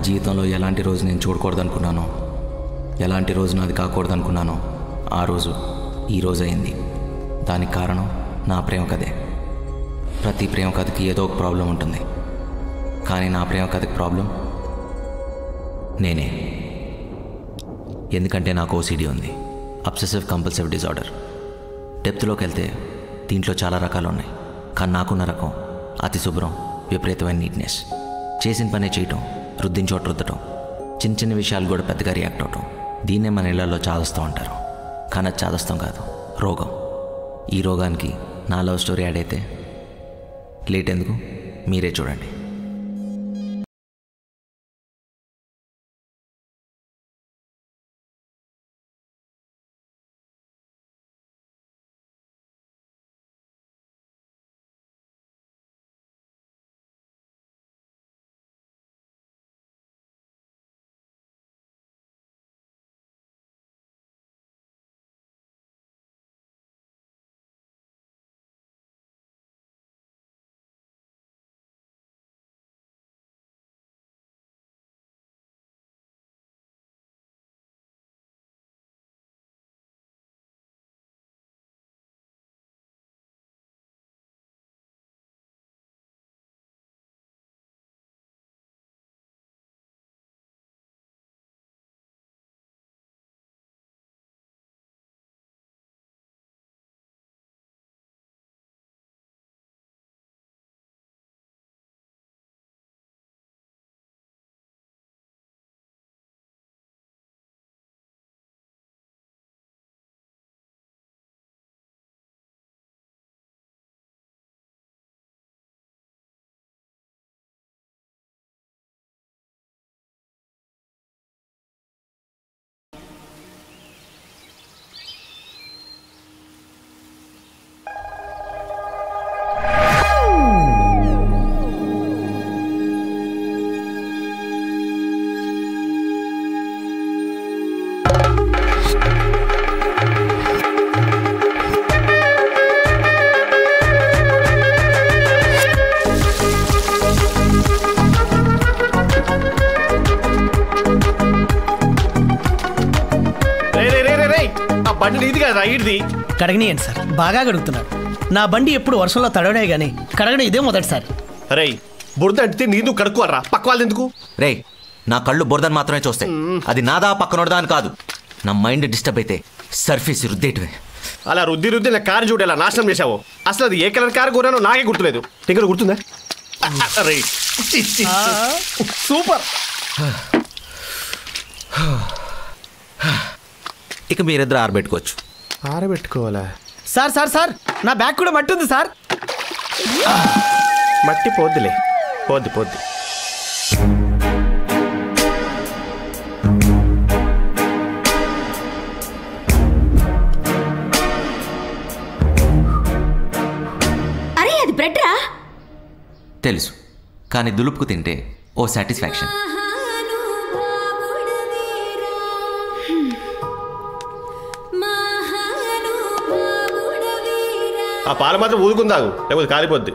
జీవితంలో ఎలాంటి రోజు నేను చూడకూడదనుకున్నానో, ఎలాంటి రోజు నాది కాకూడదనుకున్నానో ఆ రోజు ఈ రోజు అయింది. దానికి కారణం నా ప్రేమ కథే. ప్రతి ప్రేమ కథకి ఏదో ఒక ప్రాబ్లం ఉంటుంది, కానీ నా ప్రేమ కథకి ప్రాబ్లం నేనే. ఎందుకంటే నాకు ఓసిడి ఉంది, అబ్సెసివ్ కంపల్సివ్ డిజార్డర్. డెప్త్లోకి వెళ్తే దీంట్లో చాలా రకాలు ఉన్నాయి, కానీ నాకున్న రకం అతి శుభ్రం, విపరీతమైన నీట్నెస్. చేసిన పనే చేయటం, రుద్దిన చోట రుద్దటం, చిన్న చిన్న విషయాలు కూడా పెద్దగా రియాక్ట్ అవటం. దీన్నే మన ఇళ్లలో చాదస్తం అంటారు, కానీ అది చాదస్తం కాదు, రోగం. ఈ రోగానికి నా లవ్ స్టోరీ యాడ్ అయితే లేట్ ఎందుకు, మీరే చూడండి. కడగనియండి సార్, బాగా కడుగుతున్నారు. నా బండి ఎప్పుడు వర్షంలో తడవడే గానీ కడగడం ఇదే మొదటిసారి. రే బురద అంటే నీదు కడుక్కోరా, పక్క వాళ్ళు ఎందుకు? రే నా కళ్ళు బురదని మాత్రమే చూస్తాయి, అది నాదా పక్కనోడదా అని కాదు. నా మైండ్ డిస్టర్బ్ అయితే సర్ఫేస్ రుద్దేటివే. అలా రుద్ది రుద్ది నా కారు చూడు ఎలా నాశనం చేసావు. అసలు అది ఏ కలర్ కారు కొన్నానో నాకే గుర్తులేదు. దగ్గర గుర్తుందా? సూపర్. ఇక మీరిద్దరు ఆరబెట్టుకోవచ్చు. ఆరబెట్టుకోవాలా? సార్ సార్ సార్, నా బ్యాగ్ కూడా మట్టి ఉంది సార్. మట్టి పోద్దులే, పోద్ది పోద్ది. అరే అది బ్రెడ్ రా. తెలుసు, కానీ దులుపుకు తింటే ఓ సాటిస్ఫాక్షన్. ఆ పాలు మాత్రం ఊరుకుందాగు, లేకపోతే కాలిపోద్ది.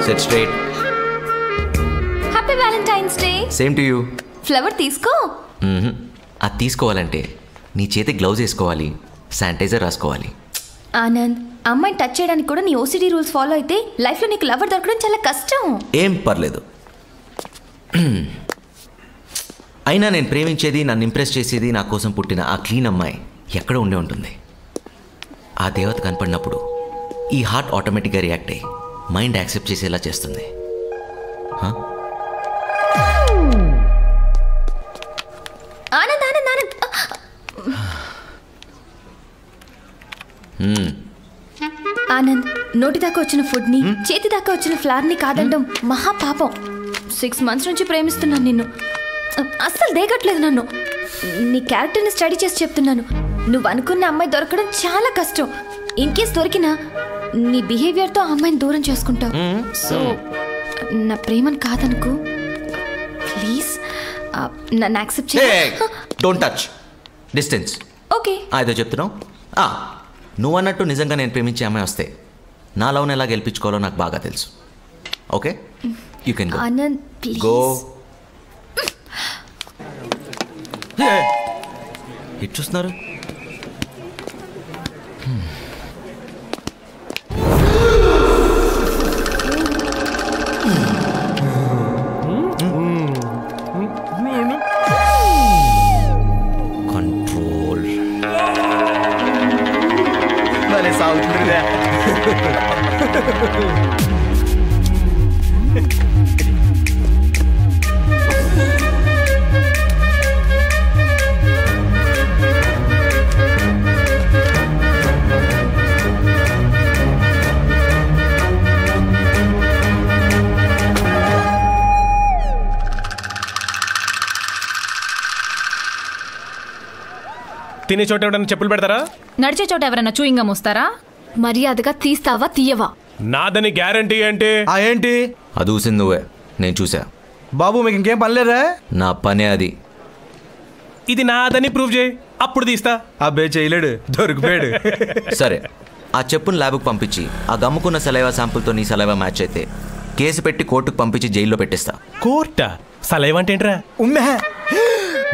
Sit straight. Happy Valentine's day. Same to you. Flower తీసుకో. అది తీసుకోవాలంటే నీ చేతి గ్లౌజ్ వేసుకోవాలి, శానిటైజర్ రాసుకోవాలి. ఆనంద్, అమ్మాయిని టచ్ చేయడానికి కూడా నీ ఓసిడి రూల్స్ ఫాలో అయితే లైఫ్లో నీకు లవర్ దొరకడం చాలా కష్టం. ఏం పర్లేదు. అయినా నేను ప్రేమించేది, నన్ను ఇంప్రెస్ చేసేది నా కోసం పుట్టిన ఆ క్లీన్ అమ్మాయి ఎక్కడ ఉండే ఉంటుంది. ఆ దేవత కనపడినప్పుడు ఈ హార్ట్ ఆటోమేటిక్గా రియాక్ట్ అయ్యి మైండ్ యాక్సెప్ట్ చేసేలా చేస్తుంది. ఆనంద్ ఆనంద్ ఆనంద్ ఆనంద్, నోటి దాకా వచ్చిన ఫుడ్ని, చేతి దాకా వచ్చిన ఫ్లవర్ని కాదండం మహాపాపం. 6 months నుంచి ప్రేమిస్తున్నాను నిన్ను. అస్సలు దేగట్లేదు నన్ను. నీ క్యారెక్టర్ని స్టడీ చేసి చెప్తున్నాను. నువ్వు అనుకున్న అమ్మాయి దొరకడం చాలా కష్టం. ఇన్ కేస్ దొరికినా నీ బిహేవియర్తో ఆ అమ్మాయిని దూరం చేసుకుంటావు. సో నా ప్రేమను కాదనుకో ప్లీజ్. నన్ను యాక్సెప్ట్ చేయి. Don't touch. డిస్టెన్స్. ఓకే. ఏదో చెప్తున్నావు. నువ్వు అన్నట్టు నిజంగా నేను ప్రేమించే అమ్మాయి వస్తే నా లవ్ని ఎలా గెలిపించుకోవాలో నాకు బాగా తెలుసు. Okay, you can go. Anand please. Go. ఇటు చూస్తున్నారు. కంట్రోల్. భలే సాగుతుందిగా. తినే చోట ఎవరైనా చెప్పులు పెడతారా? నడిచే చోట ఎవరైనా చూయింగా మోస్తారా? మర్యాదగా తీస్తావా తీయవా? నాదని గ్యారంటీ అంటే ఏంటి? అది ఊసింది నువ్వే, నేను చూసా. బాబు మీకు ఇంకేం పనిలేదా? నా పనే అది. ఇది నాదని ప్రూవ్ చేయి, అప్పుడు తీస్తా. అబ్బే చేయలేడు, దొరికిపోయాడు. సరే, ఆ చెప్పును ల్యాబ్కు పంపించి ఆ గమ్ముకున్న సలైవా శాంపుల్తో నీ సలైవా మ్యాచ్ అయితే కేసు పెట్టి కోర్టుకు పంపించి జైల్లో పెట్టేస్తా. కోర్టా? సలైవంటేంట్రా? ఉమ్మే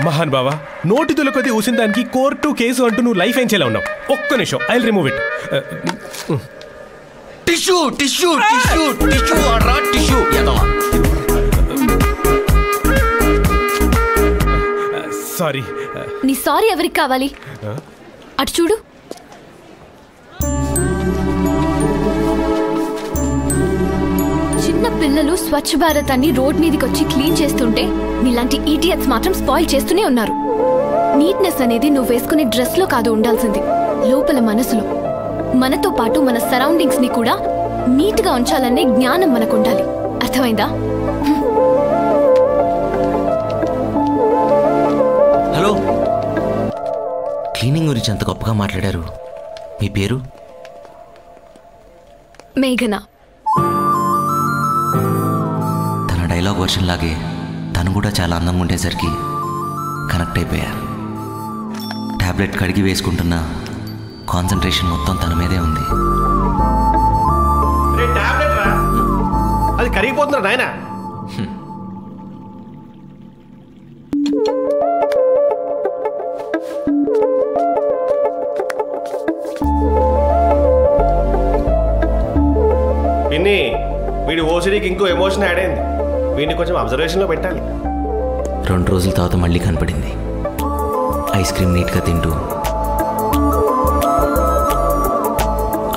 మహాన్ బావా, నోటి తులకొద్ది ఊసిన దానికి కోర్టు కేసు అంటూ నువ్వు లైఫ్ ఏం చేయాలి ఉన్నావు. ఒక్క నిమిషం, I will remove it. Tissue tissue tissue tissue ఆర్రా టిష్యూ. సారీ. నీ సారీ ఎవరికి కావాలి? అటు చూడు. చిన్న పిల్లలు స్వచ్ఛ భారత్ అని రోడ్ మీదకి వచ్చి క్లీన్ చేస్తుంటే నీలాంటి ఈడియట్స్ మాత్రం స్పాయిల్ చేస్తూనే ఉన్నారు. నీట్నెస్ అనేది నువ్వు వేసుకునే డ్రెస్ లో కాదు ఉండాల్సింది, లోపల మనసులో. మనతో పాటు మన సరౌండింగ్స్ ని కూడా నీట్ గా ఉంచాలనే జ్ఞానం మనకు ఉండాలి. అర్థమైందా? హలో, క్లీనింగ్ గురించి అంత గొప్పగా మాట్లాడారు. మీ పేరు? మేఘన. తన డైలాగ్ వర్షన్ లాగే తను కూడా చాలా అందంగా ఉండేసరికి కనెక్ట్ అయిపోయా. టాబ్లెట్ కడిగి వేసుకుంటున్న కాన్సన్ట్రేషన్ మొత్తం తన మీదే ఉంది. అది కరిగిపోతున్నారు నాయన. పిన్ని, వీడి ఓసిడీకి ఇంకో ఎమోషన్ యాడ్ అయింది. వీడిని కొంచెం అబ్జర్వేషన్లో పెట్టాలి. 2 రోజుల తర్వాత మళ్ళీ కనపడింది. ఐస్ క్రీమ్ నీట్గా తింటూ,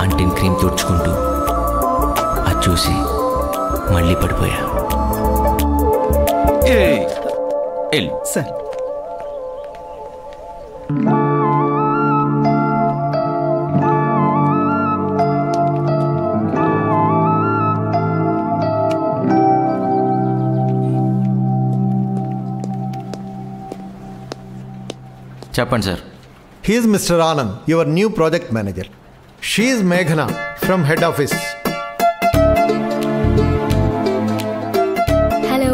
అంటిన్ క్రీమ్ తుడుచుకుంటూ. అది చూసి మళ్ళీ పడిపోయా. సార్ చెప్పండి sir. He is Mr. Anand, your new project manager. She is Meghana from head office. Hello.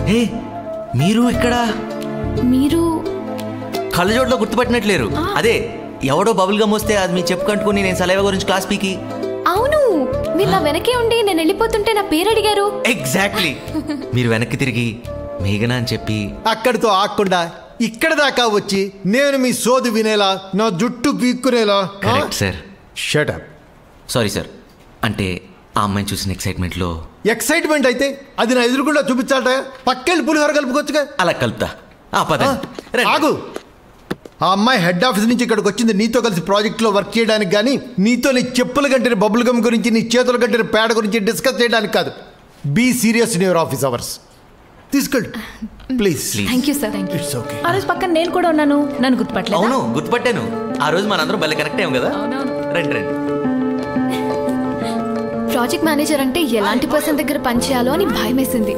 Hey, మీరు ఇక్కడ? మీరు కళ్ళజోట్లో గుర్తుపట్టినట్లేరు. అదే ఎవడో బబుల్ గమ్ వస్తే అది మీ చెప్పు కంటుకుని నేను సలైవా గురించి క్లాస్ పీకి. అవును, మీరు నా వెనకే ఉండి నేను వెళ్ళిపోతుంటే నా పేరు అడిగారు. ఎగ్జాక్ట్లీ. మీరు వెనక్కి తిరిగి మేఘనా అని చెప్పి అక్కడితో ఆగకుండా ఇక్కడ దాకా వచ్చి నేను మీ సోది వినేలా, నా జుట్టు పీక్కునేలా. Correct sir. Shut up. Sorry sir. అంటే ఆ అమ్మాయిని చూసిన ఎక్సైట్మెంట్లో. ఎక్సైట్మెంట్ అయితే అది నా ఎదురుకుండా చూపించాలట. పక్కెళ్ళి పులిహోర కలుపుకోవచ్చుగా. అలా కలుపుతా. ఆ పద. ఆగు. ఆ అమ్మాయి హెడ్ ఆఫీస్ నుంచి ఇక్కడికి వచ్చింది నీతో కలిసి ప్రాజెక్ట్లో వర్క్ చేయడానికి, కానీ నీతో నీ చెప్పులు కంటే బబుల్ గమ్ గురించి, నీ చేతులు కంటే పేడ గురించి డిస్కస్ చేయడానికి కాదు. Be serious in your office hours. తీసుకెళ్ళి please. Thank you sir. It's okay. ఆ రోజు పక్కన నేను కూడా ఉన్నాను, నన్ను గుర్తుపట్టలేదు. అవును గుర్తుపట్టాను. ఆ రోజు మనందరం భలే కనెక్ట్ అయ్యాం కదా. రండి రండి. ప్రాజెక్ట్ మేనేజర్ అంటే ఎలాంటి పర్సన్ దగ్గర పనిచేయాలో అని భయం వేసింది.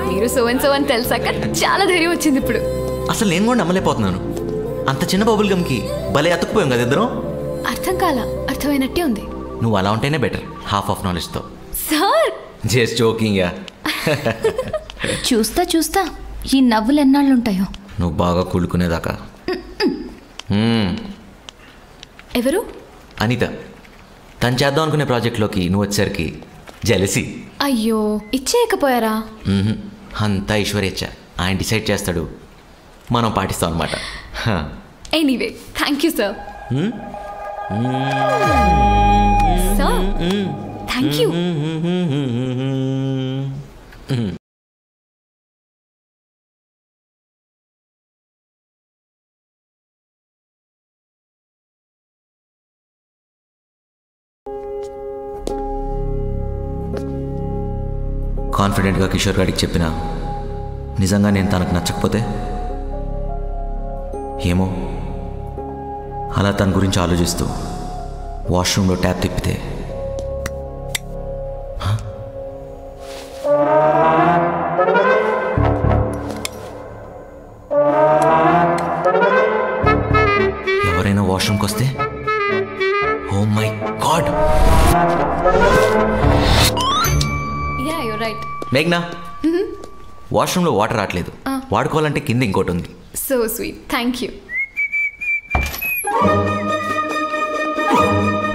మీరు సో అండ్ సో అని తెలిసాక చాలా ధైర్యం వచ్చింది ఇప్పుడు. అసలు నేను కూడా నమ్మలేకపోతున్నాను. అంత చిన్న బబుల్ గమ్కి భలే అతుక్కుపోయాం కదా ఇద్దరం. అర్థం కాలా, అర్థమైనట్టే ఉంది. నువ్వు అలా ఉంటేనే బెటర్, హాఫ్ ఆఫ్ నాలెడ్జ్తో. Sir just joking ya. చూస్తా చూస్తా ఈ నవ్వులు ఎన్నాళ్ళు ఉంటాయో. నువ్వు బాగా కూలుకునేదాకా. ఎవరు? అనిత. తను చేద్దాం అనుకునే ప్రాజెక్ట్లోకి నువ్వు వచ్చేసరికి జెలసీ. అయ్యో ఇచ్చేయకపోయారా? అంతా ఈశ్వరేచ్ఛ. ఆయన డిసైడ్ చేస్తాడు, మనం పాటిస్తాం అనమాట. Anyway thank you sir. Sir thank you. కాన్ఫిడెంట్గా కిషోర్ గారికి చెప్పినా నిజంగా నేను తనకు నచ్చకపోతే ఏమో. అలా తన గురించి ఆలోచిస్తూ వాష్రూమ్లో ట్యాప్ తిప్పితే ఎవరైనా వాష్రూమ్కి వస్తే ఓ మై గాడ్. మేఘ్నా, వాష్రూమ్లో వాటర్ రావట్లేదు. వాడుకోవాలంటే కింద ఇంకోటి ఉంది. So sweet, thank you.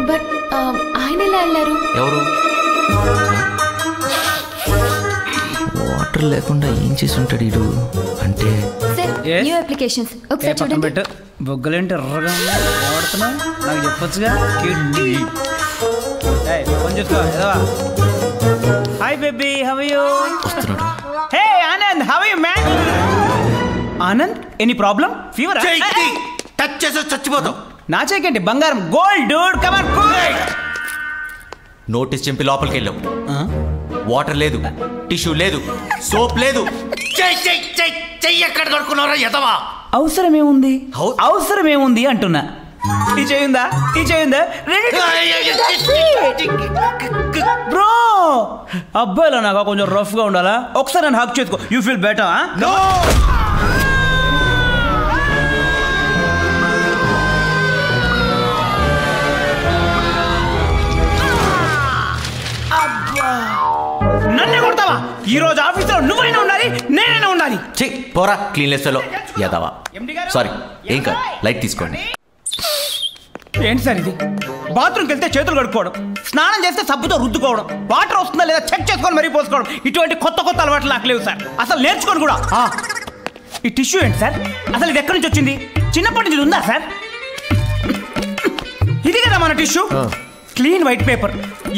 But ఆయన ఎలా వెళ్ళారు? ఎవరు? వాటర్ లేకుండా ఏం చేసి ఉంటాడు వీడు? అంటే న్యూ అప్లికేషన్స్ ఒకసారి చూడండి. బొగ్గలేంటి ఎర్రగా వాడుతున్నా నాకు చెప్పొచ్చుగా. Hi baby, how are you? వస్తున్నాడు. Hey Anand, how are you man? Anand, any problem? Fever? Touch చేసి చచ్చిపోతావు. నా చేకేంటి బంగారం, gold dude, come on quick. Notice చింపి లోపలికి వెళ్ళావు. వాటర్ లేదు, టిష్యూ లేదు, సోప్ లేదు. చెయ్యి ఎక్కడ కడుక్కున్నారా ఎదవా? అవసరమేముంది, అవసరమేముంది అంటున్నా. ఈ చేయిందా, ఈ చేయిందా? బ్రో అబ్బాయిలా నాకు కొంచెం రఫ్ గా ఉండాలా? ఒకసారి నన్ను హక్ చేసుకో, యూ ఫీల్ బెటర్. నన్నే కొడతావా? ఈ రోజు ఆఫీసులో నువ్వైనా ఉండాలి, నేనైనా ఉండాలి. చెయ్యి పోరా క్లీన్లెస్ ఫెలో ఎదవా. సారీ, ఏం కాదు, లైట్ తీసుకోండి. ఏంటి సార్ ఇది? బాత్రూమ్కి వెళ్తే చేతులు కడుక్కోవడం, స్నానం చేస్తే సబ్బుతో రుద్దుకోవడం, వాటర్ వస్తుందా లేదా చెక్ చేసుకొని మరీ పోసుకోవడం, ఇటువంటి కొత్త కొత్త అలవాట్లు నాకు లేవు సార్. అసలు నేర్చుకోను కూడా. ఈ టిష్యూ ఏంటి సార్? అసలు ఇది ఎక్కడి నుంచి వచ్చింది? చిన్నప్పటి నుంచి ఉందా సార్? ఇది కదా మన టిష్యూ, క్లీన్ వైట్ పేపర్.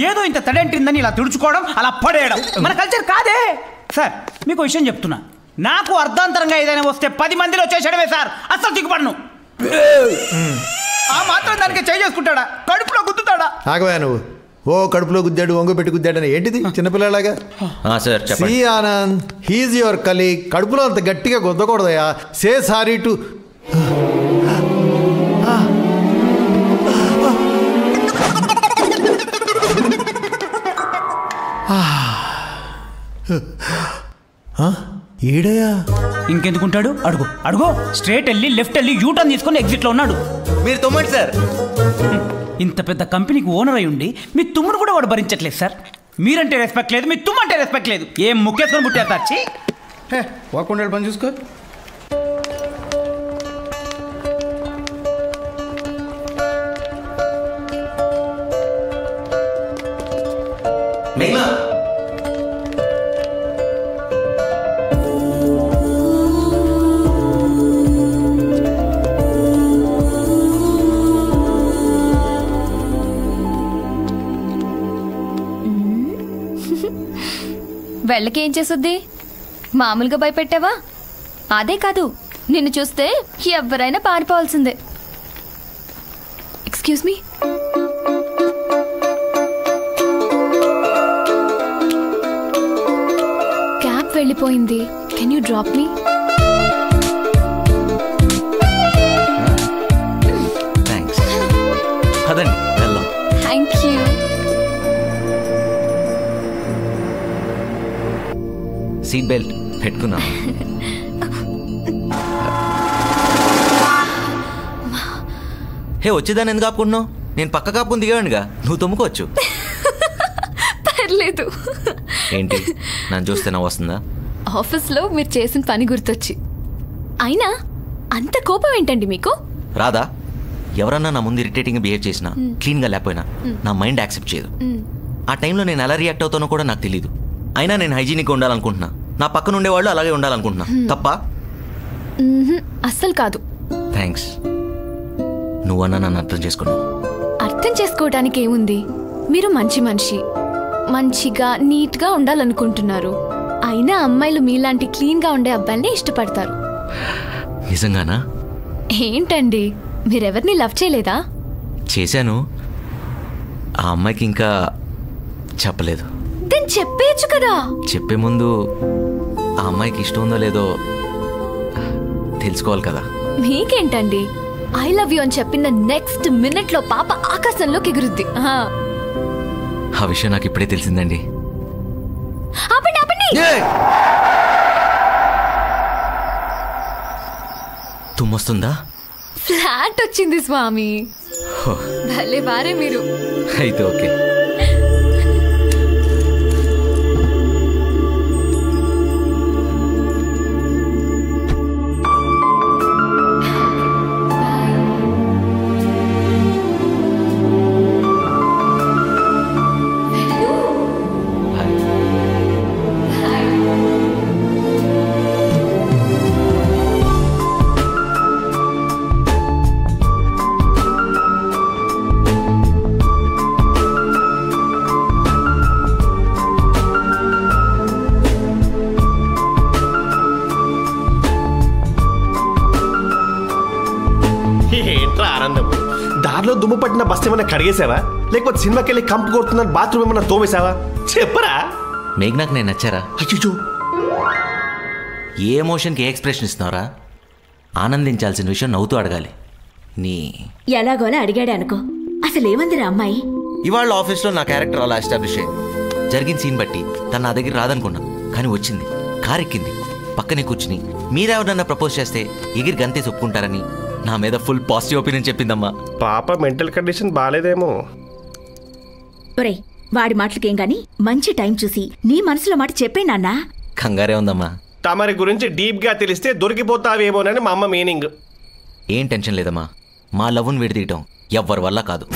ఏదో ఇంత తడంటిందని ఇలా తుడుచుకోవడం, అలా పడేయడం మన కల్చర్ కాదే సార్. మీకు విషయం చెప్తున్నా, నాకు అర్ధాంతరంగా ఏదైనా వస్తే 10 మందిలో చేసేయడమే సార్. అస్సలు దిగుపడను. ఆ మాత్రం దానికి చేసుకుంటాడా? కడుపులో గుద్దుతాడా? ఆగవా నువ్వు. ఓ కడుపులో గుద్దాడు, ఒంగో పెట్టి గుద్దాడు అని ఏంటిది చిన్నపిల్లలాగా? సార్ చెప్పండి. See Anand, he's your colleague. కడుపులో అంత గట్టిగా గుద్దకూడదయా. Say sorry to. ఈడయా ఇంకెందుకుంటాడు? అడుగు అడుగు. స్ట్రేట్ వెళ్ళి లెఫ్ట్ వెళ్ళి యూటర్న్ తీసుకొని ఎగ్జిట్ లో ఉన్నాడు. మీరు తొమ్మండి సార్. ఇంత పెద్ద కంపెనీకి ఓనర్ అయి ఉండి మీ తుమ్మును కూడా వాడు భరించట్లేదు సార్. మీరంటే రెస్పెక్ట్ లేదు, మీ తుమ్మంటే రెస్పెక్ట్ లేదు. ఏం ముఖ్యత్వం పుట్టారు తచ్చి. వాకుండా పని చూసుకో. వెళ్ళకి ఏం చేస్తుంది? మామూలుగా భయపెట్టావా? అదే కాదు, నిన్ను చూస్తే ఎవరైనా పారిపోవాల్సిందే. Excuse me. క్యాబ్ వెళ్ళిపోయింది. Can you drop me? Thanks. అదండి వెళ్దాం. Thank you. సీట్ బెల్ట్ పెట్టుకున్నాం. హే, వచ్చేదాన్ని ఎందుకు కాపుకున్నావు? నేను పక్క కాపుకుని దిగానుగా, నువ్వు తమ్ముకోవచ్చు. పర్లేదు. ఏంటి నన్ను చూస్తే నవ్వు వస్తుందా? ఆఫీస్లో మీరు చేసిన పని గుర్తొచ్చి. అయినా అంత కోపం ఏంటండి మీకు? రాదా? ఎవరన్నా నా ముందు ఇరిటేటింగ్గా బిహేవ్ చేసినా, క్లీన్గా లేకపోయినా నా మైండ్ యాక్సెప్ట్ చేయదు. ఆ టైంలో నేను ఎలా రియాక్ట్ అవుతానో కూడా నాకు తెలియదు. అయినా నేను హైజీనిక్గా ఉండాలనుకుంటున్నా. నా పక్కన ఉండేవాళ్ళు అలాగే ఉండాలనుకుంటున్నా. తప్ప? అస్సలు కాదు. థ్యాంక్స్. నువ్వన్నా నన్ను అర్థం చేసుకున్నావు. అర్థం చేసుకోవడానికి ఏముంది? మీరు మంచి మనిషి, మంచిగా నీట్గా ఉండాలనుకుంటున్నారు. అయినా అమ్మాయిలు మీలాంటి క్లీన్గా ఉండే అబ్బాయిల్ని ఇష్టపడతారు. నిజంగానా? ఏంటండి, మీరెవరిని లవ్ చేయలేదా? చేశాను. ఆ అమ్మాయికి ఇంకా చెప్పలేదు. దెన్ చెప్పేయచ్చు కదా. చెప్పే ముందు ఆ అమ్మాయికి ఇష్టం ఉందో లేదో తెలుసుకోవాలి కదా. మీకేంటండి, ఐ లవ్ యూ అని చెప్పిన నెక్స్ట్ మినిట్ లో పాప ఆకాశంలోకి ఎగురుద్ది. ఆ విషయం నాకు ఇప్పుడే తెలిసిందండి. ఆపండి ఆపండి. తుమ్మొస్తుందా? ఫ్లాట్ వచ్చింది స్వామి. భలే వారే మీరు. అయితే ఓకే. ఏంట్రా ఆనందం? దారిలో దుమ్ము పట్టిన బస్ ఏమైనా కడిగేసావా? లేకపోతే సినిమాకి వెళ్ళి కంపు కొడుతున్న బాత్రూమ్ ఏమైనా తోమేశావా? చెప్పరా. మేఘ్నాకు నేను నచ్చారా? అయ్యో, ఏ ఎమోషన్కి ఏ ఎక్స్ప్రెషన్ ఇస్తున్నారా? ఆనందించాల్సిన విషయం నవ్వుతూ అడగాలి. నీ ఎలాగోలా అడిగాడే అనుకో. అసలు ఏమందిరా అమ్మాయి? ఇవాళ ఆఫీస్లో నా క్యారెక్టర్ అలా ఎస్టాబ్లిష్ అయ్యింది. జరిగిన సీన్ బట్టి తను నా దగ్గర రాదనుకున్నా, కానీ వచ్చింది. కార్ ఎక్కింది, పక్కనే కూర్చుని మీరెవరన్నా ప్రపోజ్ చేస్తే ఎగిరి గంతేసి ఒప్పుకుంటారని నా మీద ఫుల్ పాజిటివ్ ఒపీనియన్ చెప్పిందమ్మా. పాప మెంటల్ కండిషన్ బాగాలేదేమో. ఒరేయ్, వాడి మాటలకేం గాని మంచి టైం చూసి నీ మనసులో మాట చెప్పే నాన్నా. కంగారే ఉందమ్మా. తమరి గురించి డీప్ గా తెలిస్తే దొరికిపోతావేమోనని మా అమ్మ మీనింగ్. ఏం టెన్షన్ లేదమ్మా. మా లవ్ను విడదీయటం ఎవ్వరి వల్ల కాదు.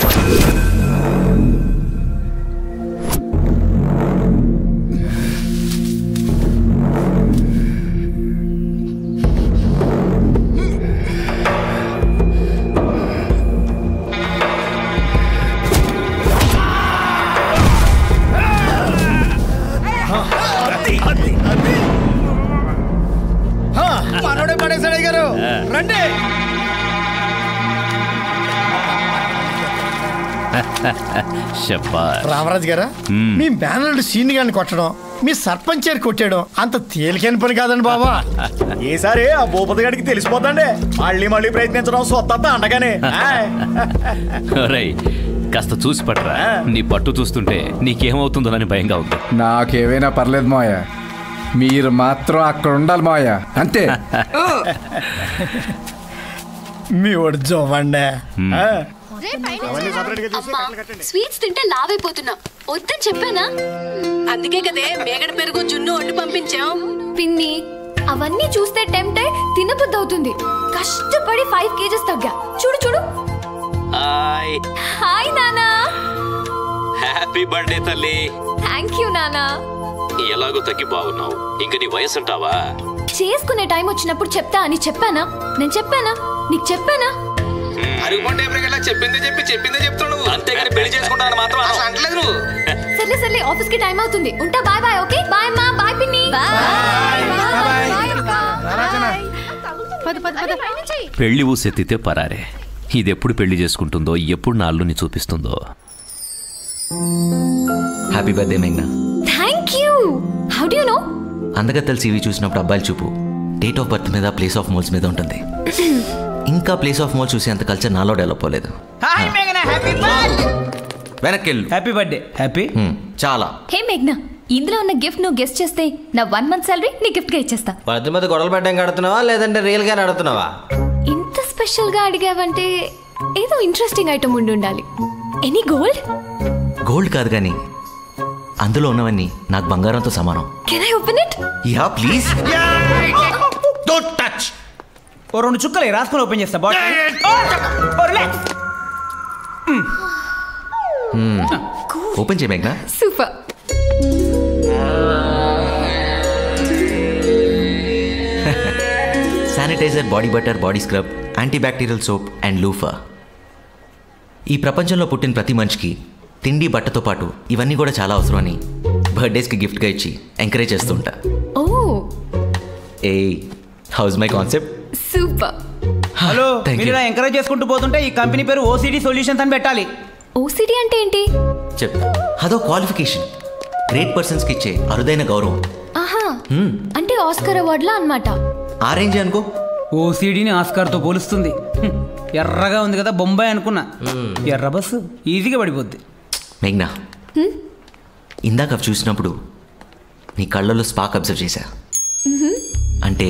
మనోడే పడేసాడు గారు. రండి. రామరాజు గారా, మీ మేనల్డ్ సీని గారిని కొట్టడం, మీ సర్పంచ్ గారిని కొట్టడం అంత తేలికైన పని కాదండి బాబా. ఈసారి ఆ భూపతి గారికి తెలిసిపోతండి. మళ్ళీ మళ్ళీ ప్రయత్నించడం సొత్త అండగానే. కాస్త చూసి పట్టరా. నీ పట్టు చూస్తుంటే నీకేమవుతుందోనని భయంగా ఉంది. నాకేమైనా పర్లేదు మాయ, మీరు మాత్రం అక్కడ ఉండాలి మాయ, అంతే. మీ వాడు జోవండే. స్వీట్స్ తింటే లావైపోతున్నా. వద్దని చెప్పానా? అందుకే కదే మేగడ పెరుగు జున్ను వండి పంపించాం. పిన్ని, అవన్నీ చూస్తే టెంప్ట్ అయి తినబుద్ధి అవుతుంది. కష్టపడి 5 kgs తగ్గా. చూడు చూడు. హాయ్ నానా. హ్యాపీ బర్త్డే తల్లి. థ్యాంక్ యూ నానా. ఎలాగో తగ్గి బాగున్నావు. ఇంక నీ వయసు అంటావా? చేసుకునే టైం వచ్చినప్పుడు చెప్తా అని చెప్పానా? నేను చెప్పానా? నీకు చెప్పానా? చెప్పిందే చెప్తాడు. అంతేగాని పెళ్లి చేసుకుంటాను మాత్రం అంటలేదు నువ్వు. సర్లే సర్లే, ఆఫీస్ కి టైం అవుతుంది. ఉంటా. Bye bye. ఓకే బాయ్ అమ్మా. బాయ్ పిన్ని. Bye bye. పెళ్లి ఊసెత్తితే పరారే. ఇది ఎప్పుడు పెళ్లి చేసుకుంటుందో, ఎప్పుడు నా అల్లుని చూపిస్తుందో. హ్యాపీ బర్త్డే మేఘ్నా. Thank you. How do you know? అందగత్తెల CV చూసినప్పుడు అబ్బాయిల చూపు డేట్ ఆఫ్ బర్త్ మీద, ప్లేస్ ఆఫ్ మోల్స్ మీద ఉంటుంది. ఇంకా ప్లేస్ ఆఫ్ మోల్స్ చూసి అంత కల్చర్ నాలో డెవలప్ అవ్వలేదు. హాయ్ మేఘనా, హ్యాపీ బర్త్డే. వెనక్కి హ్యాపీ బర్త్డే. హ్యాపీ. చాలా. హే మేఘ్నా, ఇందులో ఉన్న గిఫ్ట్ నువ్వు గెస్ట్ చేస్తే నా 1 month సాలరీ నీ గిఫ్ట్ గా ఇచ్చేస్తా. పది మంది గొడవలు పెట్టడం అడుగుతున్నావా లేదంటే రియల్ గా అడుగుతున్నావా? ఇంత స్పెషల్ గా అడిగావంటే ఏదో ఇంట్రెస్టింగ్ ఐటమ్ ఉండి ఉండాలి. Any gold? గోల్డ్ కాదు కానీ అందులో ఉన్నవన్నీ నాకు బంగారంతో సమానం. Can I open it? Ya please. Don't touch. Oh 2 చుక్కలే రాసుకొని ఓపెన్ చేస్తా. బాటిల్. ఓపెన్ చేయి మేఘ్నా. Super. Sanitiser, body butter, body scrub, antibacterial soap and loofah. ఈ ప్రపంచంలో పుట్టిన ప్రతి మనిషికి తిండి, బట్టతో పాటు ఇవన్నీ కూడా చాలా అవసరం అని బర్త్డేస్కి గిఫ్ట్గా ఇచ్చి ఎంకరేజ్ చేస్తూ ఉంటా. Oh a how's my concept? Super. Hello, మీరు ఇలా ఎంకరేజ్ చేసుకుంటూ పోతుంటే ఈ కంపెనీ పేరు OCD సొల్యూషన్స్ అని పెట్టాలి. OCD అంటే ఏంటి? చెప్తా. అదో క్వాలిఫికేషన్, గ్రేట్ పర్సన్స్కి ఇచ్చే అరుదైన గౌరవం. ఆహా, అంటే ఆస్కర్ అవార్డులా అన్నమాట. ఆ రేంజ్ అనుకో. OCDని ఆస్కార్తో పోలుస్తుంది. ఎర్రగా ఉంది కదా బొంబాయి అనుకున్నా. ఎర్ర బస్సు ఈజీగా పడిపోద్ది. మేఘ్నా, ఇందాక అవి చూసినప్పుడు నీ కళ్ళల్లో స్పార్క్ అబ్జర్వ్ చేశా. అంటే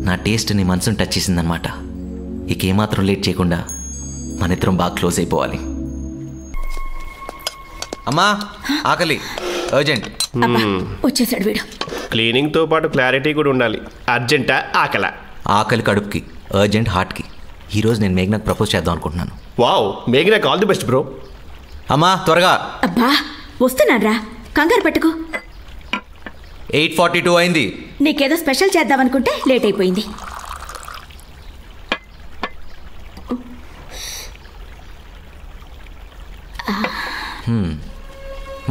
నా టేస్ట్ నీ మనసును టచ్ చేసిందనమాట. ఇక ఏమాత్రం లేట్ చేయకుండా మన ఇద్దరం బాగా క్లోజ్ అయిపోవాలి. అమ్మా ఆకలి, అర్జెంట్. వచ్చేసాడు వీడు. క్లీనింగ్ తో పాటు క్లారిటీ కూడా ఉండాలి. అర్జెంటా ఆకలా? ఆకలి కడుపుకి, అర్జెంట్ హార్ట్కి. ఈరోజు నేను మేఘ్నాకు ప్రపోజ్ చేద్దాం అనుకుంటున్నాను. వావ్, మేఘ్నాకు ఆల్ ది బెస్ట్ బ్రో. అమ్మా త్వరగా. అబ్బా వస్తున్నాడ్రా, కంగారు పెట్టుకో. 8:42 అయింది. నీకేదో స్పెషల్ చేద్దామనుకుంటే లేట్ అయిపోయింది.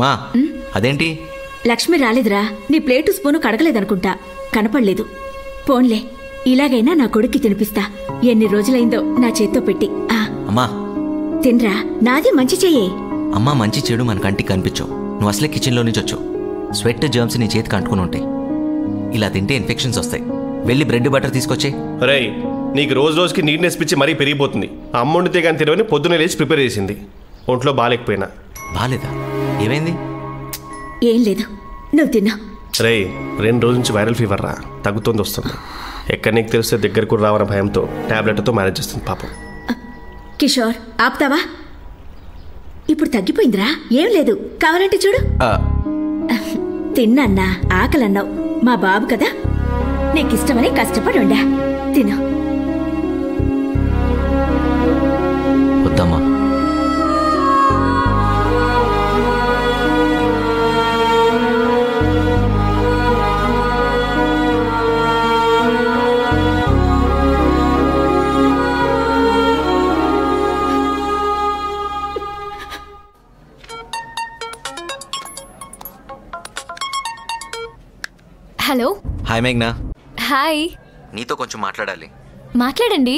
మా అదేంటి? లక్ష్మి రాలేదురా. నీ ప్లేటు స్పూను కడగలేదనుకుంటా, కనపడలేదు. పోన్లే, ఇలాగైనా నా కొడుక్కి తినిపిస్తా. ఎన్ని రోజులైందో నా చేత్తో పెట్టి. అమ్మా తినరా, నాది మంచి చెయ్యే. అమ్మా మంచి చెడు మన కంటికి కనిపించవు. నువ్వు అసలే కిచెన్లో నుంచి వచ్చావు. స్వెట్ జర్మ్స్ నీ చేతికి అంటుకుని ఉంటాయి. ఇలా తింటే ఇన్ఫెక్షన్స్ వస్తాయి. వెళ్ళి బ్రెడ్ బటర్ తీసుకొచ్చే. రేయ్, నీకు రోజు రోజుకి నీట్నెస్ పిచ్చి మరీ పెరిగిపోతుంది. అమ్మ వండితే కానీ తినవని పొద్దున్నే లేచి ప్రిపేర్ చేసింది. ఒంట్లో బాగాలేకపోయినా. బాగాలేదా? ఏమైంది? ఏం లేదు, నువ్వు తిన్నా. రేయ్, 2 రోజుల నుంచి వైరల్ ఫీవర్ రా, తగ్గుతుంది వస్తుంది. ఎక్కడ నీకు తెలిస్తే దగ్గరకు రావన్న భయంతో టాబ్లెట్తో మేనేజ్ చేస్తుంది పాపం. కిషోర్ ఆపుతావా? ఇప్పుడు తగ్గిపోయిందిరా, ఏం లేదు. కావాలంటే చూడు. తిన్నా, ఆకలన్నావు. మా బాబు కదా, నీకిష్టమని కష్టపడి ఉండా. తిను. వద్దమ్మా. హలో. హాయ్ మేఘ్నా. హాయ్. నీతో కొంచెం మాట్లాడాలి. మాట్లాడండి.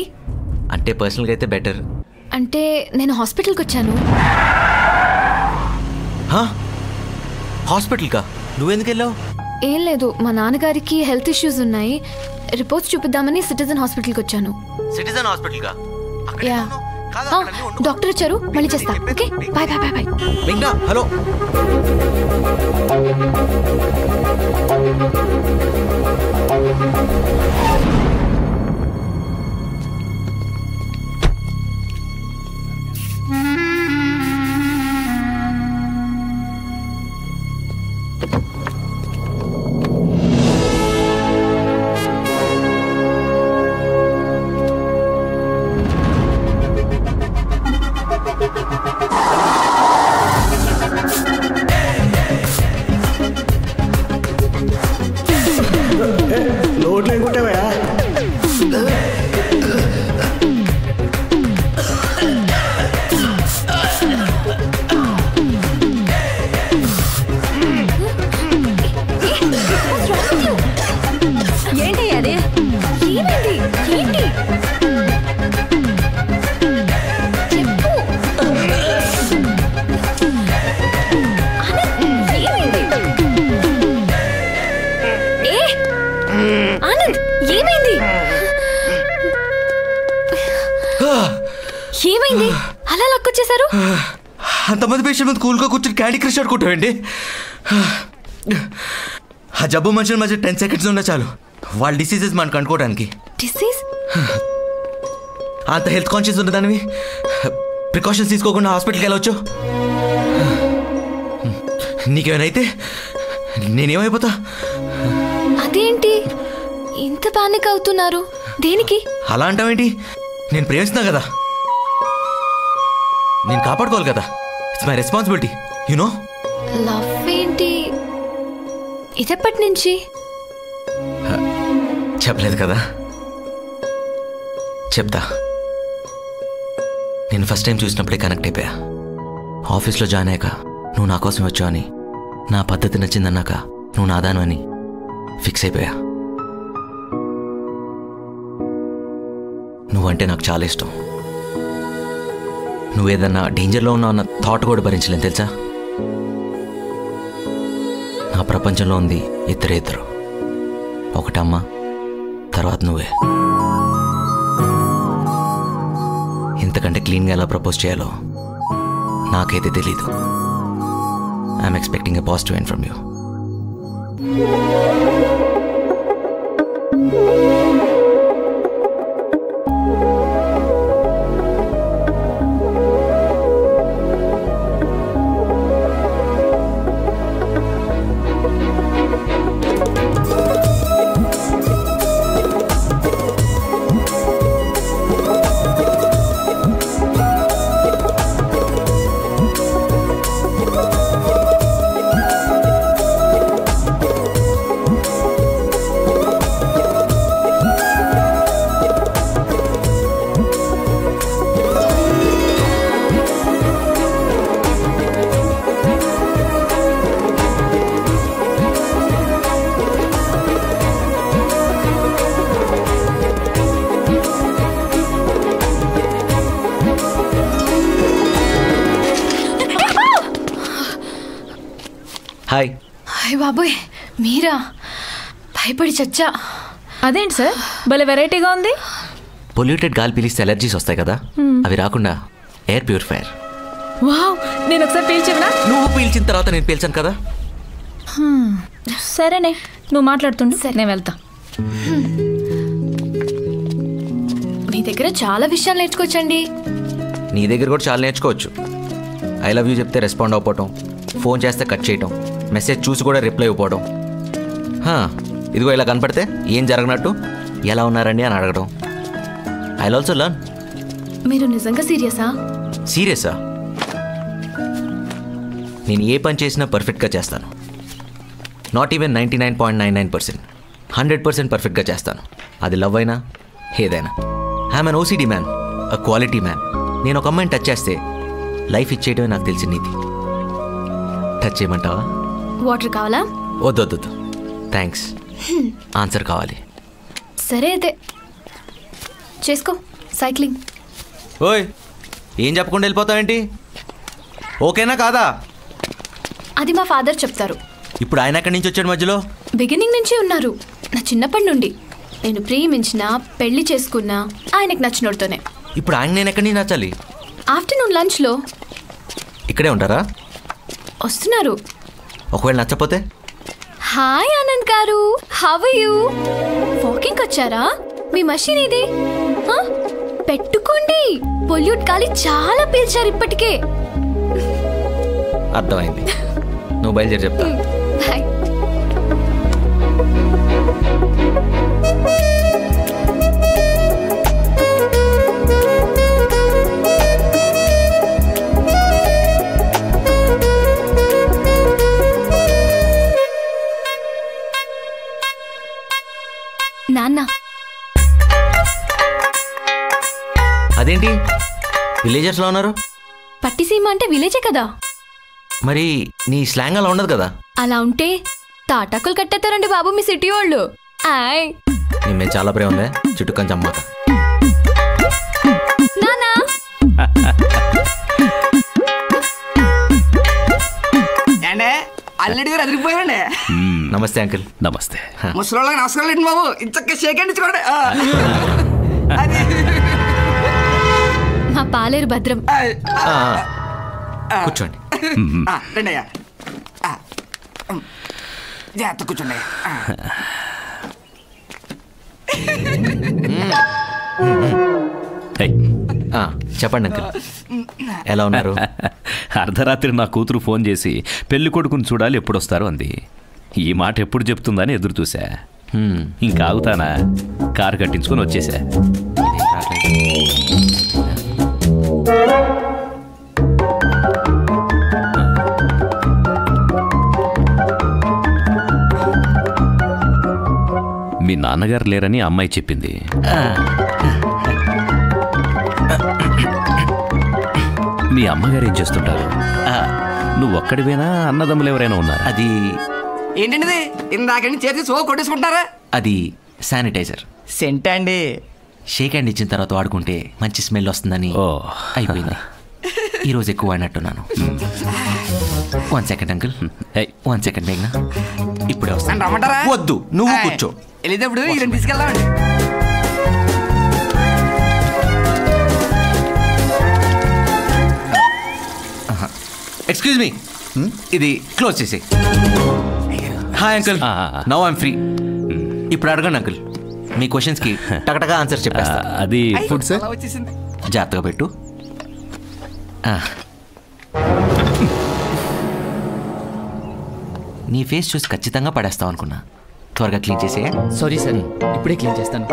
అంటే పర్సనల్గా అయితే బెటర్. అంటే నేను హాస్పిటల్కి వచ్చాను. హాస్పిటల్కా? నువ్వెందుకు వెళ్ళావు? ఏం లేదు, మా నాన్నగారికి హెల్త్ ఇష్యూస్ ఉన్నాయి. రిపోర్ట్స్ చూపిద్దామని సిటిజన్ హాస్పిటల్కి వచ్చాను. సిటిజన్ హాస్పిటల్కా? యా. డాక్టర్ వచ్చారు, మళ్ళీ చేస్తా. Okay, bye bye bye bye. మేఘ్నా హలో. ఏమైంది అలా లక్కొచ్చేసారు? అంతమంది పేషెంట్ ముందు కూల్గా కూర్చొని క్యాండీ క్రష్ ఆడుకుంటామండి. ఆ జబ్బు మనుషుల మధ్య 10 seconds ఉన్నా చాలు వాళ్ళ డిసీజెస్ మనకు అనుకోవడానికి. డిసీజ్? అంత హెల్త్ కాన్షియస్ ఉన్నదానివి ప్రికాషన్స్ తీసుకోకుండా హాస్పిటల్కి వెళ్ళవచ్చు. నీకేమైనా నేనేమైపోతా? అదేంటి ఇంత పానిక్ అవుతున్నారు? దేనికి? అలా అంటావేంటి? నేను ప్రేమిస్తున్నా కదా, నేను కాపాడుకోవాలి కదా. It's my responsibility you know. Love ఏంటి? ఇదెప్పటి నుంచి? చెప్పలేదు కదా, చెప్తా. నేను ఫస్ట్ టైం చూసినప్పుడే కనెక్ట్ అయిపోయా. ఆఫీస్లో జాయిన్ అయ్యాక నువ్వు నా కోసం వచ్చావు అని, నా పద్ధతి నచ్చిందన్నాక నువ్వు నాదాను అని ఫిక్స్ అయిపోయా. నువ్వంటే నాకు చాలా ఇష్టం. నువ్వేదన్నా డేంజర్లో ఉన్నావు అన్న థాట్ కూడా భరించలేను తెలుసా. నా ప్రపంచంలో ఉంది ఇద్దరు, ఒకటమ్మ, తర్వాత నువ్వే. ఇంతకంటే క్లీన్గా ఎలా ప్రపోజ్ చేయాలో నాకైతే తెలీదు. I'm expecting a positive end from you. Hi. Hi బాబోయ్, మీరా? భయపడి చచ్చా. అదేంటి సార్ భలే వెరైటీగా ఉంది. పొల్యూటెడ్ గాలి పీలిస్తే ఎలర్జీస్ వస్తాయి కదా, అవి రాకుండా ఎయిర్ ప్యూరిఫైయర్. వావ్, నేను ఒకసారి పీల్చివనా? నువ్వు పీల్చిన తర్వాత నేను పీల్చాను కదా. సరేనే, నువ్వు మాట్లాడుతుండు, నేను వెళ్తా. మీ దగ్గర చాలా విషయాలు నేర్చుకోవచ్చండి. నీ దగ్గర కూడా చాలా నేర్చుకోవచ్చు. ఐ లవ్ యూ చెప్తే రెస్పాండ్ అవ్వకపోవటం, ఫోన్ చేస్తే కట్ చేయటం, మెసేజ్ చూసి కూడా రిప్లై ఇవ్వకపోవడం. ఇదిగో ఇలా కనపడితే ఏం జరగనట్టు ఎలా ఉన్నారండి అని అడగడం. I also learn. మీరు నిజంగా సీరియసా? సీరియసా? నేను ఏ పని చేసినా పర్ఫెక్ట్గా చేస్తాను. నాట్ ఈవెన్ 99.99%, 100% పర్ఫెక్ట్గా చేస్తాను. అది లవ్ అయినా ఏదైనా. I'm an OCD man, a quality man. నేను ఒక అమ్మాయిని టచ్ చేస్తే లైఫ్ ఇచ్చేయడమే నాకు తెలిసిన నీతి. టచ్ చేయమంటావా? వాటర్ కావాలా? వద్దు, థ్యాంక్స్. ఆన్సర్ కావాలి. సరే అయితే చేసుకో సైక్లింగ్. ఓయ్, ఏం చెప్పకుండా వెళ్ళిపోతావేంటి? ఓకేనా కాదా? అది మా ఫాదర్ చెప్తారు. ఇప్పుడు ఆయన ఎక్కడి నుంచి వచ్చాడు మధ్యలో? బిగినింగ్ నుంచి ఉన్నారు. నా చిన్నప్పటి నుండి నేను ప్రేమించిన, పెళ్లి చేసుకున్నా ఆయనకు నచ్చినోడుతోనే. ఇప్పుడు ఆయన నేను ఎక్కడి నుంచి నచ్చాలి? ఆఫ్టర్నూన్ లంచ్లో. ఇక్కడే ఉంటారా? వస్తున్నారు. ఒకవేళ నచ్చపోతే? హాయ్ ఆనంద్ గారు, హౌ ఆర్ యు? వాకింగ్ వచ్చారా? మీ మషీన్ ఇది పెట్టుకోండి. పొల్యూట్ గాలి చాలా పీల్చారు ఇప్పటికే. అర్థమైంది. నువ్వు బయలుదేరి చెప్తా. బాయ్. నాన్న. అదేంటి విలేజర్స్లో ఉన్నారు? పట్టిసీమ అంటే విలేజే కదా. మరి నీ స్లాంగ్ అలా ఉండదు కదా. అలా ఉంటే తాటాకులు కట్టేస్తారండి బాబు మీ సిటీ వాళ్ళు. ఆయ్, నీ మీద చాలా ప్రేమ ఉందే, చుట్టూ కొంచెం అమ్మాక. నానా అల్లడి గారు అదిరిపోయారండి. నమస్తే అంకుల్. నమస్తే. ముసలోళ్ళకి నమస్కారం లేండి బాబు, ఇంతక్క షేక్ అండి చూడండి. మా మా పాలేరు భద్రం. కూర్చోండి. రండి అయ్యా, జాగ్రత్త కూర్చోండి. చెప్పండి అంకుల్, ఎలా ఉన్నారు? అర్ధరాత్రి నా కూతురు ఫోన్ చేసి పెళ్లి కొడుకుని చూడాలి ఎప్పుడొస్తారు అంది. ఈ మాట ఎప్పుడు చెప్తుందని ఎదురు చూసా. ఇంకా ఆగుతానా, కారు కట్టించుకొని వచ్చేసా. మీ నాన్నగారు లేరని అమ్మాయి చెప్పింది. మీ అమ్మగారు ఏం చేస్తుంటారు? నువ్వు ఒక్కడివేనా, అన్నదమ్ములు ఎవరైనా ఉన్నారా? అది ఏంటండి ఇందాక చేతి సో కొట్టేసుకుంటారా? అది శానిటైజర్. సెంట్ అండి. షేక్ హ్యాండ్ ఇచ్చిన తర్వాత వాడుకుంటే మంచి స్మెల్ వస్తుందని అయిపోయింది. ఈరోజు ఎక్కువ వాడినట్టున్నాను. 1 సెకండ్ అంకుల్, 1 సెకండ్ మేఘ్నా, ఇప్పుడే వస్తాను. రమ్మంటారా? వద్దు, నువ్వు కూర్చో. వెళ్ళేటప్పుడు ఈ రెండు తీసుకెళ్దామండి. ఎక్స్క్యూజ్ మీ, ఇది క్లోజ్ చేసి. Hi uncle, now I'm free. ఇప్పుడు అడగండి అంకుల్, మీ క్వశ్చన్స్కి టకటగా ఆన్సర్ చెప్పేస్తా. అది ఫుడ్ సార్, జాగ్రత్తగా పెట్టు. నీ ఫేస్ చూసి ఖచ్చితంగా పడేస్తావు అనుకున్నా. త్వరగా క్లీన్ చేసే. సారీ సార్, ఇప్పుడే క్లీన్ చేస్తాను.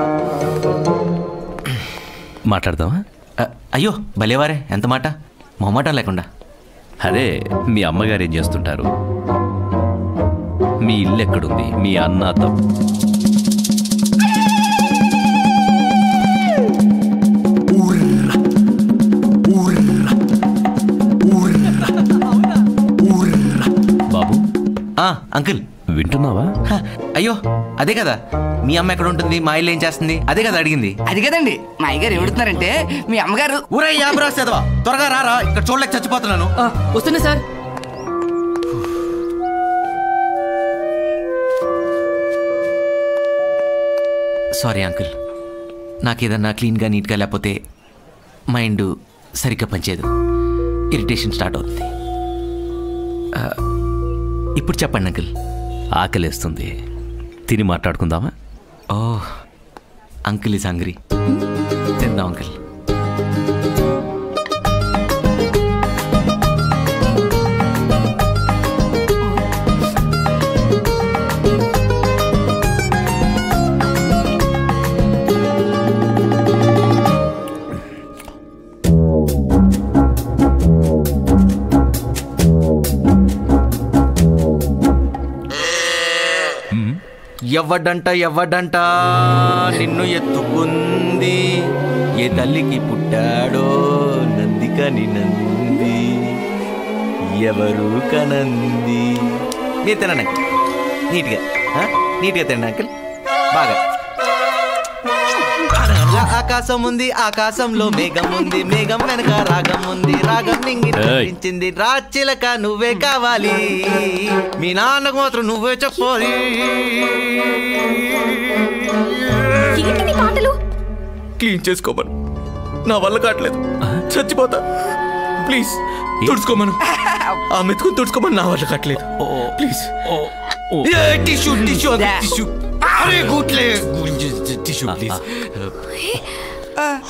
మాట్లాడదామా? అయ్యో భలేవారే, ఎంత మాట, మొహమాటం లేకుండా. అదే, మీ అమ్మగారు ఏం చేస్తుంటారు? మీ ఇల్లు ఎక్కడుంది? మీ అన్న తప్పు బాబు. అంకుల్ వింటున్నావా? అయ్యో అదే కదా, మీ అమ్మ ఎక్కడ ఉంటుంది, మా ఇల్లు ఏం చేస్తుంది, అదే కదా అడిగింది. అది కదండి, మా అయ్యగారు ఏడుతున్నారంటే మీ అమ్మగారు. ఊరే యాబ్రా చదవా, త్వరగా రారా, ఇక్కడ చూడలేక చచ్చిపోతున్నాను. వస్తున్నా సార్. సారీ అంకుల్, నాకేదన్నా క్లీన్గా నీట్గా లేకపోతే మైండ్ సరిగ్గా పనిచేయదు, ఇరిటేషన్ స్టార్ట్ అవుతుంది. ఇప్పుడు చెప్పండి అంకుల్. ఆకలేస్తుంది, తిని మాట్లాడుకుందామా? ఓ అంకుల్ ఈజ్ హంగ్రీ, తిందాం అంకుల్. ఎవడంట నిన్ను ఎత్తుకుంది, ఏ తల్లికి పుట్టాడో నందికని నంది, ఎవరు కనంది. మీరు తినండి అంకుల్, నీట్గా తినండి అంకుల్, బాగా. ఆకాశం ఉంది, ఆకాశంలో మేఘం ఉంది, మేఘం వెనక రాగం ఉంది, రాగం నింగించింది, రాచిలక నువ్వే కావాలి, మీ నాన్నకు మాత్రం నువ్వే చెప్పాలి. క్లీన్ చేసుకోమను, నా వల్ల కావట్లేదు, చచ్చిపోతా. ప్లీజ్ తుడుచుకోమను, ఆ మెతుకుని తుడుచుకోమను, నా వల్ల కావట్లేదు. Please tissue tissue tissue. అరే గుట్లే టిష్యూ ప్లీజ్.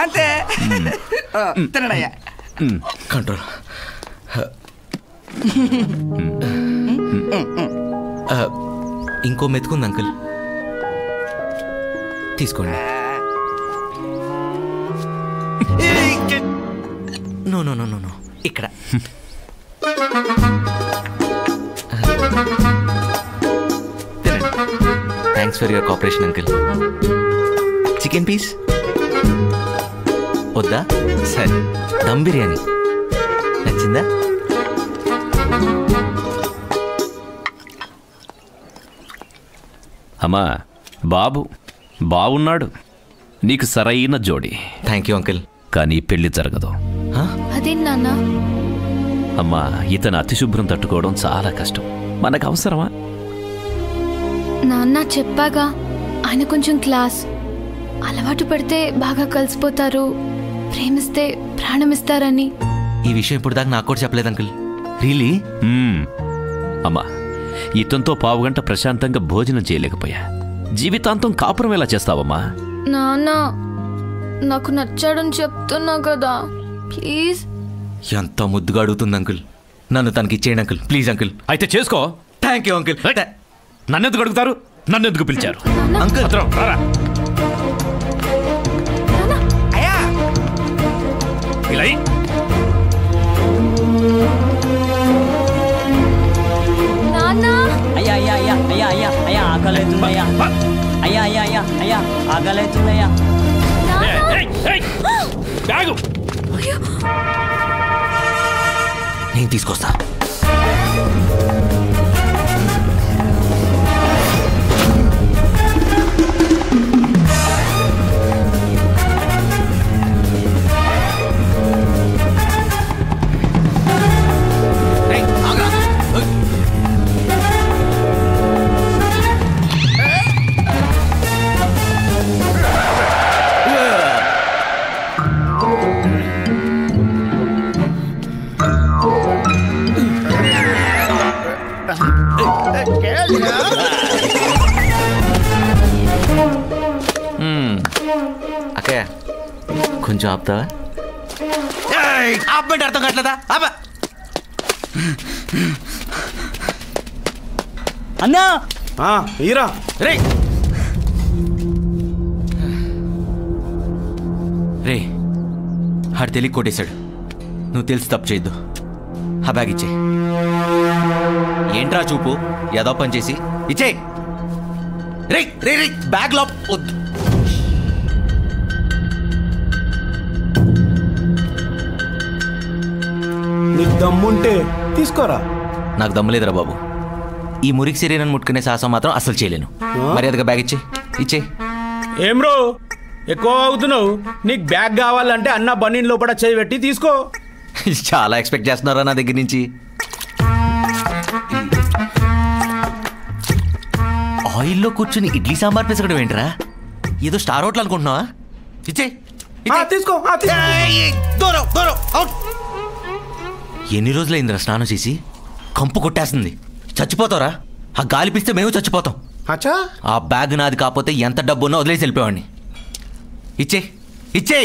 అంతే తినడయ్యా. కంట్రోల్. ఇంకో మెతుకుంది అంకుల్, తీసుకోండి. No no no no no, ఇక్కడ. తినండి. Thanks for your cooperation uncle. Chicken piece వద్దా? సరే, దమ్ బిర్యానీ నచ్చిందా? అమ్మా, బాబు బాగున్నాడు, నీకు సరైన జోడి. Thank you uncle. కానీ పెళ్లి జరగదు. అదేం నాన్న? అమ్మా, ఇతను అతిశుభ్రం తట్టుకోవడం చాలా కష్టం, మనకు అవసరమా? నాన్న చెప్పాగా, ఆయన కొంచెం క్లాస్, అలవాటు పడితే బాగా కలిసిపోతారు ప్రేమిస్తే ప్రాణం ఇస్తారని. ఈ విషయం ఇప్పుడు దాకా నాకు కూడా చెప్పలేదు అంకుల్. రియలీ? అమ్మా, ఇతంతో పావుగంట ప్రశాంతంగా భోజనం చేయలేకపోయా. జీవితాంతం కాపురం ఎలా చేస్తావమ్మా? నాన్న, నాకు నచ్చాడని చెప్తున్నా కదా, ప్లీజ్. ఎంత ముద్దుగా అడుగుతుంది అంకుల్. నన్ను తనకి ఇచ్చేయండి అంకుల్, ప్లీజ్ అంకుల్. అయితే చేసుకో. Thank you uncle. నన్నెందుకు అడుగుతారు? నన్నెందుకు పిలిచారు? అంకుల్ రారా. ఇలా అయ్యా అయ్యా అయ్యా అయ్యా అయ్యా అయ్యా ఆకలవుతుందయ్యా. అయ్యా అయ్యా అయ్యా అయ్యా ఆకలవుతుందయ్యా. నేను తీసుకొస్తా. అక్కయ్య కొంచెం ఆపుతావా? ఆపమంటే అర్థం కావట్లేదా? అన్నా ఈరా రే రే ఆడు తెలియ కొట్టేశాడు. నువ్వు తెలిసి తప్పు చేయొద్దు. ఆ బ్యాగ్ ఇచ్చే. ఏంట్రా చూపు ఏదో పని చేసి ఇచ్చే. రే రే రే బ్యాగ్ లో వద్దు. నీకు దమ్ముంటే తీసుకోరా. నాకు దమ్ము లేదురా బాబు. ఈ మురికి శరీరాన్ని ముట్టుకునే సాహసం మాత్రం అసలు చేయలేను. మర్యాదగా బ్యాగ్ ఇచ్చే. ఇచ్చే. ఏం బ్రో ఎక్కువ అవుతున్నావు? నీకు బ్యాగ్ కావాలంటే అన్న బన్నీన్ లోపల చేయి పెట్టి తీసుకో. చాలా ఎక్స్పెక్ట్ చేస్తున్నారా నా దగ్గర నుంచి. ఆయిల్లో కూర్చుని ఇడ్లీ సాంబార్ పెసగడం ఏంట్రా? ఏదో స్టార్ హోటల్ అనుకుంటున్నావా? ఇచ్చే. తీసుకో. ఎన్ని రోజులైందిరా స్నానం చేసి? కంపు కొట్టేస్తుంది. చచ్చిపోతావురా. ఆ గాలి పిస్తే మేము చచ్చిపోతాం. ఆ బ్యాగ్ నాది కాకపోతే ఎంత డబ్బు ఉన్నా వదిలేసి వెళ్ళిపోయాడిని. ఇచ్చే. ఇచ్చే.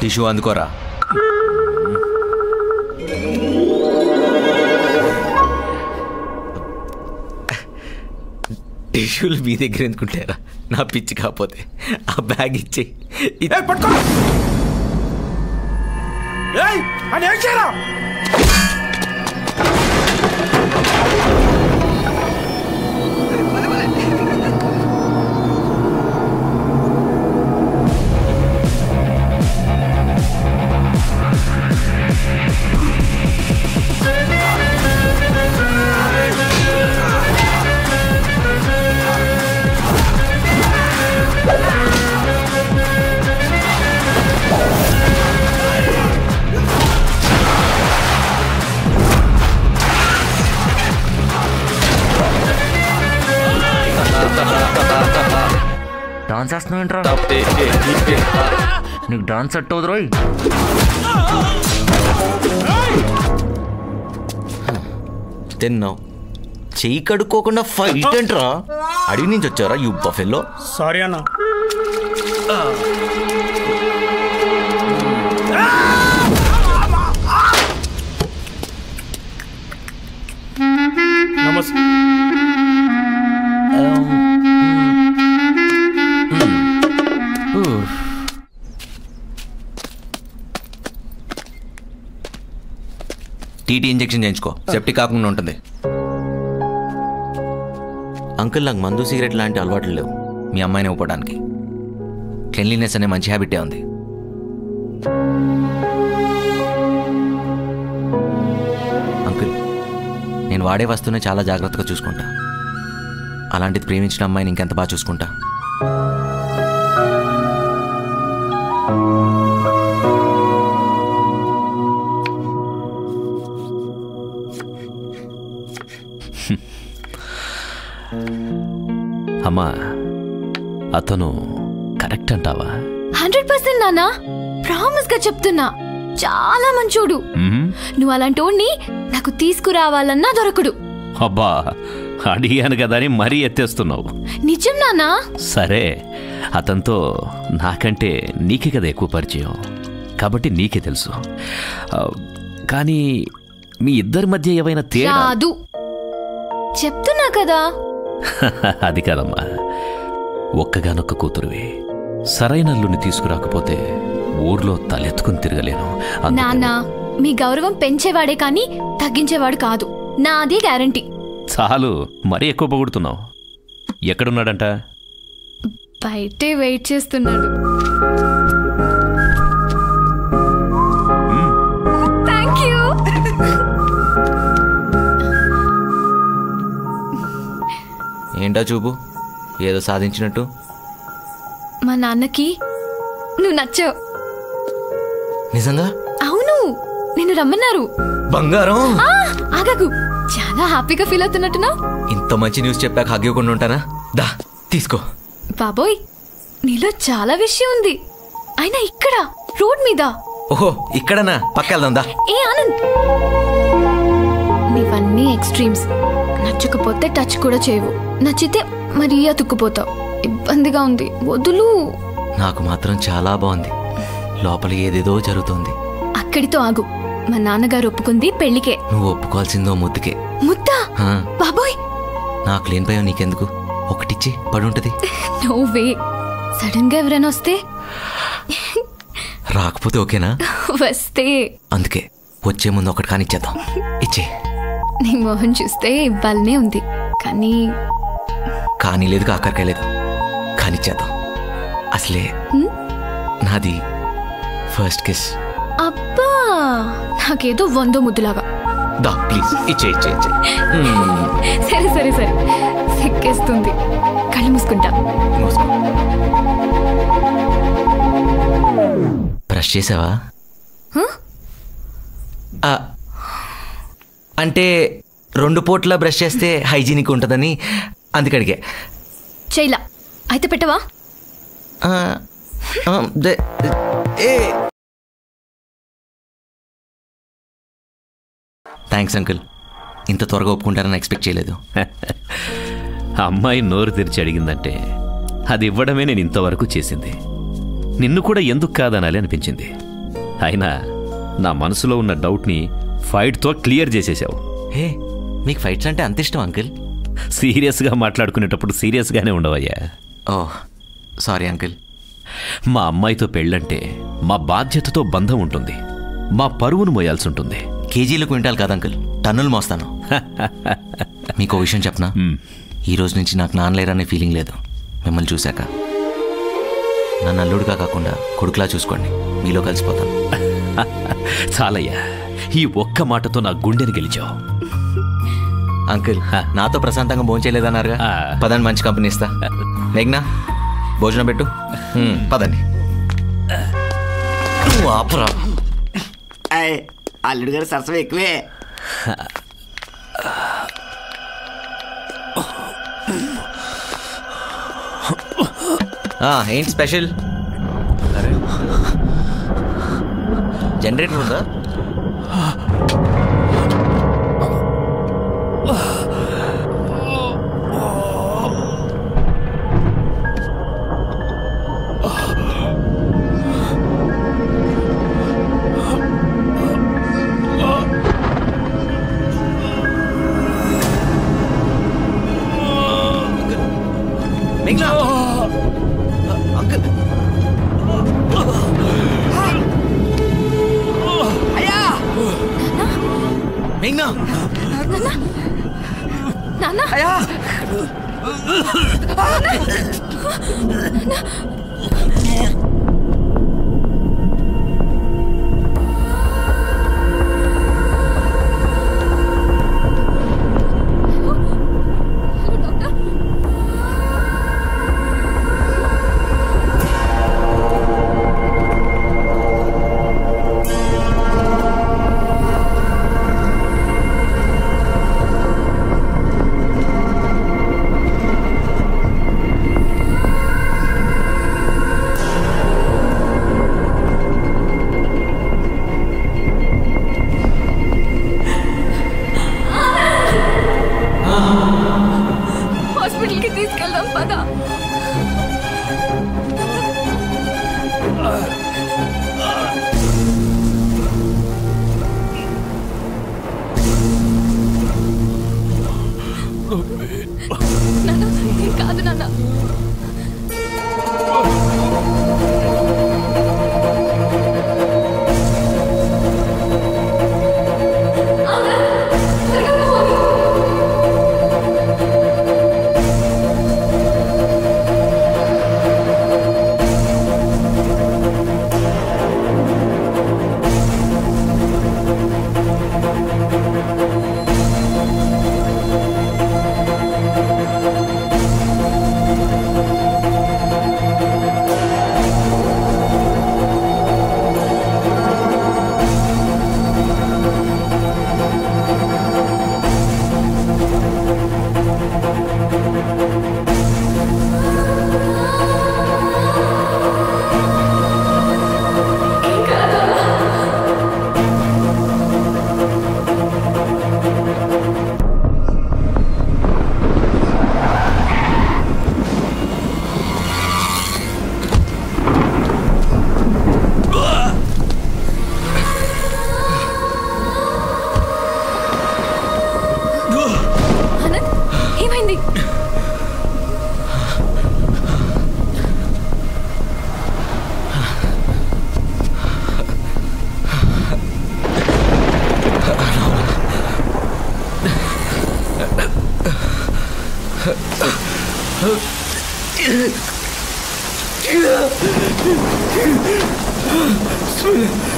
టిష్యూ అందుకోరా. టిష్యూలు మీ దగ్గర ఎందుకుంటారా? నా పిచ్చి కాకపోతే ఆ బ్యాగ్ ఇచ్చే. పట్టుకో. డాన్స్ చేస్తున్నావు ఏంట్రా? నీకు డాన్స్ సెట్ అవుతురా? తిన్నావు. చెయ్యి కడుక్కోకుండా ఫైట్ ఏంట్రా? అడిగి నుంచి వచ్చారా యూ బఫెల్లో? సారీ అన్న. నమస్తే. టీటీ ఇంజెక్షన్ చేయించుకో, సెప్టిక్ కాకుండా ఉంటుంది. అంకుల్, నాకు మందు సిగరెట్ లాంటి అలవాట్లు లేవు మీ అమ్మాయిని ఇవ్వడానికి. క్లెన్లీనెస్ అనే మంచి హ్యాబిటే ఉంది. అంకుల్, నేను వాడే వస్తువునే చాలా జాగ్రత్తగా చూసుకుంటా. అలాంటిది ప్రేమించిన అమ్మాయిని ఇంకెంత బాగా చూసుకుంటా. అమ్మా, అతను కరెక్ట్ అంటావా? 100% నానా, ప్రామిస్ గా చెప్తున్నా. చాలా మంచోడు. నువ్వు అలాంటోడిని నాకు తీసుకురావాలన్నా దొరకడు. అబ్బా, అడిగాను కదా అని మరీ ఎత్తేస్తున్నావు. నిజం నానా. సరే, అతనితో నాకంటే నీకే కదా ఎక్కువ పరిచయం, కాబట్టి నీకే తెలుసు. కానీ మీ ఇద్దరి మధ్య ఏవైనా తేడా? రాదు, చెప్తున్నా కదా. అది కాదమ్మా, ఒక్కగానొక్క కూతురువి. సరైన అల్లుని తీసుకురాకపోతే ఊర్లో తలెత్తుకుని తిరగలేను. నాన్న, మీ గౌరవం పెంచేవాడే కానీ తగ్గించేవాడు కాదు, నాది గ్యారంటీ. చాలు, మరీ ఎక్కువ పొగుడుతున్నావు. ఎక్కడున్నాడంట? బయటే వెయిట్ చేస్తున్నాడు. Thank you. ఏంటా చూపు, ఏదో సాధించినట్టు? మా నాన్నకి నువ్వు నచ్చావు. నిజంగా? అవును, నిన్ను రమ్మన్నారు. బంగారం. ఆగకు, చాలా హ్యాపీగా ఫీల్ అవుతున్నట్టున్నావు. ఇంత మంచి న్యూస్ చెప్పాక హగ్గివ్వకుండా ఉంటానా? దా తీసుకో. బాబోయ్, నీలో చాలా విషయం ఉంది. అయినా ఇక్కడ రోడ్ మీద. ఓహో, ఇక్కడనా? పక్కెళ్దాం దా. ఏ ఆనంద్, నీవన్నీ ఎక్స్ట్రీమ్స్. నచ్చకపోతే టచ్ కూడా చేయవు, నచ్చితే మరీ అతుక్కుపోతావు. ఇబ్బందిగా ఉంది, వదులు. నాకు మాత్రం చాలా బాగుంది. లోపల ఏదేదో జరుగుతోంది. అక్కడితో ఆగు. మా నాన్నగారు ఒప్పుకుంది పెళ్లికే. నువ్వు ఒప్పుకోవాల్సిందో ముద్దుకే. ముద్దా? బాబోయ్, నాకు లేని భయం నీకెందుకు? ఒకటిచ్చి పడుంటది. No way. సడన్ గా ఎవరైనా వస్తే? రాకపోతే ఓకేనా? వస్తే. అందుకే వచ్చే ముందు ఒకటి కానిచ్చేద్దాం. ఇచ్చే. నీ మొహం చూస్తే ఇవ్వాలనే ఉంది, కానీ లేదు, కాకరకాయ లేదు. కానిచ్చేద్దాం. అసలే నాది ఫస్ట్ కిస్. అబ్బా, నాకేదో 100 ముద్దులాగా. దా ప్లీజ్, ఇచ్చే. సరే సరే సరే, సిక్కేస్తుంది. కళ్ళు మూసుకుంటా. బ్రష్ చేసావా? అంటే 2 పూట్ల బ్రష్ చేస్తే హైజీనిక్ ఉంటుందని అందుకడిగే. చైలా అయితే పెట్టవా? థ్యాంక్స్ అంకుల్, ఇంత త్వరగా ఒప్పుకుంటారని ఎక్స్పెక్ట్ చేయలేదు. అమ్మాయి నోరు తెరిచి అడిగిందంటే అది ఇవ్వడమే నేను ఇంతవరకు చేసింది. నిన్ను కూడా ఎందుకు కాదనాలి అనిపించింది. అయినా నా మనసులో ఉన్న డౌట్ని ఫైట్తో క్లియర్ చేసేసావు. హే, మీకు ఫైట్స్ అంటే అంత ఇష్టం అంకుల్? సీరియస్గా మాట్లాడుకునేటప్పుడు సీరియస్గానే ఉండవయ్యా. Oh sorry uncle. మా అమ్మాయితో పెళ్ళంటే మా బాధ్యతతో బంధం ఉంటుంది, మా పరువును మోయాల్సి ఉంటుంది. కేజీలు క్వింటాల్ కాదు అంకుల్, టన్నులు మోస్తాను. మీకు విషయం చెప్పనా? ఈ రోజు నుంచి నాకు నాన్నలేరనే ఫీలింగ్ లేదు మిమ్మల్ని చూశాక. నన్ను అల్లుడుగా కాకుండా కొడుకులా చూసుకోండి, మీలో కలిసిపోతాను. చాలయ్యా, ఈ ఒక్క మాటతో నా గుండెని గెలిచావు. అంకుల్, నాతో ప్రశాంతంగా భోంచేయలేదన్నారుగా, పదండి మంచి కంపెనీ ఇస్తా. మేఘ్నా, భోజనం పెట్టు. పదండి. ఆపురా. అల్లుడు గారు సరసం ఎక్కువే. ఏంటి స్పెషల్? జనరేటర్ ఉందా? నాన్న అయ్యా హాస్పిటల్కి తీసుకెళ్దాం పద. నాన్న కాదు నాన్న. ఏమైంది?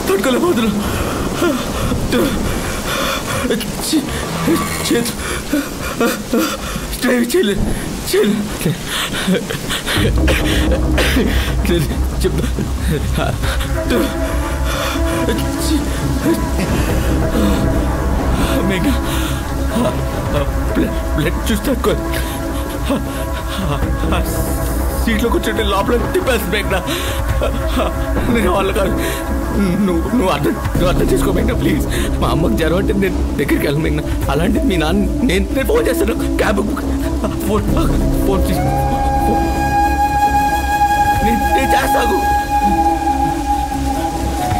తట్టుకోలేకపోతున్నా. డ్రైవ్ చేయలేదు చెప్తా. మేఘా బ్లడ్ చూస్తే సీట్లో కూర్చుంటే లోపల తిప్పేసి మేఘనా. నేను వాళ్ళు కాదు. నువ్వు అర్థం చేసుకో మేఘనా ప్లీజ్. మా అమ్మకి జ్వరం అంటే నేను దగ్గరికి వెళ్ళను మేఘనా. అలాంటి మీ నాన్న నేను ఫోన్ చేస్తాను. క్యాబ్ ఫోన్ నేను చేస్తాను.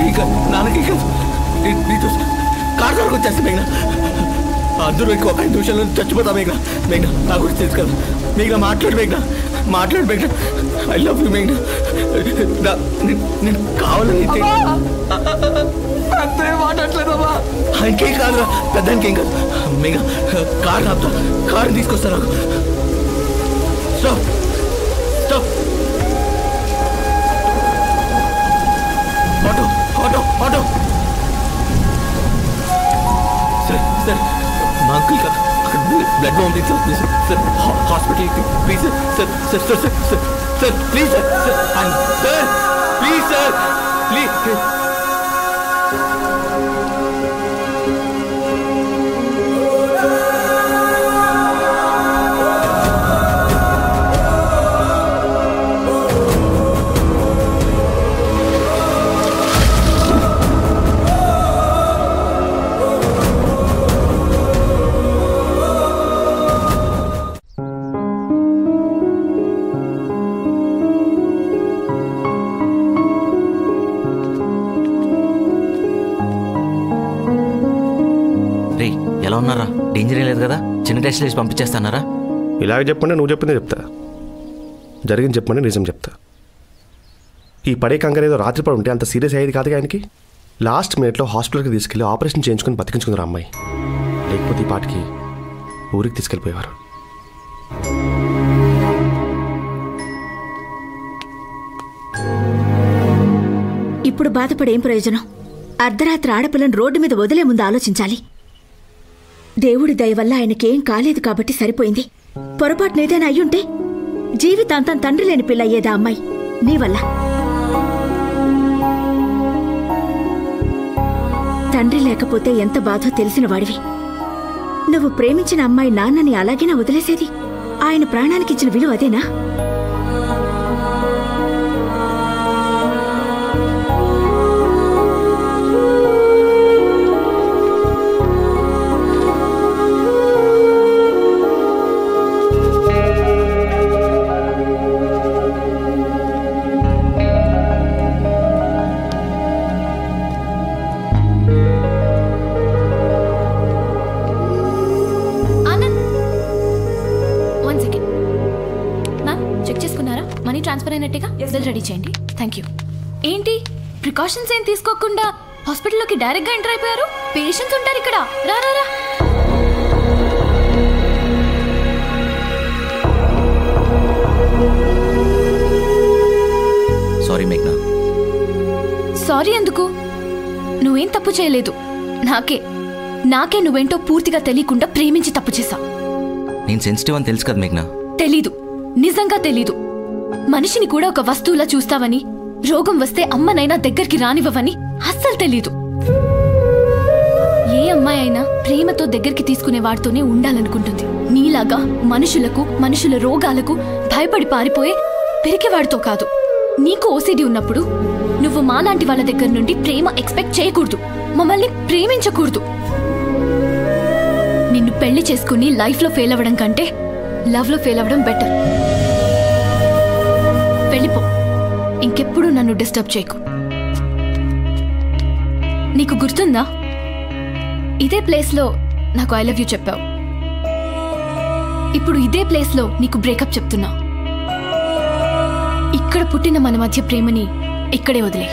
ఇంకా నాన్నకి నీతో కార్ వరకు వచ్చేస్తా మేఘనా. అందరూ ఇంకో 5 నిమిషాల్లో చచ్చిపోతా మేఘనా. మేఘనా నా గురించి తెలుసు కదా మేఘనా. మాట్లాడు మేఘనా. ఐ లవ్ యూ మేఘనా. నేను కావాలని అంతే మాట్లాడలేదమ్మా. ఇంకేం కాదురా పెద్దానికి ఏం కాదు. మేఘనా కార్ ఆపుతా. కారు తీసుకొస్తా నాకు. స్టాప్ ఆటో సార్ మా అంకుల్ కదా అక్కడ బ్లడ్ పంపించాలి సార్. హాస్పిటల్కి please sir please sir please. ఎలా ఉన్నారా? డేంజర్ ఏం లేదు కదా? చిన్న టెస్ట్ చేసి పంపించేస్తానారా? ఇలాగే చెప్పండి. నువ్వు చెప్పిందే చెప్తా. జరిగింది చెప్పండి, నిజం చెప్తా. ఈ పడే కంగారు ఏదో రాత్రిపడి ఉంటే అంత సీరియస్ అయ్యేది కాదు. ఆయనకి లాస్ట్ మినిట్లో హాస్పిటల్కి తీసుకెళ్ళి ఆపరేషన్ చేయించుకుని బతికించుకుందరు అమ్మాయి. లేకపోతే ఈ పాటికి ఊరికి తీసుకెళ్ళిపోయేవారు. ఇప్పుడు బాధపడేం ప్రయోజనం? అర్ధరాత్రి ఆడపిల్లను రోడ్డు మీద వదిలే ముందు ఆలోచించాలి. దేవుడి దయ వల్ల ఆయనకేం కాలేదు కాబట్టి సరిపోయింది. పొరపాటున ఏదైనా అయ్యుంటే జీవితాంతం తండ్రి లేని పిల్ల అయ్యేదా అమ్మాయి నీ వల్ల. తండ్రి లేకపోతే ఎంత బాధో తెలిసిన వాడివి. నువ్వు ప్రేమించిన అమ్మాయి నాన్నని అలాగేనా వదిలేసేది? ఆయన ప్రాణానికిచ్చిన విలువ అదేనా? రెడీ చేయండి. Thank you. ఏంటి ప్రికాషన్స్ ఏం తీసుకోకుండా హాస్పిటల్లోకి డైరెక్ట్ గా ఎంటర్ అయిపోయారు? పేషెంట్స్ ఉంటారు ఇక్కడ. రా రా రా. సారీ మేఘ్నా. సారీ ఎందుకు? నువ్వేం తప్పు చేయలేదు. నాకే నువ్వేంటో పూర్తిగా తెలియకుండా ప్రేమించి తప్పు చేశా. నేను సెన్సిటివ్ అని తెలుసు కదా మేఘ్నా. తెలీదు, నిజంగా తెలీదు. మనిషిని కూడా ఒక వస్తువులా చూస్తావని, రోగం వస్తే అమ్మనైనా దగ్గరికి రానివ్వవని అస్సలు తెలీదు. ఏ అమ్మాయి అయినా ప్రేమతో దగ్గరికి తీసుకునే వాడితోనే ఉండాలనుకుంటుంది. నీలాగా మనుషుల రోగాలకు భయపడి పారిపోయే పెరికేవాడితో కాదు. నీకు ఓసిడి ఉన్నప్పుడు నువ్వు మాలాంటి వాళ్ళ దగ్గర నుండి ప్రేమ ఎక్స్పెక్ట్ చేయకూడదు. మమ్మల్ని ప్రేమించకూడదు. నిన్ను పెళ్లి చేసుకుని లైఫ్లో ఫెయిల్ అవ్వడం కంటే లవ్లో ఫెయిల్ అవ్వడం బెటర్. వెళ్ళిపో. ఇంకెప్పుడు నన్ను డిస్టర్బ్ చేయకు. నీకు గుర్తుందా, ఇదే ప్లేస్లో నాకు ఐ లవ్ యూ చెప్పావు. ఇప్పుడు ఇదే ప్లేస్లో నీకు బ్రేకప్ చెప్తున్నా. ఇక్కడ పుట్టిన మన మధ్య ప్రేమని ఇక్కడే వదిలే.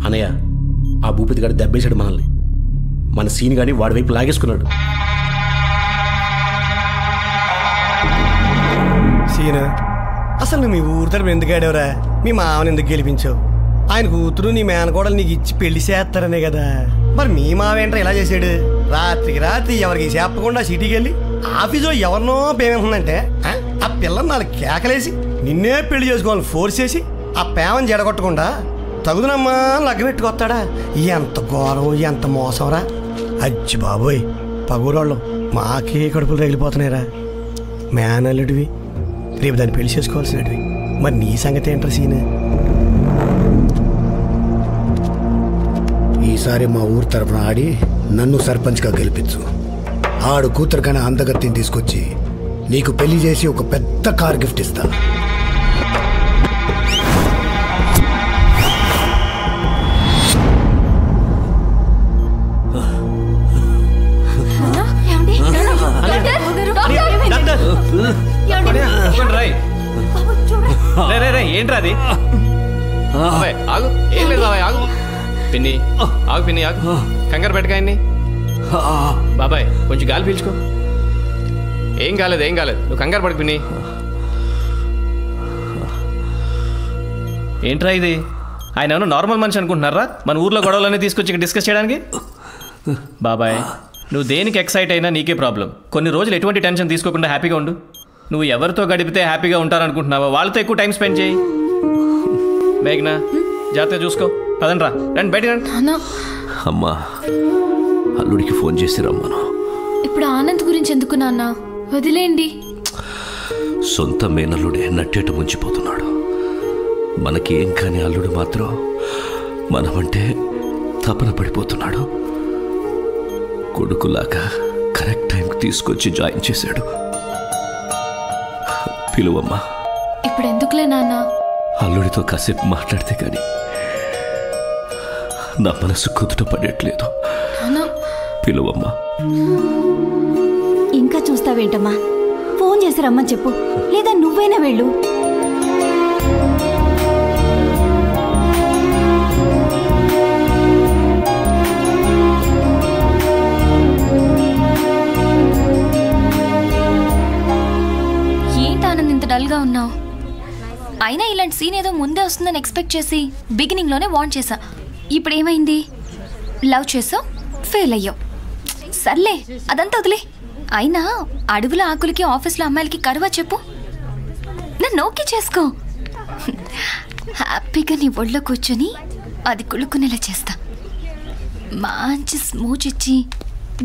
అన్నయ్య, ఆ భూపతి గారు దెబ్బేశాడు మనల్ని. మన సీన్ గాని వాడి వైపు లాగేసుకున్నాడు. సీన్, అసలు నువ్వు మీ ఊరి తరపు ఎందుకు ఆడావురా? మీ మామని ఎందుకు గెలిపించావు? ఆయన కూతురు నీ మేనకోడలు నీకు ఇచ్చి పెళ్లి చేస్తారనే కదా. మరి మీ మావ ఏంట్రా ఇలా చేశాడు? రాత్రికి రాత్రి ఎవరికి చెప్పకుండా సిటీకి వెళ్ళి ఆఫీసులో ఎవరినో పేమెంటుందంటే ఆ పిల్లని నాలుగు కేకలేసి నిన్నే పెళ్లి చేసుకోవాలని ఫోర్స్ చేసి ఆ పేమని జడగొట్టకుండా తగుదనమ్మా లగ్గబెట్టుకొస్తాడా? ఎంత ఘోరం, ఎంత మోసంరా. అచ్చి బాబోయ్, పగూరోళ్ళం మాకే కడుపులు రగిలిపోతున్నాయిరా. మేనల్లుడివి, రేపు దాన్ని పెళ్లి చేసుకోవాల్సినవి. మరి నీ సంగతి ఏంట్రా సీన్? ఈసారి మా ఊరు తరఫున ఆడి నన్ను సర్పంచ్గా గెలిపించు. ఆడు కూతురు కన్నా అందగత్తిని తీసుకొచ్చి నీకు పెళ్లి చేసి ఒక పెద్ద కార్ గిఫ్ట్ ఇస్తా. ఏంట్రా అది? ఆగు, ఏం లేదు బాబాయ్, ఆగు పిన్ని, ఆగు పిన్ని, ఆగు, కంగారు పెట్టకాయన్ని. బాబాయ్ కొంచెం గాలి పీల్చుకో. ఏం కాలేదు, ఏం కాలేదు, నువ్వు కంగారు పడకు పిన్ని. ఏంట్రా ఇది? ఆయన ఏమన్నా నార్మల్ మనిషి అనుకుంటున్నారా? మన ఊర్లో గొడవలన్నీ తీసుకొచ్చి ఇక్కడ డిస్కస్ చేయడానికి? బాబాయ్ నువ్వు దేనికి ఎక్సైట్ అయినా నీకే ప్రాబ్లం. కొన్ని రోజులు ఎటువంటి టెన్షన్ తీసుకోకుండా హ్యాపీగా ఉండు. నువ్వు ఎవరితో గడిపితే హ్యాపీగా ఉంటారనుకుంటున్నావో వాళ్ళతో ఎక్కువ టైం స్పెండ్ చేయి. మేఘ్నా, జాగ్రత్తగా చూసుకో. పదండ్రా, రండి బయట రండి. అమ్మా అల్లుడికి ఫోన్ చేసి రమ్మను. ఇప్పుడు ఆనంద్ గురించి ఎందుకు నాన్న? వదిలేండి. సొంత మేనల్లుడే నట్టేట ముంచిపోతున్నాడు. మనకేం కాని అల్లుడు మాత్రం మనమంటే తపన పడిపోతున్నాడు. కొడుకులాగా కరెక్ట్ టైంకి తీసుకొచ్చి జాయిన్ చేశాడు. పిలువమ్మా. ఇప్పుడు ఎందుకులే నాన్న? అల్లుడితో కాసేపు మాట్లాడితే కానీ నా మనసు కుదుట పడట్లేదు. పిలువమ్మా. ఇంకా చూస్తావేంటమ్మా? ఫోన్ చేసి రమ్మని చెప్పు, లేదా నువ్వైనా వెళ్ళు. ఏంటి ఆనంద్ ఇంత డల్గా ఉన్నావు? అయినా ఇలాంటి సీన్ ఏదో ముందే వస్తుందని ఎక్స్పెక్ట్ చేసి బిగినింగ్లోనే వార్న్ చేశా. ఇప్పుడు ఏమైంది? లవ్ చేసావు, ఫెయిల్ అయ్యావు. సర్లే, అదంతా వదిలే. అయినా అడవుల ఆకులకి ఆఫీస్లో అమ్మాయిలకి కరువా చెప్పు? నన్ను ఓకే చేసుకో. హ్యాపీగా నీ ఒళ్ళో కూర్చొని అది కుళ్ళుకునేలా చేస్తా. మంచి స్మూచ్ ఇచ్చి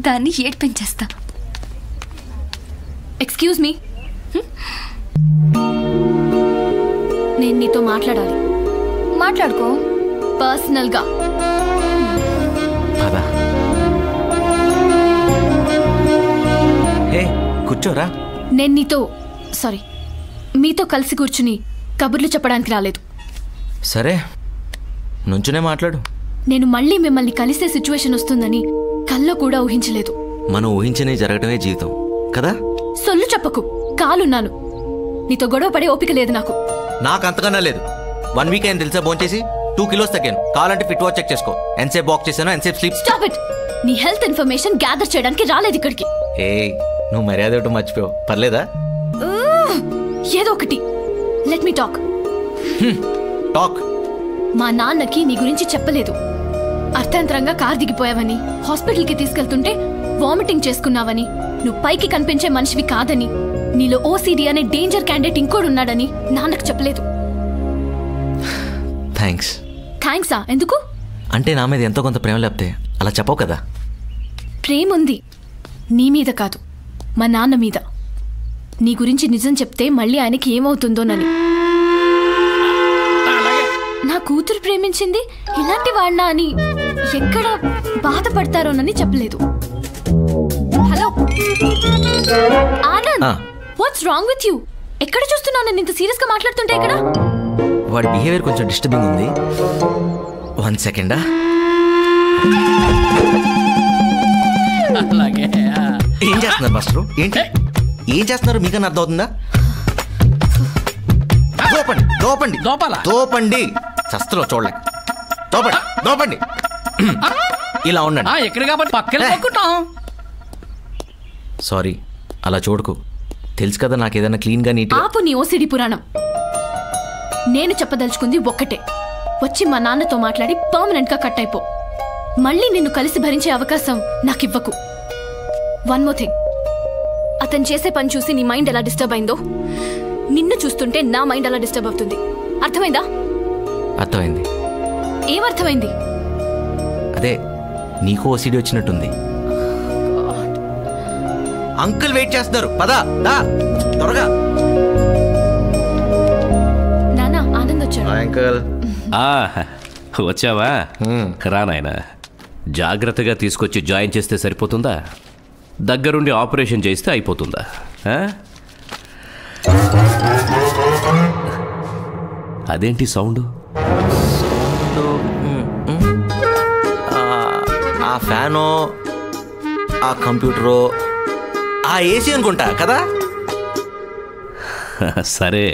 దాన్ని ఏడ్పించేస్తా. ఎక్స్క్యూజ్ మీ, నేను నీతో మాట్లాడాలి. మాట్లాడుకో పర్సనల్గా. కూర్చోరా. నేను మీతో కలిసి కూర్చుని కబుర్లు చెప్పడానికి రాలేదు. సరే, నుంచునే మాట్లాడు. నేను మళ్ళీ మిమ్మల్ని కలిసే సిచ్యువేషన్ వస్తుందని కల్లో కూడా ఊహించలేదు. మనం ఊహించనే జరగటమే జీవితం కదా. సొల్లు చెప్పకు, కాలున్నాను. నీతో గొడవ పడే ఓపిక లేదు నాకు. నాకు అంతకన్నా లేదు. 1 వీక్ అయిన తెలుసా భోంచేసి 2 kilos తగ్గాను. కావాలంటే ఫిట్ వాచ్ చెక్ చేసుకో. ఎంతసేపు వాక్ చేశాను, ఎంతసేపు స్లీప్. Stop it. నీ హెల్త్ ఇన్ఫర్మేషన్ గ్యాదర్ చేయడానికి రాలేదు ఇక్కడికి. నువ్వు మర్యాద ఒకటి మర్చిపోయావు. పర్లేదా? ఏదో ఒకటి. Let me talk. మా నాన్నకి నీ గురించి చెప్పలేదు. అర్థాంతరంగా కార్ దిగిపోయావని, హాస్పిటల్కి తీసుకెళ్తుంటే వామిటింగ్ చేసుకున్నావని, నువ్వు పైకి కనిపించే మనిషివి కాదని, నీలో ఓసిడి అనే డేంజర్ క్యాండిడేట్ ఇంకోడున్నాడని నాన్నకు చెప్పలేదు. థ్యాంక్సా? ఎందుకు? అంటే నా మీద ఎంతో కొంత ప్రేమ లేకపోతే అలా చెప్పవు కదా. ప్రేముంది, నీ మీద కాదు, మా నాన్న మీద. నీ గురించి నిజం చెప్తే మళ్ళీ ఆయనకి ఏమవుతుందోనని. నా కూతురు ప్రేమించింది ఇలాంటి వాడినా అని, ఎక్కడ బాధపడతారోనని చెప్పలేదు. Hello Anand, what's wrong with you? ఎక్కడ చూస్తున్నావు నన్ను ఇంత సీరియస్ గా మాట్లాడుతుంటే? ఇక్కడ వాడి బిహేవియర్ కొంచెం డిస్టర్బింగ్ ఉంది. 1 second. ఏం చేస్తున్నారు మాస్టర్? ఏంటి ఏం చేస్తున్నారు? మీకన్నా అర్థం అవుతుందా? దోపండి. చస్తలో చూడలేక దోపండి. ఇలా ఉండండి. ఎక్కడ కాబట్టి పక్కన. సారీ, అలా చూడకు. తెలుసు కదా నాకు ఏదైనా క్లీన్ గా నీట్. ఆపు నీ ఓసిడి పురాణం. నేను చెప్పదలుచుకుంది ఒక్కటే. వచ్చి మా నాన్నతో మాట్లాడి పర్మనెంట్ గా కట్ అయిపో. మళ్ళీ నిన్ను కలిసి భరించే అవకాశం నాకివ్వకు. 1 more thing. అతను చేసే పని చూసి నీ మైండ్ ఎలా డిస్టర్బ్ అయిందో, నిన్ను చూస్తుంటే నా మైండ్ అలా డిస్టర్బ్ అవుతుంది. అర్థమైందా? అర్థమైంది. ఏమర్థమైంది? అదే నీకు ఓసిడి వచ్చినట్టుంది. అంకుల్ వెయిట్ చేస్తున్నారు. పదా త్వరగా. నానా, ఆనంద్ వచ్చాడు. అంకుల్ వచ్చావా? రా నాయనా. జాగ్రత్తగా తీసుకొచ్చి జాయిన్ చేస్తే సరిపోతుందా? దగ్గరుండి ఆపరేషన్ చేస్తే అయిపోతుందా? అదేంటి సౌండ్? ఆ ఫ్యాను, ఆ కంప్యూటరు, ఆ ఏసీ అనుకుంటా కదా. సరే,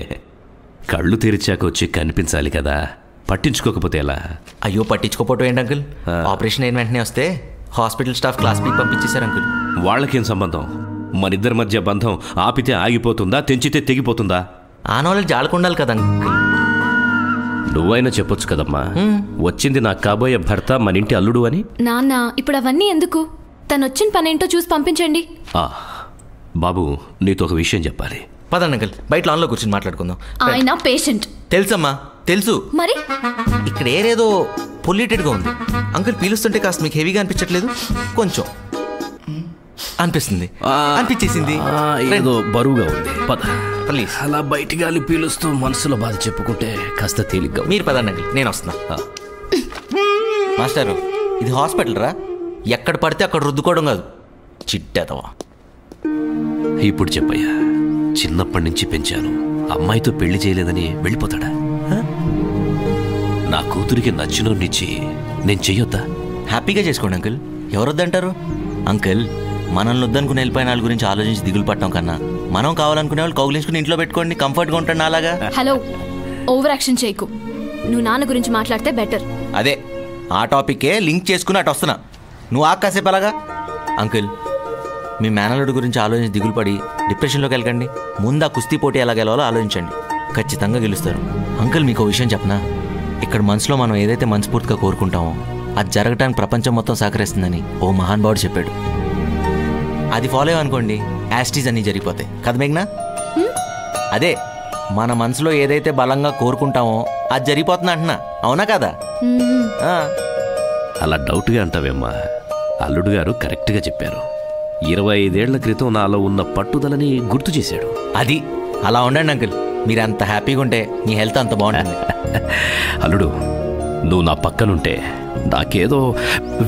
కళ్ళు తెరిచాక వచ్చి కనిపించాలి కదా, పట్టించుకోకపోతే ఎలా? అయ్యో, పట్టించుకోపోవటం ఏంటి అంకుల్? ఆపరేషన్ అయిన వెంటనే వస్తే హాస్పిటల్ స్టాఫ్ క్లాస్ పీకి పంపించేశారు అంకుల్. వాళ్ళకేం సంబంధం? మనిద్దరి మధ్య బంధం ఆపితే ఆగిపోతుందా, తెంచితే తెగిపోతుందా? ఆ నాలెడ్జ్ ఆడుకుండాలి కదా అంకుల్. నువ్వైనా చెప్పొచ్చు కదమ్మా, వచ్చింది నాకు కాబోయే భర్త, మన ఇంటి అల్లుడు అని. నాన్న, ఇప్పుడు అవన్నీ ఎందుకు? తను వచ్చిన పనేంటో చూసి పంపించండి. బాబు, నీతో ఒక విషయం చెప్పాలి. పదండి అంకుల్, బయట లాన్లో కూర్చొని మాట్లాడుకుందాం. ఆయన పేషెంట్. తెలుసమ్మా, తెలుసు. మరి ఇక్కడ ఏరేదో పొల్యూటెడ్గా ఉంది. అంకుల్ పీలుస్తుంటే కాస్త మీకు హెవీగా అనిపించట్లేదు? కొంచెం అనిపిస్తుంది, అనిపించేసింది. ఏదో బరువుగా ఉంది. పద ప్లీజ్. అలా బయటి గాలి పీలుస్తూ మనసులో బాధ చెప్పుకుంటే కాస్త తేలిగ్గా. మీరు పదండి అంకుల్, నేను వస్తున్నా. మాస్టారు, ఇది హాస్పిటల్ రా, ఎక్కడ పడితే అక్కడ రుద్దుకోవడం కాదు. చిట్టేతవా. ఇప్పుడు చెప్పయ్యా, చిన్నప్పటి నుంచి పెంచాను, అమ్మాయితో పెళ్లి చేయలేదని వెళ్ళిపోతాడా? నా కూతురికి నచ్చినోడినిచ్చి నేను చెయ్యొద్దా? హ్యాపీగా చేసుకోండి అంకుల్, ఎవరొద్దంటారు? అంకుల్, మనల్ని వద్దనుకుని వెళ్ళిపోయిన వాళ్ళ గురించి ఆలోచించి దిగులు పట్టడం కన్నా మనం కావాలనుకునే వాళ్ళు కౌగిలించుకుని ఇంట్లో పెట్టుకోండి, కంఫర్ట్గా ఉంటాను అలాగా. హలో, ఓవర్ యాక్షన్ చేయకు. నువ్వు నాన్న గురించి మాట్లాడితే బెటర్. అదే ఆ టాపిక్కే లింక్ చేసుకుని అటు వస్తున్నా. నువ్వు కాసేపు అలాగా. అంకుల్, మీ మేనల్లుడి గురించి ఆలోచించి దిగులు పడి డిప్రెషన్లోకి వెళ్ళకండి. ముందు ఆ కుస్తీ పోటీ ఎలా గెలవాలో ఆలోచించండి, ఖచ్చితంగా గెలుస్తారు. అంకుల్, మీకు విషయం చెప్పనా? ఇక్కడ మనసులో మనం ఏదైతే మనస్ఫూర్తిగా కోరుకుంటామో అది జరగటానికి ప్రపంచం మొత్తం సహకరిస్తుందని ఓ మహానుభావుడు చెప్పాడు. అది ఫాలో అయ్యనుకోండి, యాస్టీస్ అన్నీ జరిగిపోతాయి కదా మేఘ్నా? అదే మన మనసులో ఏదైతే బలంగా కోరుకుంటామో అది జరిగిపోతుంది అంటున్నా, అవునా కదా? అలా డౌట్గా అంటావేమ్మా? అల్లుడు గారు కరెక్ట్గా చెప్పారు. 25 ఏళ్ల క్రితం నాలో ఉన్న పట్టుదలని గుర్తు చేశాడు. అది అలా ఉండండి అంకుల్, మీరు అంత హ్యాపీగా ఉంటే మీ హెల్త్ అంత బాగుంటుంది. అల్లుడు, నువ్వు నా పక్కనుంటే నాకేదో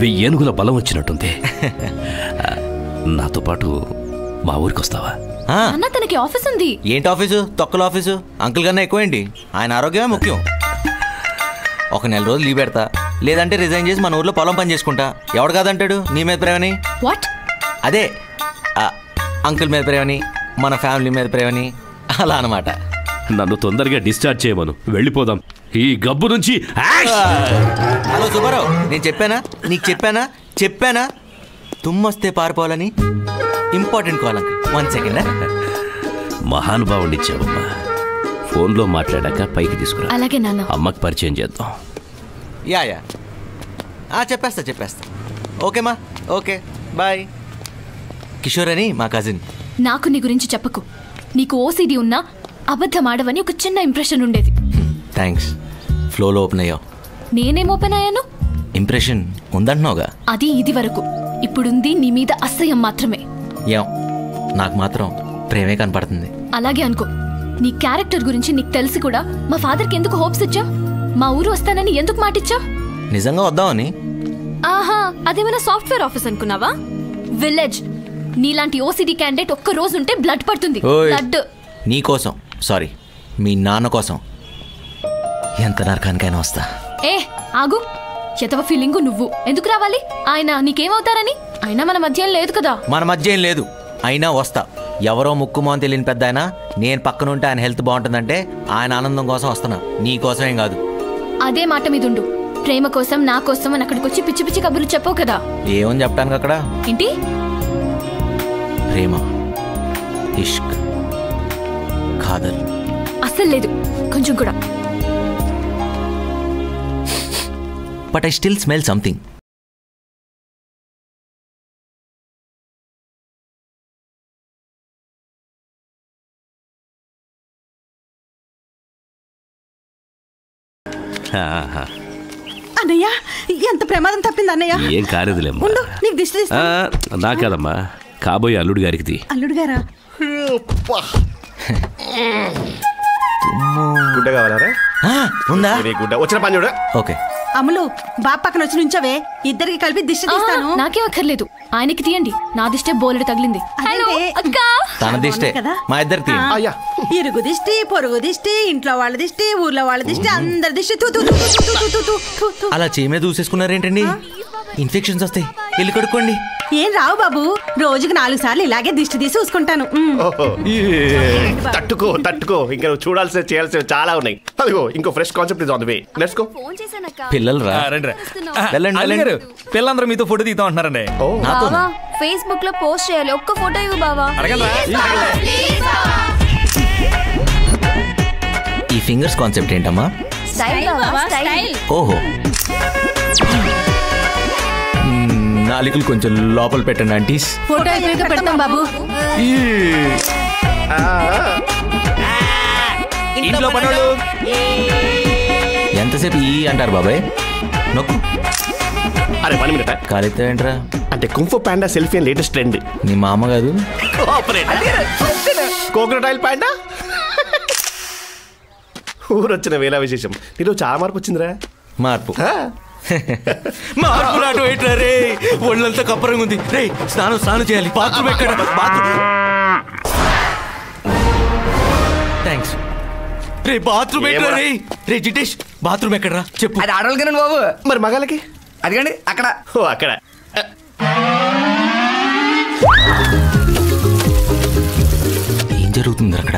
1000 ఏనుగుల బలం వచ్చినట్టుంది. నాతో పాటు మా ఊరికి వస్తావా? అన్న, తనకి ఆఫీస్ ఉంది. ఏంటి ఆఫీసు? తొక్కల ఆఫీసు. అంకుల్ కన్నా ఎక్కువేంటి? ఆయన ఆరోగ్యమే ముఖ్యం. ఒక నెల రోజులు లీవ్ పెడతా, లేదంటే రిజైన్ చేసి మన ఊర్లో పొలం పని చేసుకుంటా. ఎవడు కాదంటాడు నీ మీద ప్రేమని? వాట్? అదే అంకుల్ మీద ప్రేమని, మన ఫ్యామిలీ మీద ప్రేమని, అలా అనమాట. నన్ను తొందరగా డిశ్చార్జ్ చేయమను, వెళ్ళిపోదాం ఈ గబ్బు నుంచి. హలో సుబ్బారావు, నేను చెప్పానా? చెప్పానా తుమ్మొస్తే పారిపోవాలని? Important call uncle, 1 second. మహానుభావుడిచ్చావమ్మా. ఫోన్లో మాట్లాడాక పైకి తీసుకురా. అలాగే నాన్న. అమ్మకి పరిచయం చేద్దాం. యా చెప్పేస్తా. ఓకేమా, ఓకే బాయ్. కిషోర్ అని మా కజిన్. నాకు నీ గురించి చెప్పకు. నీకు ఓసిడి ఉన్నా అబద్ధం ఆడవని ఒక చిన్న ఇంప్రెషన్ ఉండేది. థ్యాంక్స్, ఫ్లోలో ఓపెన్ అయ్యావు. నేనేం ఓపెన్ అయ్యాను? ఇంప్రెషన్ ఉందంటున్నావుగా. అది ఇది వరకు. ఇప్పుడుంది నీ మీద అసహ్యం మాత్రమే. నాకు మాత్రం ప్రేమే కనపడుతుంది. అలాగే అనుకో. నీ క్యారెక్టర్ గురించి నీకు తెలిసి కూడా మా ఫాదర్కి ఎందుకు హోప్స్ ఇచ్చా? మా ఊరు వస్తానని ఎందుకు మాటిచ్చా? నిజంగా వద్దామని. ఆహా, అదేమైనా సాఫ్ట్వేర్ ఆఫీస్ అనుకున్నావా? విలేజ్. నీలాంటి ఓసిడి క్యాండిడేట్ ఒక్క రోజు ఉంటే బ్లడ్ పడుతుంది. బ్లడ్. నీ కోసం, సారీ మీ నాన్న కోసం ఎంత నరకానికైనా వస్తా. ఆగు. ఎతవ ఫీలింగు నువ్వు ఎందుకు రావాలి? ఆయన నీకేమవుతారని? అయినా మన మధ్య ఏం లేదు కదా. మన మధ్య ఏం లేదు, అయినా వస్తా. ఎవరో ముక్కుమో అని తెలియని పెద్ద ఆయన నేను పక్కనుంటే ఆయన హెల్త్ బాగుంటుందంటే ఆయన ఆనందం కోసం వస్తున్నా, నీ కోసం ఏం కాదు. అదే మాట మీద ఉండు. ప్రేమ కోసం, నా కోసం అని అక్కడికి వచ్చి పిచ్చి పిచ్చి కబుర్లు చెప్పవు కదా. ఏమని చెప్పడానికి అక్కడ? ఏంటి? ప్రేమ, ఇష్క్, ఖాదర్ అస్సలు లేదు, కొంచెం కూడా. But I still smell something. అన్నయ్య, ఎంత ప్రమాదం తప్పింది అన్నయ్య. ఏం కాలేదులేమ్మా. ఉండు, నీకు దిష్టి తీస్తా. నా కాదమ్మా, కాబోయే అల్లుడు గారికి. అల్లుడు గారా? గుడ్డ కావాలరా? ఉందా? గుడ్డ వచ్చిన పని చూడ. ఓకే. అమ్ములు, బాబు పక్కన వచ్చి నుంచవే, ఇద్దరికి కలిపి దిష్టి తీస్తాను. నాకేం అక్కర్లేదు, ఆయనకి తీయండి. నా దిష్టే బోలెడు తగిలింది. తన దిష్టే, మా ఇద్దరు తీయండి. ఇరుగు దిష్టి, పొరుగు దిష్టి, ఇంట్లో వాళ్ళ దిష్టి, ఊర్లో వాళ్ళ దిష్టి, అందరి దిష్టి. అలా చేమే దూసేసుకున్నారేంటండి? ఇన్ఫెక్షన్స్ వస్తాయి, వెళ్ళి కడుక్కోండి. ఏం రావు బాబు, రోజుకి 4 సార్లు ఇలాగే దిష్టి తీసి చూసుకుంటాను. తట్టుకో ఇంకా చూడాల్సి చేయాల్సి చాలా ఉన్నాయి. అదిగో ఇంకో fresh concept is on the way. Let's go. పిల్లలు రా, పిల్లలందరూ మీతో ఫోటో తీద్దాం అంటున్నారండి. ఫేస్బుక్ లో పోస్ట్ చేయాలి, ఒక్క ఫోటో ఇవ్వు బావా. ఈ ఫింగర్స్ కాన్సెప్ట్ ఏంటమ్మా? ఓహో, నాలుకలు కొంచెం లోపల పెట్టండి ఆంటీస్. ఫోటో అయిపోయాక పెడతాం బాబు. ఇంట్లో పనులు ఎంతసేపు ఈ అంటారు బాబాయ్? నొక్కు. అరే 1 minute. కాలితే ఏంట్రా? అంటే kung fu panda selfie latest trend. నీ మామ కాదు? Coconut oil panda. ఊరొచ్చిన వేళ విశేషం. నీలో చాలా మార్పు వచ్చిందిరా. మార్పు మార్పు రాటు ఏంట్రా రే? ఒళ్ళంతా కప్పరంగా ఉంది రే. స్నానం చేయాలి. బాత్రూమ్ ఎక్కడ? థ్యాంక్స్ రే. బాత్రూమ్ ఎక్కడ రే? రే జిటేష్ బాత్రూమ్ ఎక్కడరా చెప్పు. అది ఆడవాళ్ళకి బాబు. మరి మగాళ్ళకి? అదిగండి అక్కడ. ఓ అక్కడ. ఏం జరుగుతుంది అక్కడ?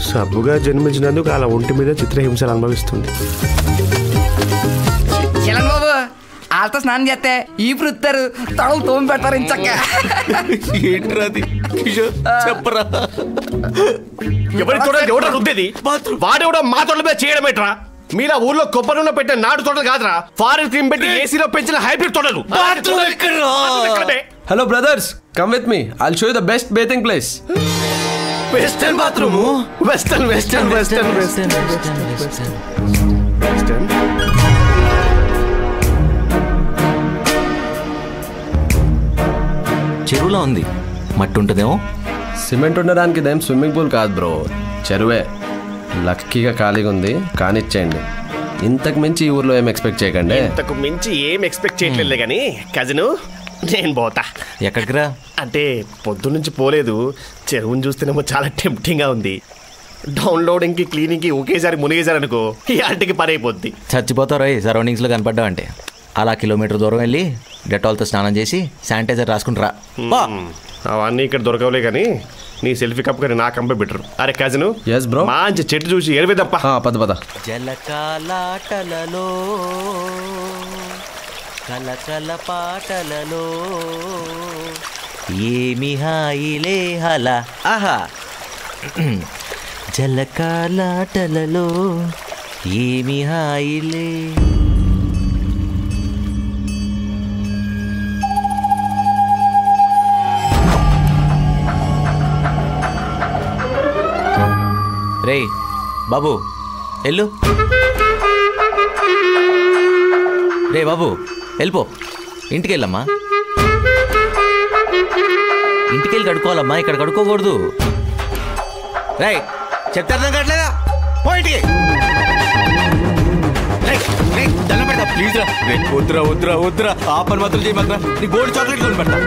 సబ్బుగా జన్మించినందుకు అలా ఒంటి మీద చిత్రహింసలు అనుభవిస్తుంది. చలం బాబు వాళ్ళతో స్నానం చేస్తే ఈ వృత్తారు తడలు తోమి పెడతారు ఇంచక్క. ఏంట్రాది చెప్పరా? ఎవరి తోట ఎవడ రుద్దేది? వాడెవడో మా తోటల మీద చేయడం ఏంట్రా? మీలా ఊర్లో కొబ్బరి నూనె పెట్టిన నాటు తోటలు కాదురా, ఫారెన్ క్రీమ్ పెట్టి ఏసీలో పెంచిన హైబ్రిడ్ తోటలు. Hello brothers, come with me. I'll show you the best bathing place. Western bathroom. Western western western western western. చెరువులో ఉంది. మట్టి ఉంటుందేమో. సిమెంట్ ఉండడానికి ఇదేం స్విమ్మింగ్ పూల్ కాదు బ్రో, చెరువే. లక్కీగా ఖాళీగా ఉంది, కానిచ్చేయండి. ఇంతకు మించి ఈ ఊర్లో ఏం ఎక్స్పెక్ట్ చేయకండి. ఇంతకు మించి ఏం ఎక్స్పెక్ట్ చేయట్లేదు కానీ కజిను నేను పోతా. ఎక్కడికి రా? అంటే పొద్దున్నుంచి పోలేదు. చెరువుని చూస్తేనేమో చాలా టెంప్టింగ్గా ఉంది. డౌన్లోడింగ్కి క్లీనింగ్కి ఒకేసారి మునిగేశారనుకో ఈ ఆంటికి పని అయిపోద్ది. చచ్చిపోతారు సరౌండింగ్స్లో కనపడ్డావు అంటే. అలా కిలోమీటర్ దూరం వెళ్ళి డెటాల్తో స్నానం చేసి శానిటైజర్ రాసుకుంటారా. అవన్నీ ఇక్కడ దొరకవులే కానీ నీ సెల్ఫీ కప్ కానీ నా కంపే బెటర్. అరే కజిను, ఎస్ బ్రో, మంచి చెట్టు చూసి ఎరవేదప్ప. పద పద. జలకాలాటలలో కలకల పాటలలో ఏమి హాయిలే హలా. ఆహా. జలకాలాటలలో ఏమి హాయిలే. రే బాబు వెళ్ళు. రే బాబు వెళ్ళిపో. ఇంటికి వెళ్ళమ్మా. ఇంటికి వెళ్ళి కడుక్కోవాలమ్మా, ఇక్కడ కడుక్కోకూడదు. రే చెప్తే అర్థం కావట్లేదా? పో ఇంటికి. దండం పెడతా ప్లీజ్ రా. వద్దురా వద్దురా వద్దురా, ఆ పని మాత్రం చేయమన్నా. నీ గోల్డ్ చాక్లెట్ కొని పెడతా.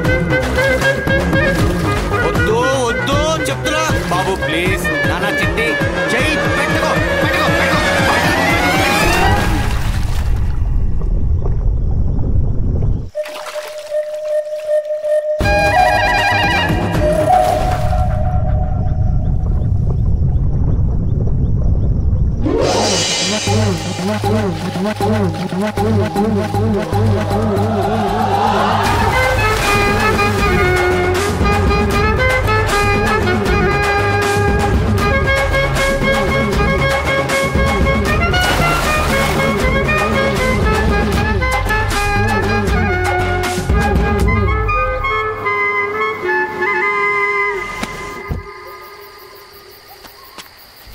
వద్దు వద్దు చెప్తున్నా బాబు ప్లీజ్. నానా చిట్టి చెయ్యి పెట్టుకో పెట్టుకో పెట్టుకో.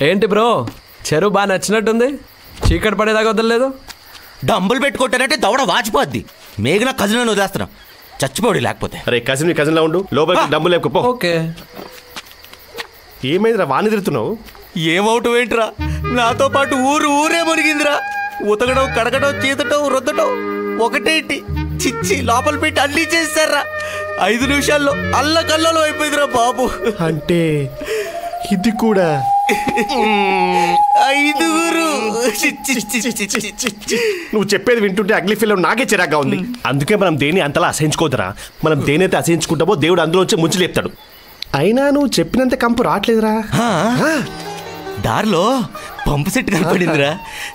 ఏంటి బ్రో, చెరువు బాగా నచ్చినట్టుంది. చీకటి పడేదాకా వదలలేదు. డంబులు పెట్టుకుంటానంటే దవడ వాచిపోద్ది. మేఘన కజిన్ వదిలేస్తున్నాం, చచ్చిపోడు లేకపోతే. అరే కజిన్ కజిన్లా ఉండు, లోపలికి డబ్బులు లేకపో. ఓకే. ఏమైందిరా వాణి తిరుగుతున్నావు? ఏమవుతావు ఏంట్రా? నాతో పాటు ఊరే మునిగిందిరా. ఉతకడం కడగడం చీతటం రుద్దటం ఒకటేంటి చిచ్చి లోపల పెట్టి అల్లి చేస్తారా. 5 నిమిషాల్లో అల్లకల్లలో అయిపోయిందిరా బాబు. అంటే ఇది కూడా 5. నువ్వు చెప్పేది వింటుంటే అగ్లీ ఫిల్మ్ నాకే చిరాగ్గా ఉంది. అందుకే మనం దేన్ని అంతలా అసహించుకోదరా. మనం దేనైతే అసహించుకుంటామో దేవుడు అందులోంచి ముంచి లేపుతాడు. అయినా నువ్వు చెప్పినంత కంపు రావట్లేదురా. దారిలో పంపు సెట్ కనపడిందిరా.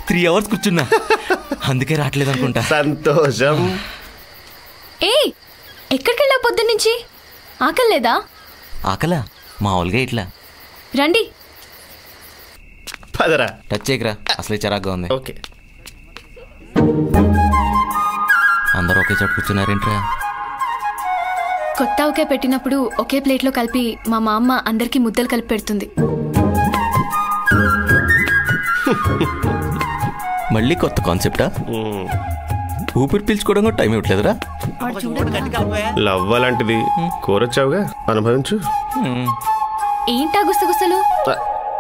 3 hours కూర్చున్నా, అందుకే రావట్లేదు అనుకుంటా. సంతోషం. ఎక్కడికి వెళ్ళావు పొద్దున్నుంచి? ఆకలి లేదా? ఆకలా? మామూలుగా ఇట్లా రండి. పదరా. టచ్ చేయకరా, అసలే చిరాగ్గా ఉంది. ఓకే. అందరూ ఒకే చోట కూర్చున్నారేంట్రా? కొత్త ఒకే పెట్టినప్పుడు ఒకే ప్లేట్లో కలిపి మా అమ్మ అందరికీ ముద్దలు కలిపి పెడుతుంది. మళ్ళీ కొత్త కాన్సెప్టా? ఊపిరి పీల్చుకోవడం కూడా టైం ఇవ్వట్లేదురా. లవ్ అలాంటిది, కోరొచ్చావుగా, అనుభవించు. ఏంటా గుసగుసలు?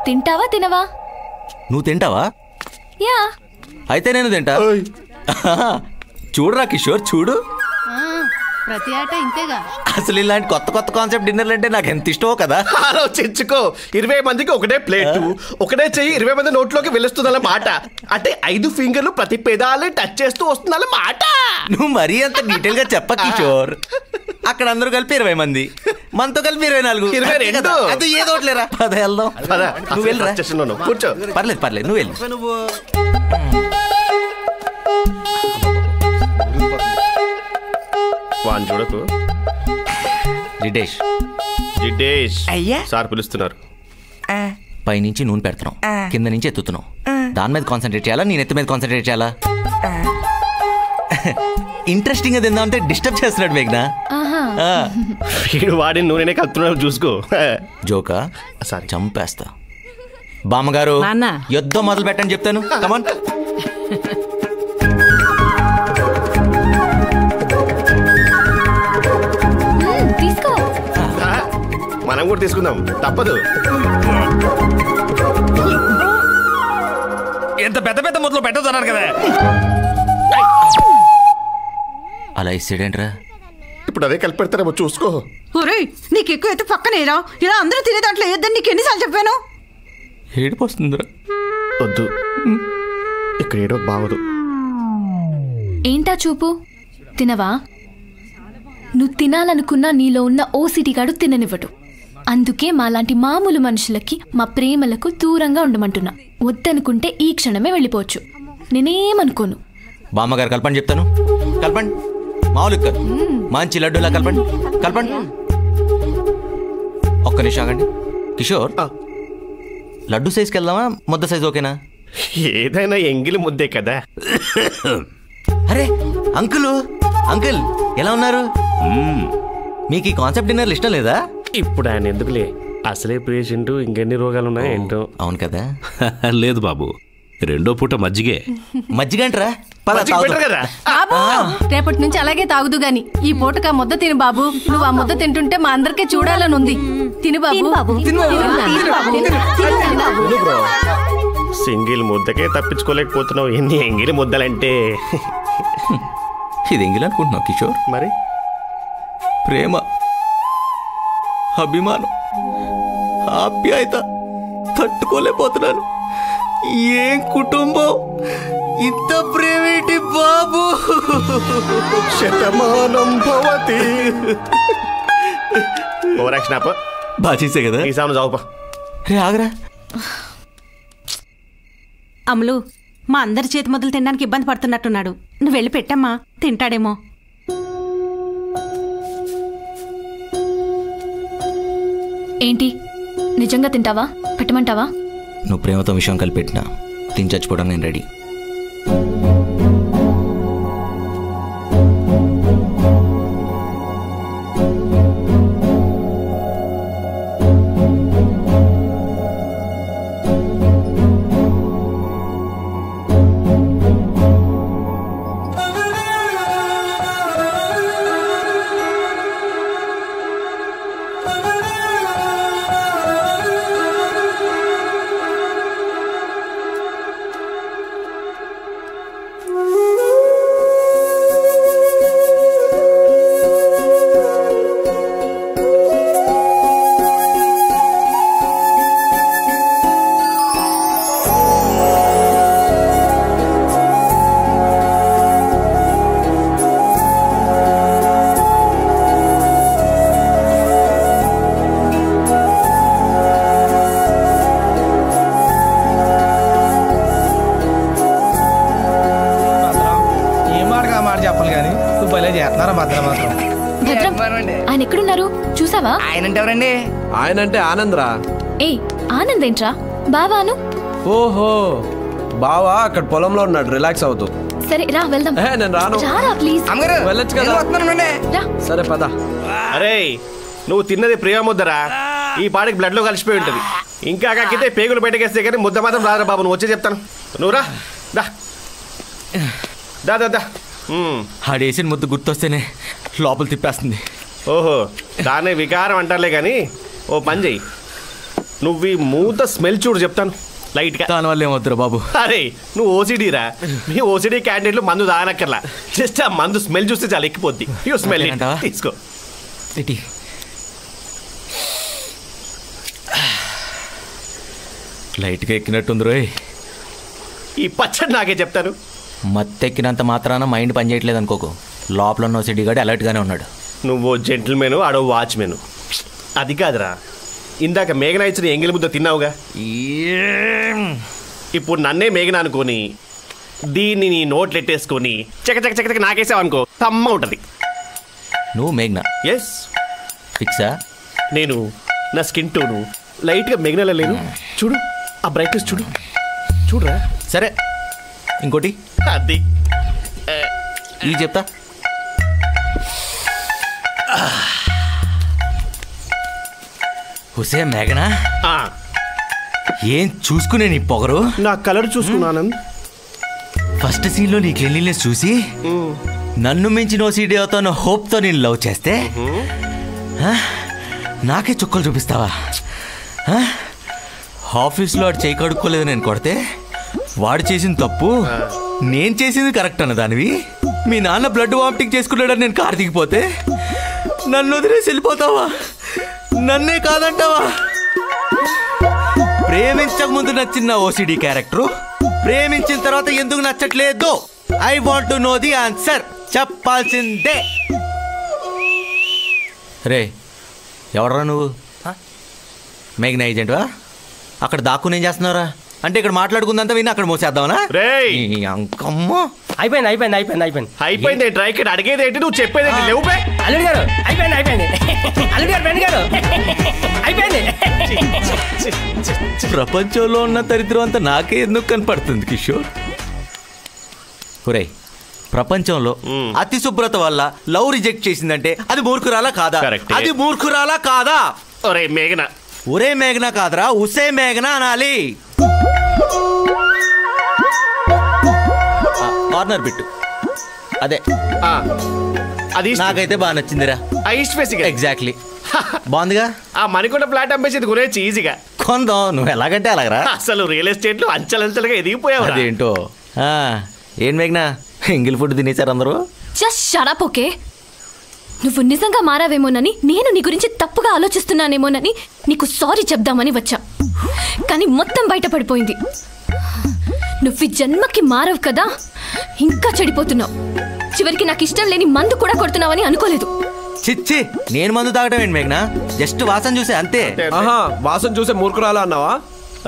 తింటావా తినవా? నువ్వు తింటావా? యా. అయితే నేను తింటా. చూడరా కిషోర్, చూడు. ప్రతి ఆట ఇంతేగా. అసలు ఇలాంటి కొత్త కొత్త కాన్సెప్ట్ డిన్నర్లు అంటే నాకు ఎంత ఇష్టమో కదా. ఆలోచించుకో, 20 మందికి ఒకటే ప్లేటు, ఒకటే చెయ్యి 20 మంది నోట్లోకి వెళ్ళొస్తుందన్న మాట. అంటే 5 ఫింగర్లు ప్రతి పెదాలని టచ్ చేస్తూ వస్తుందన్న మాట. నువ్వు మరీ అంత డీటెయిల్ గా చెప్ప కిషోర్. అక్కడ అందరూ కలిపి 20 మంది, మనతో కలిపి 24, 22. అది ఏదో ఒకటిలేరా. పద వెళ్దాం. నువ్వు వెళ్ళరా, కూర్చో. పర్లేదు పర్లేదు, నువ్వు వెళ్ళు. వాన్ చూడకు. జిడేష్, జిడేష్ అయ్యా సార్ పిలుస్తున్నారు. పైనుంచి నూనె పెడుతున్నాం, కింద నుంచి ఎత్తుతున్నాం. దాని మీద కాన్సన్ట్రేట్ చేయాలా, నేను ఎత్తు మీద కాన్సన్ట్రేట్ చేయాలా? ఇంట్రెస్టింగ్ గా తిందామంటే డిస్టర్బ్ చేస్తున్నాడు మేఘ్నా. వీడు వాడిని నూనెనే కలుపుతున్నాడు, చూసుకో. జోకా? సారీ, చంపేస్తా. బామ్మగారు యుద్ధం మొదలు పెట్టని చెప్తాను. కమాన్. తీసుకో. మనం కూడా తీసుకుందాం, తప్పదు. ఎంత పెద్ద పెద్ద మొదలు పెట్టదన్నారు కదా. అలా ఇస్తాడేంట్రా? ఇప్పుడు అదే కలిపి పెడతారేమో, చూసుకో. ఒరేయ్, నీకు ఎక్కువ అయితే పక్కనేరా. ఇలా అందరూ తినే దాంట్లో ఏదని నీకు ఎన్నిసార్లు చెప్పాను? ఏడుపు వస్తుందిరా. వద్దు, ఇక్కడ ఏడో బాగోదు. ఏంటా చూపు? తినవా? నువ్వు తినాలనుకున్నా నీలో ఉన్న ఓసిటీ గాడు తిననివ్వడు. అందుకే మాలాంటి మామూలు మనుషులకి మా ప్రేమలకు దూరంగా ఉండమంటున్నా. వద్దనుకుంటే ఈ క్షణమే వెళ్ళిపోవచ్చు. నేనేమనుకోను. బామ్మగారు కలపండి చెప్తాను. కలపండి, మామూలు కాదు, మంచి లడ్డూలా కలపండి. కలపండి. ఒక్క నిమిషం ఆగండి. కిషోర్, లడ్డు సైజ్కి వెళ్దామా, ముద్ద సైజ్ ఓకేనా? ఏదైనా ఎంగిలి ముద్దే కదా. అరే అంకుల్, అంకుల్ ఎలా ఉన్నారు? మీకు ఈ కాన్సెప్ట్ డిన్నర్లు ఇష్టం లేదా? ఇప్పుడు ఆయన ఎందుకులే, అసలే పేషెంట్, ఇంకెన్ని రోగాలు ఉన్నాయి ఏంటో. అవును కదా. లేదు బాబు, రెండో పూట మజ్జిగే. మజ్జిగ అంటరా? రేపటి నుంచి అలాగే తాగుదు గాని ఈ పూటక ముద్ద తిను బాబు. నువ్వు ఆ ముద్ద తింటుంటే మా అందరికీ చూడాలని ఉంది. తిను బాబు. సింగిల్ ముద్దకే తప్పించుకోలేకపోతున్నావు, ఎన్ని ఎంగిలి ముద్దలంటే. ఇది ఎంగిల్ అనుకుంటున్నావు కిషోర్? మరి ప్రేమ, అభిమానం, ఆప్యాయత తట్టుకోలేకపోతున్నాను. ఏం కుటుంబం, ఇంత ప్రేమేంటి బాబు. శతమానం భవతి. ఓవరాక్షన్ ఆపు. బాగా చేసే కదా. ఈ సాము జావుపా. రే ఆగరా. అమలు, మా అందరి చేతి మొదలు తినడానికి ఇబ్బంది పడుతున్నట్టున్నాడు. నువ్వు వెళ్ళి పెట్టమ్మా, తింటాడేమో. ఏంటి, నిజంగా తింటావా? పెట్టమంటావా? నువ్వు ప్రేమతో విషయం కలిపెట్టినా తిని చచ్చిపోవడం నేను రెడీ. ఆయన ఎక్కడున్నారు చూసావా? ఆయనంటే ఎవరండి? ఆయనంటే ఆనందరా. ఏ ఆనంద్ ఏంట్రా? బావాను. ఓహో, బావా అక్కడ పొలంలో ఉన్నాడు, రిలాక్స్ అవుతూ. సరే రా వెళ్దాం. నేను రాను. రారా ప్లీజ్. వెళ్ళొచ్చు కదా. సరే పద. అరే నువ్వు తిన్నది ప్రియా ముద్దరా, ఈ పాడికి బ్లడ్ లో కలిసిపోయి ఉంటది. ఇంకా కాకితే పేగులు బయటకేస్తే కానీ ముద్ద మాత్రం రారా బాబు. నువ్వు వచ్చే చెప్తాను. నువ్వు రా. దా దా దా ఆడేసిన ముద్దు గుర్తొస్తేనే లోపల తిప్పేస్తుంది. ఓహో దానే వికారం అంటారులే కానీ ఓ పని చెయ్యి, నువ్వు ఈ మూత స్మెల్ చూడు చెప్తాను లైట్గా. దానివల్ల ఏమవుతురా బాబు? అరే నువ్వు ఓసిడీరా, మీ ఓసిడీ క్యాండిడేట్లు మందు తాగనక్కర్లా, జస్ట్ ఆ మందు స్మెల్ చూస్తే చాలా ఎక్కిపోద్ది. యూ స్మెల్ తీసుకో. ఇటీ లైట్గా ఎక్కినట్టుంది రోయ్. ఈ పచ్చడి నాకే చెప్తాను. మత్తెక్కినంత మాత్రాన మైండ్ పనిచేయట్లేదు అనుకోకు. లోపల ఉన్న సిటీ గాడు అలర్ట్గానే ఉన్నాడు. నువ్వు జెంటిల్మెన్, ఆడో వాచ్మెన్. అది కాదురా, ఇందాక మేఘన ఇచ్చిన ఎంగిలి ముద్ద తిన్నావుగా, ఇప్పుడు నన్నే మేఘన అనుకొని దీన్ని నీ నోట్లు ఎట్టేసుకొని చక చక చక చక నాకేసావు అనుకో, తమ్మ ఉంటుంది. నువ్వు మేఘన? ఎస్. ఫిక్సా? నేను నా స్కిన్ టోను లైట్గా మేఘనలా లేను. చూడు ఆ బ్రైట్నెస్ చూడు, చూడరా. సరే ఇంకోటి అది ఈ చెప్తా. హుసే మేఘనా, ఏం చూసుకునే నీ పొగరు? నా కలర్ చూసుకున్నాను. ఫస్ట్ సీన్లో నీ క్లీన్లీనెస్ చూసి నన్ను మించిన ఓసీడీ అవుతాను హోప్తో నేను లవ్ చేస్తే నాకే చుక్కలు చూపిస్తావా? ఆఫీస్లో వాడు చేయి కడుక్కోలేదు నేను కొడితే వాడు చేసిన తప్పు నేను చేసింది కరెక్ట్ అన్న దానివి. మీ నాన్న బ్లడ్ వామిటింగ్ చేసుకున్నాడని నేను కారు దిగిపోతే నన్ను వదిలేసి వెళ్ళిపోతావా? నన్నే కాదంటావా? ప్రేమించక ముందు నచ్చిన ఓసిడి క్యారెక్టరు ప్రేమించిన తర్వాత ఎందుకు నచ్చట్లేదు? I want to know the answer. చెప్పాల్సిందే. రే ఎవడరా నువ్వు? మేఘనా ఏజెంట్వా? అక్కడ దాక్కుని ఏం చేస్తున్నావురా? అంటే ఇక్కడ మాట్లాడుకుందంతా విని అక్కడ మోసేద్దామనా? అంకమ్మ అయిపోయింది అయిపోయింది అయిపోయింది అయిపోయింది అయిపోయింది. ట్రై ఇక్కడ అడిగేది ఏంటి, నువ్వు చెప్పేది ఏంటి? లేవు అల్లుడు గారు అయిపోయింది అయిపోయింది. అల్లుడు గారు బెండ్ గారు అయిపోయింది. ప్రపంచంలో ఉన్న దరిద్రం అంతా నాకే ఎందుకు కనపడుతుంది కిషోర్? ఒరే ప్రపంచంలో అతి శుభ్రత వల్ల లవ్ రిజెక్ట్ చేసిందంటే అది మూర్ఖురాలా కాదా? అది మూర్ఖురాలా కాదా? ఒరే మేఘన, ఒరే మేఘన కాదరా, ఉసే మేఘన అనాలి. కార్నర్ బిట్టు అదే అది నాకైతే బాగా నచ్చిందిరా. ఎగ్జాక్ట్లీ బాగుందిగా. ఆ మణికొండ ఫ్లాట్ అమ్మేసి గురించి ఈజీగా కొందాం. నువ్వు ఎలాగంటే అలాగరా. అసలు రియల్ ఎస్టేట్ లో అంచెలంచెలుగా ఎదిగిపోయావు. అదేంటో ఏం మేఘనా ఎంగిల్ ఫుడ్ తినేశారు అందరూ? Just shut up. ఓకే, నువ్వు నిజంగా మారావేమోనని, నేను నీ గురించి తప్పుగా ఆలోచిస్తున్నానేమోనని నీకు సారీ చెప్దామని వచ్చా. కానీ మొత్తం బయటపడిపోయింది. నువ్వు ఈ జన్మకి మారవు కదా, ఇంకా చెడిపోతున్నావు. చివరికి నాకు ఇష్టం లేని మందు కూడా కొడుతున్నావని అనుకోలేదు. చిచ్చి, నేను మందు తాగటం ఏంటి మేఘనా? జస్ట్ వాసన చూసే అంతే. వాసన చూసే మూర్ఖురాలా అన్నావా?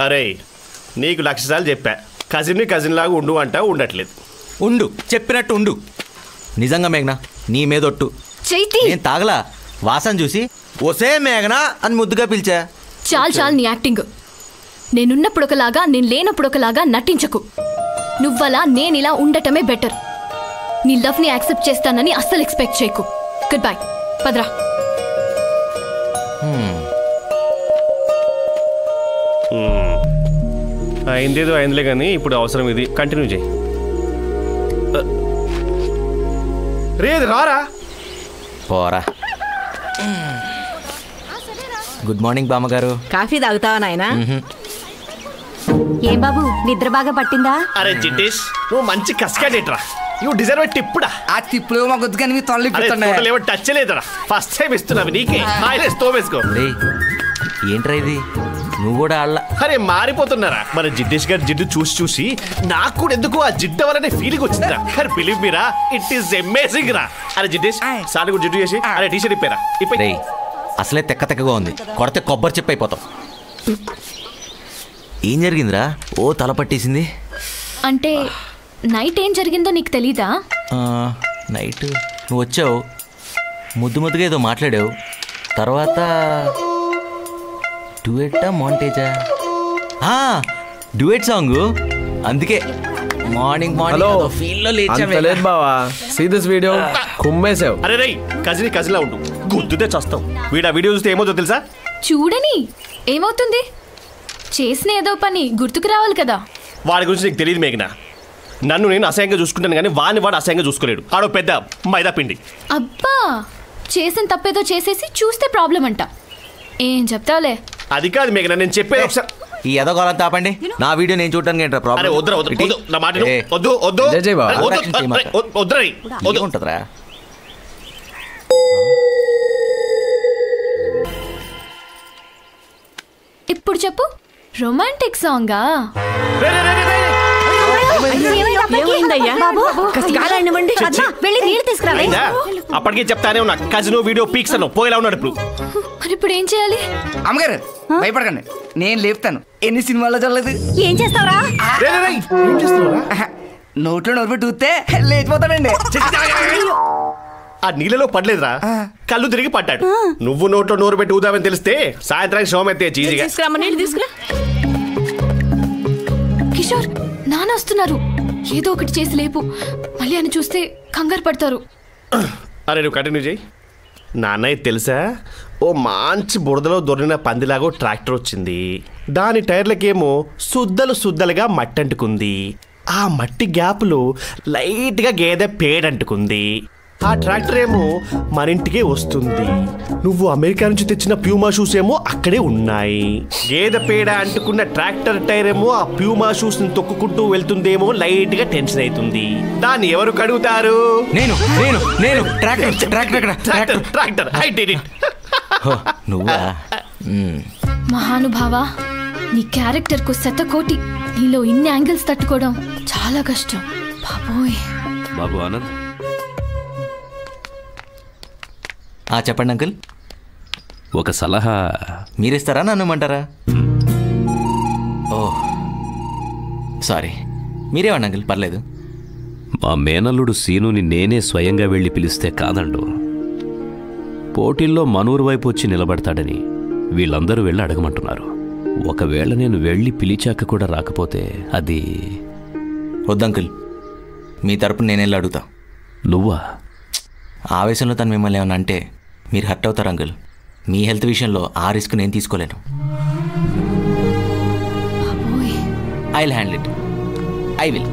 అరే నీకు 1,00,000 సార్లు చెప్పా, కజిన్ లాగా ఉండు అంటా, ఉండట్లేదు. ఉండు, చెప్పినట్టు ఉండు. నిజంగా మేఘనా నీ మీదొట్టు. నేను తాగలా, వాసన చూసి ఒసే మేఘనా అని ముద్దుగా పిలిచా. చాలు నీ యాక్టింగ్. నేనున్నప్పుడు ఒకలాగా, నేను లేనప్పుడు ఒకలాగా నటించకు. నువ్వలా నేనిలా ఉండటమే బెటర్. నీ లవ్ని యాక్సెప్ట్ చేస్తానని అస్సలు ఎక్స్పెక్ట్ చేయకు. Good bye, Padra. అయిందేదో అయిందిలే కానీ ఇప్పుడు అవసరం ఇది. కంటిన్యూ చేయి. రేది రారా పోరా. గుడ్ మార్నింగ్ బామ్మగారు. కాఫీ తాగుతావా నాయనా? ఏం బాబు నిద్ర బాగా పట్టిందా? అరే జిడ్డేష్, నువ్వు మంచి కస్కాడేట్రా. You deserve టిప్పుడా. ఆ టిప్పులు మా గుద్దు కానీ మీ తొలలు టచ్ లేదురా. ఫస్ట్ టైం ఇస్తున్నావు నీకే. తోవేసుకో. ఏంట్రా ఇది? నువ్వు కూడా ఆళ్ళ. అరే మారిపోతున్నారా? మన జిడ్డేష్ గారి జిడ్డు చూసి నాకు కూడా ఎందుకు ఆ జిడ్డు వల్లనే ఫీలింగ్ వచ్చిందిరా. అరే believe Meera, it is amazing రా. అరే జిడ్డేష్ సార్ కూడా జిడ్డు చేసి అరే టీషర్ట్ ఇప్పారా? రేయ్ అసలే తెక్కగా ఉంది, కొడితే కొబ్బరి చెప్పి అయిపోతాం. ఏం జరిగిందిరా? ఓ తల పట్టేసింది. అంటే నైట్ ఏం జరిగిందో నీకు తెలీదా? నైట్ నువ్వు వచ్చావు, ముద్దుగా ఏదో మాట్లాడావు. తర్వాత డ్యూయెట్టా మాంటేజా? Duet song. అందుకే మార్నింగ్ ఫీల్లో లేచా బావా. See this video. కుమ్మేసావు. అరే రై కజిన్ లా ఉండు, గుద్దుతే చస్తావు. వీడు ఆ వీడియో చూస్తే ఏమవుతుందో తెలుసా? చూడని ఏమవుతుంది? చేసిన ఏదో పని గుర్తుకు రావాలి కదా. వాడి గురించి నీకు తెలియదు మేఘనా. నన్ను నేను అసహ్యంగా చూసుకుంటాను కానీ వాడు అసహ్యంగా చూసుకోలేడు. ఆడో పెద్ద మైదా పిండి. అబ్బా చేసిన తప్పేదో చేసేసి చూస్తే ప్రాబ్లం అంట. ఏం చెప్తావులే. అది కాదు మేఘన, నేను చెప్పేది ఒకసారి. ఈ ఎదగోలంతా ఆపండి. నా వీడియో నేను చూడటానికి ఏంట్రా ప్రాబ్లం? వద్దు నా మాట ఉంటుందిరా. ఇప్పుడు చెప్పు, రొమాంటిక్ సాంగా? అప్పటికే చెప్తానే ఉన్నా కజినో వీడియో పీక్స్ అను పోయేలా ఉన్నాడు ఇప్పుడు. మరి ఇప్పుడు ఏం చేయాలి? అమ్మగారు భయపడకండి, నేను లేపుతాను. ఎన్ని సినిమాల్లో చూడలేదు. ఏం చేస్తావురా? నోట్లో నోరు పెట్టి ఊస్తే లేచిపోతాడండి. ఆ నీళ్ళలో పడలేదురా, కళ్ళు తిరిగి పడ్డాడు. నువ్వు నోట్లో నోరు పెట్టి ఊదామని తెలిస్తే సాయంత్రానికి షోమ్ అయితే చీజీగా. కిషోర్ నాన్న వస్తున్నారు, ఏదో ఒకటి చేసి లేపు. మళ్ళీ అని చూస్తే కంగారు పడతారు. అరే నువ్వు కంటిన్యూ చేయి. నాన్నయ్య తెలుసా, ఓ మంచి బురదలో దొరికిన పందిలాగో ట్రాక్టర్ వచ్చింది. దాని టైర్లకేమో సుద్దలుగా మట్టి అంటుకుంది. ఆ మట్టి గ్యాప్లో లైట్గా గేదె పేడంటుకుంది. ఆ ట్రాక్టర్ ఏమో మన ఇంటికే వస్తుంది. నువ్వు అమెరికా నుంచి తెచ్చిన ప్యూమా షూస్ ఏమో అక్కడే ఉన్నాయి. గేదె పేడ అంటుకున్న ట్రాక్టర్ టైర్ ఏమో ఆ ప్యూమా షూస్ ని తొక్కుకుంటూ వెళ్తుందేమో లైట్ గా టెన్షన్ అవుతుంది. దాన్ని ఎవరు కడుగుతారు? నేను నువ్వా? మహానుభావా, నీ క్యారెక్టర్ కు శతకోటి. నీలో ఇన్ని యాంగిల్స్ తట్టుకోవడం చాలా కష్టం బాబోయ్. బాబు ఆనంద్, చెప్పండి అంకుల్. ఒక సలహా మీరిస్తారా నన్ను ఇమ్మంటారా? ఓ సారీ, మీరేమండి అంకుల్, పర్లేదు. మా మేనల్లుడు సీనుని నేనే స్వయంగా వెళ్ళి పిలిస్తే కాదండు. పోటీల్లో మనూరు వైపు వచ్చి నిలబడతాడని వీళ్ళందరూ వెళ్ళి అడగమంటున్నారు. ఒకవేళ నేను వెళ్ళి పిలిచాక కూడా రాకపోతే అది వద్దంకుల్, మీ తరపున నేను వెళ్ళి అడుగుతా. నువ్వా? ఆవేశంలో తను మిమ్మల్ని ఏమన్నా అంటే మీరు హర్ట్ అవుతారు అంకుల్. మీ హెల్త్ విషయంలో ఆ రిస్క్ నేను తీసుకోలేను. I will handle it. I will.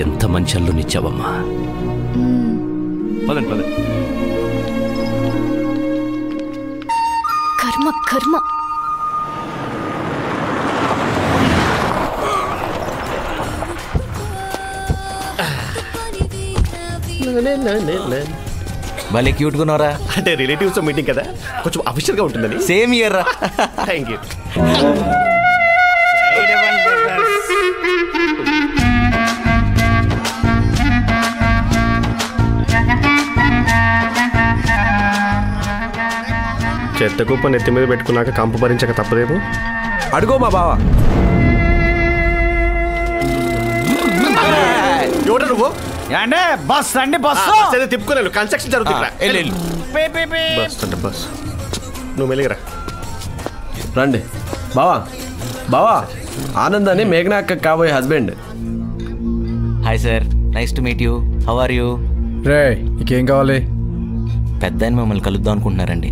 ఎంత మంచి అల్లునిచ్చావమ్మా. పదండి పదండి. కర్మ కర్మ. భలే క్యూట్ గా ఉన్నారా? అంటే రిలేటివ్స్ మీటింగ్ కదా, కొంచెం అఫీషియల్ గా ఉంటుందని. సేమ్ ఇయర్ రా. Thank you. చెత్త కుప్ప నెత్తి మీద పెట్టుకున్నాక కంపు భరించక తప్పదేమో. అడుగో మా బావ. ఎవడ నువ్వు? బస్ అండి, బస్సు తిప్పుకోలేను, కన్స్ట్రక్షన్ జరుగుతుంది. బస్ అంటే బస్. నువ్వు మెలిగరా. రండి బావా. బావా, ఆనంద్ అని మేఘనా అక్క కాబోయే husband. Hi sir, nice to meet you. How are you? రే, నీకేం కావాలి? పెద్ద ఆయన మిమ్మల్ని కలుద్దాం అనుకుంటున్నారండి.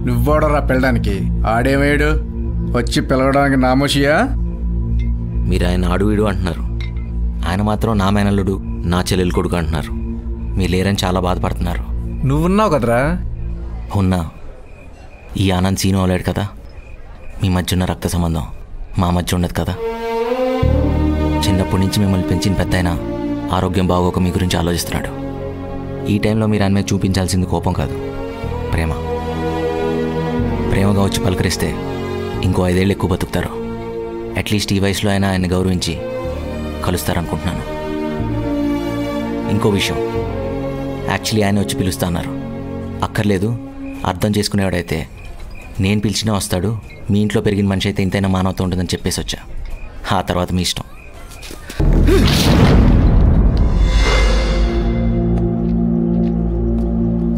నువ్వోడరా పిల్లడానికి? ఆడేమయ్యాడు? వచ్చి పిలవడానికి నామోషియా? మీరు ఆయన ఆడు వీడు అంటున్నారు, ఆయన మాత్రం నా మేనల్లుడు, నా చెల్లెలు కొడుకు అంటున్నారు. మీరు లేరని చాలా బాధపడుతున్నారు. నువ్వున్నావు కదరా? ఉన్నా. ఈ ఆనంద్ సీను అవలేడు కదా. మీ మధ్య ఉన్న రక్త సంబంధం మా మధ్య ఉండదు కదా. చిన్నప్పటి నుంచి మిమ్మల్ని పెంచిన పెద్ద ఆయన ఆరోగ్యం బాగోక మీ గురించి ఆలోచిస్తున్నాడు. ఈ టైంలో మీరు ఆయన మీద చూపించాల్సింది కోపం కాదు, ప్రేమ. ప్రేమగా వచ్చి పలకరిస్తే ఇంకో 5 ఏళ్ళు ఎక్కువ బతుకుతారు. అట్లీస్ట్ ఈ వయసులో అయినా ఆయన్ని గౌరవించి కలుస్తారనుకుంటున్నాను. ఇంకో విషయం, యాక్చువల్లీ ఆయన వచ్చి పిలుస్తా అన్నారు. అక్కర్లేదు, అర్థం చేసుకునేవాడైతే నేను పిలిచినా వస్తాడు. మీ ఇంట్లో పెరిగిన మనిషి అయితే ఇంతైనా మానవత ఉంటుందని చెప్పేసి వచ్చా. ఆ తర్వాత మీ ఇష్టం.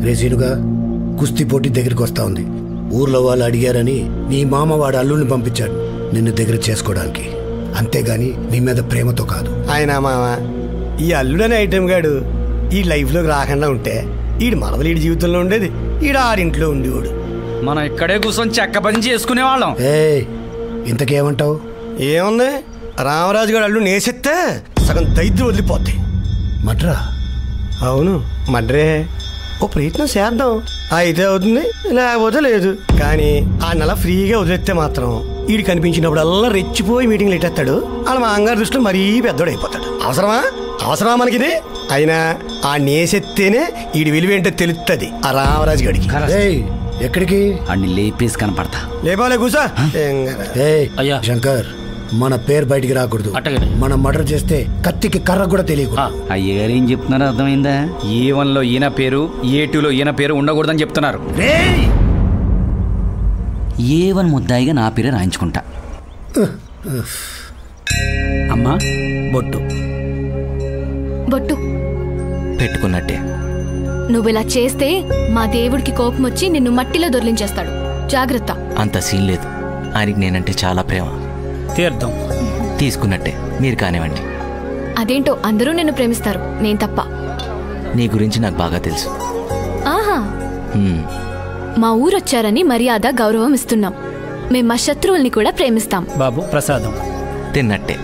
రేసీనుగా కుస్తీ పోటీ దగ్గరికి వస్తా ఉంది. ఊర్లో వాళ్ళు అడిగారని నీ మామ వాడు అల్లుడిని పంపించాడు నిన్ను దగ్గర చేసుకోవడానికి, అంతేగాని నీ మీద ప్రేమతో కాదు. ఆయన మామ, ఈ అల్లుడనే ఐటెం గాడు ఈ లైఫ్లోకి రాకుండా ఉంటే ఈడు మనవలు ఈడి జీవితంలో ఉండేది, ఈడు ఆరింట్లో ఉండేవాడు. మనం ఇక్కడే కూర్చొని చెక్క పని చేసుకునేవాళ్ళం. ఇంతకేమంటావు? ఏముంది, రామరాజు గారు అల్లు నేసెత్తే సగం దైద్యం వదిలిపోద్ది. మడ్రా? అవును మడ్రే. ఓ ప్రయత్నం చేద్దాం, అయితే అవుతుంది లేకపోతే లేదు. కానీ ఆ నెల ఫ్రీగా వదిలేస్తే మాత్రం వీడు కనిపించినప్పుడల్లా రెచ్చిపోయి మీటింగ్లు ఎట్టేస్తాడు. వాళ్ళ మా అంగారు దృష్టిలో మరీ పెద్దోడు అయిపోతాడు. అవసరమా మనకిది? అయినా ఆ నేసెత్తేనే వీడి విలువేంటో తెలుస్తుంది ఆ రామరాజు గడికి. ఎక్కడికి? అన్ని లేపేసి కనపడతా. లేపాలే కూసా. అయ్యా శంకర్, మన పేరు బయటికి రాకూడదు. మనం మర్డర్ చేస్తే కత్తికి కర్ర కూడా తెలియకూడదు. అయ్యగారు ఏం చెప్తున్నారో అర్థమైందా? A1 లో ఈయన పేరు, A2 లో ఈయన పేరు ఉండకూడదని చెప్తున్నారు. A1 ముద్దాయిగా నా పేరే రాయించుకుంటా. అమ్మా బొట్టు బొట్టు పెట్టుకున్నట్టే. నువ్వు ఇలా చేస్తే మా దేవుడికి కోపం వచ్చి నిన్ను మట్టిలో దొర్లించేస్తాడు. జాగ్రత్త. అంత సీన్ లేదు, ఆయనకి నేనంటే చాలా ప్రేమ. తీర్థం తీసుకున్నట్టే, మీరు కానివ్వండి. అదేంటో అందరూ నిన్ను ప్రేమిస్తారు, నేను తప్ప. నీ గురించి నాకు బాగా తెలుసు. ఆహా, మా ఊరొచ్చారని మర్యాద గౌరవం ఇస్తున్నాం. మేం మా శత్రువుల్ని కూడా ప్రేమిస్తాం. బాబు ప్రసాదం తిన్నట్టే.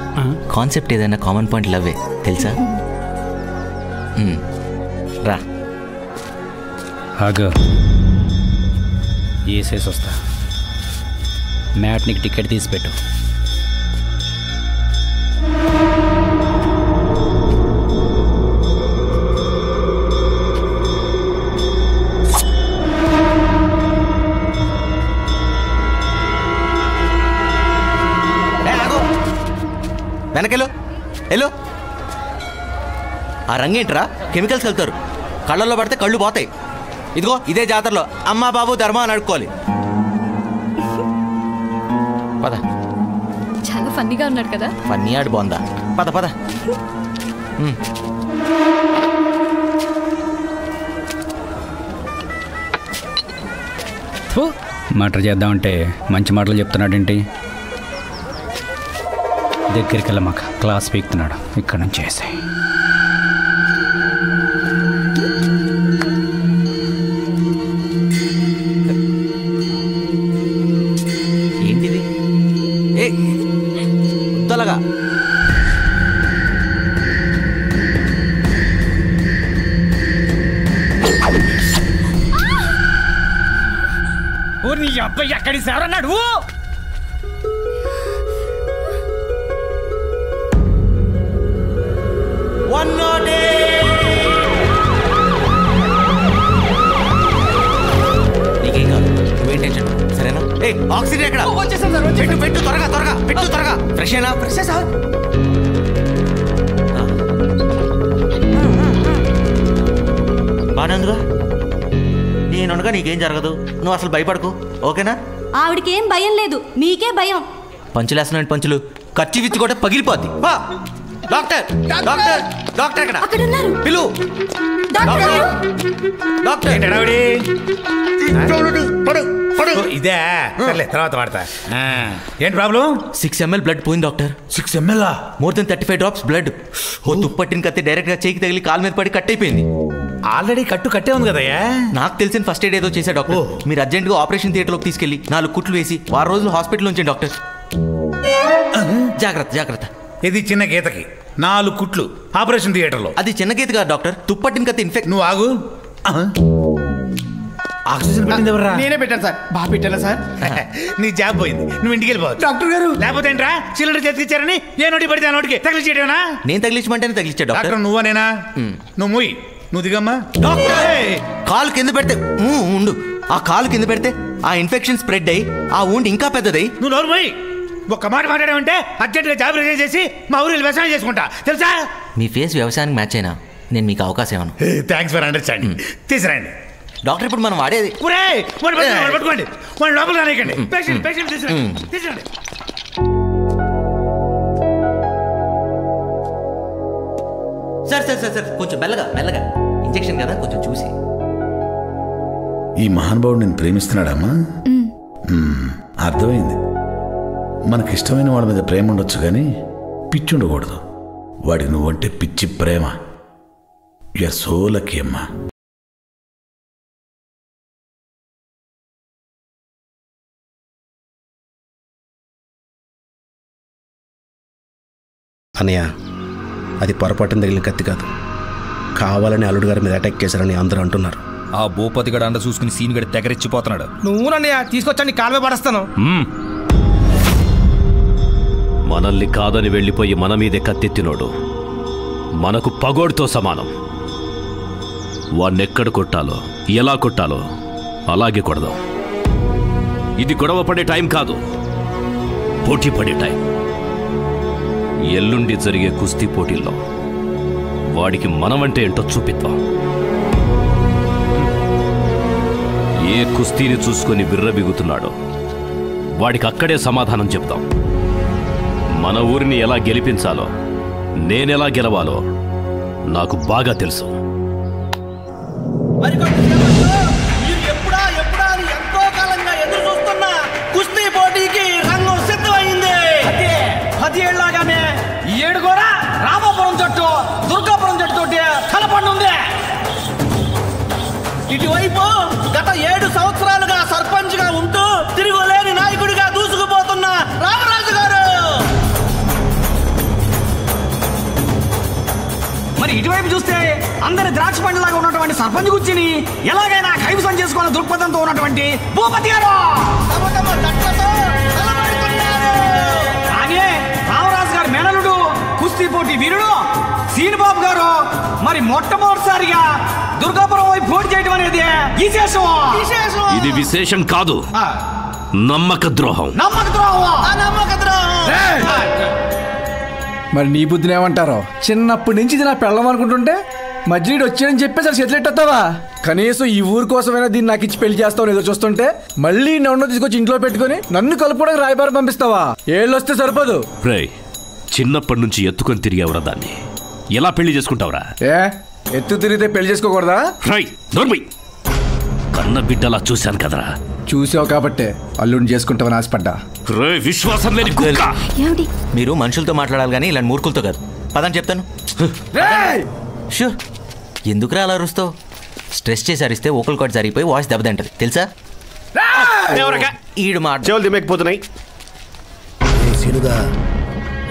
కాన్సెప్ట్ ఏదైనా కామన్ పాయింట్ లవ్వే తెలుసా? రా. ఆగా ఏసేసి వస్తా. మ్యాట్నికి టికెట్ తీసి పెట్టు. వెనకెళ్ళు వెళ్ళు. ఆ రంగేంట్రా, కెమికల్స్ వెళ్తారు, కళ్ళల్లో పడితే కళ్ళు పోతాయి. ఇదిగో ఇదే జాతరలో అమ్మా బాబు ధర్మ అని అడుక్కోవాలి. పద. చాలా ఫన్నీగా ఉన్నాడు కదా. ఫన్నీ ఆడు బాగుందా? పద పద. మటర్ చేద్దామంటే మంచి మాటలు చెప్తున్నాడేంటి? దగ్గరికి వెళ్ళమాక, క్లాస్ పీక్తున్నాడు. ఇక్కడ నుంచి వేసే ఏంటిది? ఏ తొలగా. నీ అబ్బాయి ఎక్కడి సేవరన్నాడు? నీకేం కాదు, నువ్వేం టెన్షన్. సరేనా? ఏ ఆక్సిజన్ ఎక్కడ? పెట్టు పెట్టు, త్వరగా త్వరగా పెట్టు, త్వరగా. ఫ్రెష్ అయినా? Fresh sir. బాగానే ఉందిగా. నేనుండగా నీకేం జరగదు, నువ్వు అసలు భయపడకు, ఓకేనా? ఆవిడకేం భయం లేదు, మీకే భయం. పంచులేస్తున్నాడు పంచులు, ఖర్చు విచ్చి కూడా పగిలిపోద్ది. డాక్టర్ డాక్టర్ డాక్టర్ ఎక్కడ? పిలు. ఇదే తర్వాత వాడతా. ఏంటి ప్రాబ్లం? 6 ml బ్లడ్ పోయింది doctor. 6 ml? More than 35 drops blood. Oh తుప్పట్టిన కత్తి డైరెక్ట్ గా చేయికి తగిలి కాలు మీద పడి కట్ అయిపోయింది. ఆల్రెడీ కట్టే ఉంది కదయ్యా. నాకు తెలిసిన ఫస్ట్ ఎయిడ్ ఏదో చేశా డాక్టర్. మీరు అర్జెంట్ గా ఆపరేషన్ థియేటర్ లోకి తీసుకెళ్లి 4 కుట్లు వేసి 6 రోజులు హాస్పిటల్ ఉంచండి డాక్టర్. జాగ్రత్త జాగ్రత్త. ఇది చిన్న గీతకి 4 కుట్లు ఆపరేషన్ థియేటర్ లో. అది చిన్న గీత కాదు డాక్టర్, తుప్పట్టిన కత్తి ఇన్ఫెక్ట్. నువ్వు ఆగు. ఆక్సిజన్ పెట్టింది ఎవరా? నేనే పెట్టాను సార్. బాగా పెట్టాను సార్. నీ జాబ్ పోయింది, నువ్వు ఇంటికి వెళ్ళిపోవచ్చు. డాక్టర్ గారు లేకపోతే ఏంట్రా, సిలిండర్ చేతికిచ్చారని ఏ నోటి పడితే ఆ నోటికి తగిలిచ్చేయడమేనా? నేను తగిలించమంటేనే తగిలిచ్చా డాక్టర్. నువ్వనేనా? నువ్వు మూయి, నువ్వు దిగమ్మా. కాలు కింద పెడితే ఉండు. ఆ కాలు కింద పెడితే ఆ ఇన్ఫెక్షన్ స్ప్రెడ్ అయ్యి ఆ ఊండి ఇంకా పెద్దదై. నువ్వు నోరు మూయి. ఒక్క మాట మాట్లాడామంటే అర్జెంట్గా జాబ్ రిజైన్ చేసి మా ఊరిలో వ్యవసాయం చేసుకుంటా, తెలుసా? మీ ఫేస్ వ్యవసాయానికి మ్యాచ్ అయినా నేను మీకు అవకాశం ఇవ్వను. Thanks for understanding. తీసుకురండి డాక్టర్. ఇప్పుడు మనం వాడేది పట్టుకోండి, వాడు లోపల రానికండి. పేషెంట్ తీసుకురండి. సార్ సార్ సార్ సార్ కొంచెం మెల్లగా మెల్లగా. ఇంజెక్షన్ కదా, కొంచెం చూసి. ఈ మహానుభావుడు నేను ప్రేమిస్తున్నాడమ్మా. అర్థమైంది. మనకిష్టమైన వాళ్ళ మీద ప్రేమ ఉండొచ్చు కానీ పిచ్చి ఉండకూడదు. వాడికి నువ్వంటే పిచ్చి ప్రేమ. యు ఆర్ సో లక్కీ అమ్మా. అన్నయ్య, అది పొరపాటున తగిలిన కత్తి కాదు, కావాలని అల్లుడు గారి మీద అటాక్ చేశారని అందరూ అంటున్నారు. ఆ భూపతి గడ అండ చూసుకుని సీన్ గడి తెగరెచ్చిపోతున్నాడు. నువ్వు నన్నయ్య తీసుకొచ్చాను కాలువే పడేస్తాను. మనల్ని కాదని వెళ్ళిపోయి మన మీదే కత్తెత్తినోడు మనకు పగోడితో సమానం. వాణ్ణెక్కడ కొట్టాలో ఎలా కొట్టాలో అలాగే కొడదాం. ఇది గొడవ పడే టైం కాదు, పోటీ పడే టైం. ఎల్లుండి జరిగే కుస్తీ పోటీల్లో వాడికి మనమంటే ఏంటో చూపిద్దాం. ఏ కుస్తీని చూసుకొని విర్రబిగుతున్నాడో వాడికి అక్కడే సమాధానం చెప్తాం. మన ఊరిని ఎలా గెలిపించాలో, నేనెలా గెలవాలో నాకు బాగా తెలుసు. ఎప్పుడా అని ఎంతో కాలంగా ఎదురు చూస్తున్నా కుస్తీ పోటీకి రంగం సిద్ధమైంది. 10 ఏళ్ళలాగానే ఈ ఏడు కూడా రామాపురం జట్టు దుర్గాపురం జట్టు తోటి కలపనుంది. ఇటువైపు గత 7 సంవత్సరాలుగా సర్పంచ్ గా ఉంటూ తిరుగులేని నాయకుడిగా దూసుకుపోతున్న రామరాజు గారు. మరి ఇటువైపు చూస్తే అందరి ద్రాక్ష పండులాగా ఉన్నటువంటి సర్పంచ్ గుచ్చిని ఎలాగైనా కైవసం చేసుకోవాలని దృక్పథంతో ఉన్నటువంటి భూపతి గారు. అలాగే రామరాజు గారి మేనలుడు కుస్తీ పోటీ వీరుడు సీనిబాబు గారు మరి మొట్టమొదటిసారిగా దుర్గాపురం వైపు పోటీ చేయడం అనేది విశేషం. ఇది విశేషం కాదు, నమ్మక ద్రోహం. మరి నీ బుద్ధిని ఏమంటారో? చిన్నప్పటి నుంచి ఇది నా పెళ్ళం అనుకుంటుంటే మధ్యలో వచ్చాడని చెప్పేసి అసలు చేతులెట్టేస్తావా? కనీసం ఈ ఊరు కోసమైనా దీన్ని నాకు ఇచ్చి పెళ్లి చేస్తావు ఎదురు చూస్తుంటే మళ్ళీ నన్ను తీసుకొచ్చి ఇంట్లో పెట్టుకుని నన్ను కలుపుకోవడానికి రాయబారం పంపిస్తావా? ఏళ్ళు వస్తే సరిపోదు. రేయ్, చిన్నప్పటి నుంచి ఎత్తుకొని తిరిగేవరా దాన్ని, ఎలా పెళ్లి చేసుకుంటావురా? ఎత్తు తిరిగితే పెళ్లి చేసుకోకూడదా? రై నోర్మై, కన్న బిడ్డలా చూశాను కదరా. చూసావు కాబట్టే అల్లుడిని చేసుకుంటావని ఆశపడ్డా. విశ్వాసం లేని కుక్క. మీరు మనుషులతో మాట్లాడాలి కానీ ఇలా మూర్ఖులతో కాదు. పదని చెప్తాను. షూ, ఎందుకురా అలా అరుస్తావు? స్ట్రెస్ చేసి అరిస్తే ఓకల్ కాట్ జరిగిపోయి వాయిస్ దెబ్బతింటది తెలుసా? ఈడు మాట చెవులు దిమ్మకపోతున్నాయి. సినుగా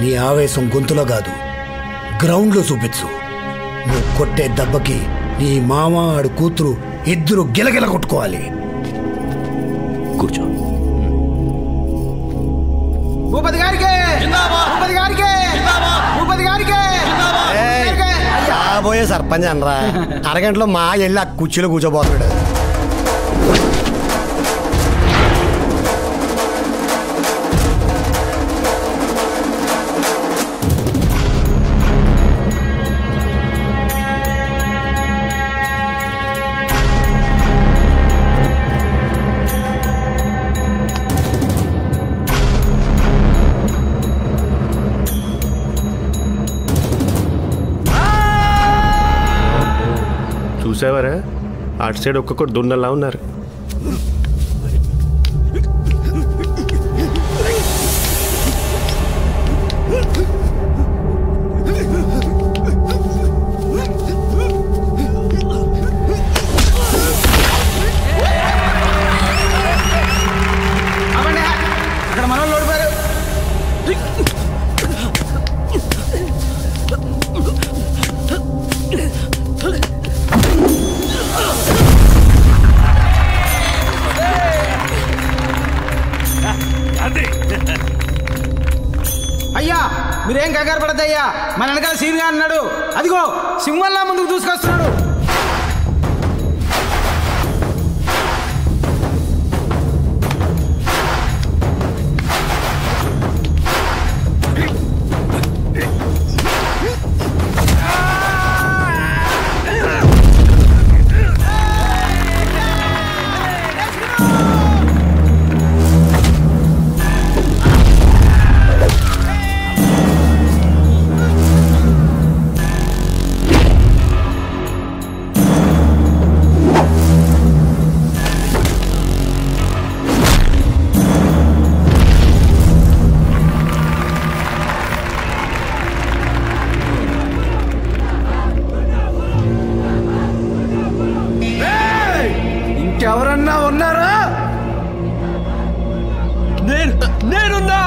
నీ ఆవేశం గొంతులో కాదు గ్రౌండ్లో చూపించు. నువ్వు కొట్టే దెబ్బకి నీ మామ ఆడు కూతురు ఇద్దరు గిలగిల కొట్టుకోవాలి. కూర్చో. భూపతి గారికి భూపతి గారికి భూపతి గారికి రాబోయే సర్పంచ్ అనరా, అరగంటలో మా వెళ్ళి ఆ కుర్చీలో కూర్చోబోతున్నాడు. చూసావరా, అటు సైడ్ ఒక్కొక్కటి దున్నలా ఉన్నారు. అక్కడ మన వాళ్ళు ఓడిపోయారు. అయ్యా మీరేం కంగారు పడద్దయ్యా, మన వెనకాల సీన్గా అన్నాడు. అదిగో సింహంలా ముందుకు దూసుకొస్తున్నాడు. ఎవరన్నా ఉన్నారా? నేనున్నా.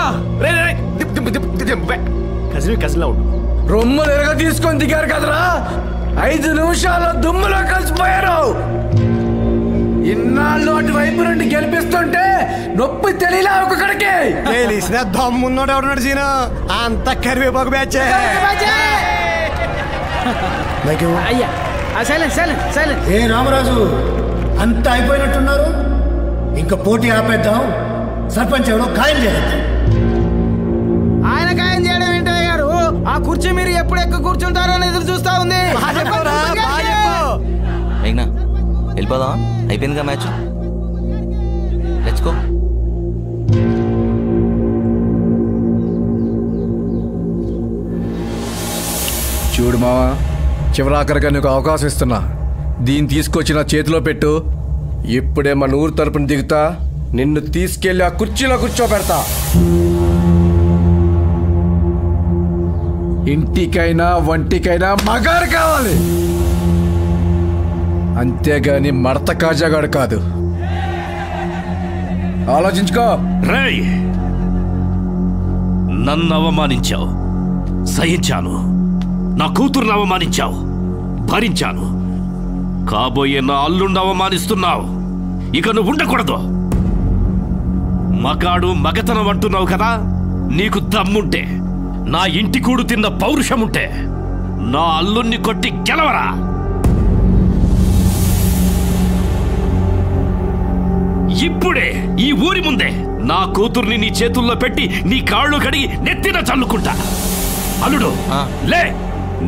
కజిన్లా ఉండు. రొమ్ములు ఎరగ తీసుకొని దిగారు కదరా, 5 నిమిషాల్లో దుమ్ములో కలిసిపోయారు. ఇన్నాళ్ళు అటువైపు నుండి గెలిపిస్తుంటే నొప్పి తెలియలే ఒక్కొక్కడికి. తెలిసిన దమ్మున్నోడు ఎవరున్నాడు సీను, అంత కరివేపాకు బ్యాచ్. అయ్యా ఏ రామరాజు, అంత అయిపోయినట్టున్నారు, ఇంకా పోటీ ఆపేద్దాం. సర్పంచ్ ఎవడో ఖాయం చేయలేదు. ఆయన ఖాయం చేయడం ఏంటో గారు, ఆ కుర్చీ మీరు ఎప్పుడు ఎక్కువ కూర్చుంటారని ఎదురు చూస్తా ఉంది. మేఘ్నా వెళ్ళిపోదాం, అయిపోయిందిగా మ్యాచ్, లెట్స్ గో. చూడు మావా, చివరాఖరిగా నీకు అవకాశం ఇస్తున్నా. దీన్ని తీసుకొచ్చి నా చేతిలో పెట్టు. ఇప్పుడే మన ఊరు తరపున దిగుతా, నిన్ను తీసుకెళ్లి ఆ కుర్చీలో కూర్చోబెడతా. ఇంటికైనా వంటికైనా మగారు కావాలి, అంతేగాని మడత కాజాగాడు కాదు. ఆలోచించుకో. రేయ్, నన్ను అవమానించావు, సహించాను. నా కూతురుని అవమానించావు, భరించాను. కాబోయే నా అల్లుండి అవమానిస్తున్నావు, ఇక నువ్వు ఉండకూడదు. మగాడు మగతనం అంటున్నావు కదా, నీకు దమ్ముంటే, నా ఇంటి కూడు తిన్న పౌరుషముంటే నా అల్లుణ్ణి కొట్టి గెలవరా. ఇప్పుడే ఈ ఊరి ముందే నా కూతుర్ని నీ చేతుల్లో పెట్టి నీ కాళ్ళు కడిగి నెత్తిన చల్లుకుంటా. అల్లుడు లే,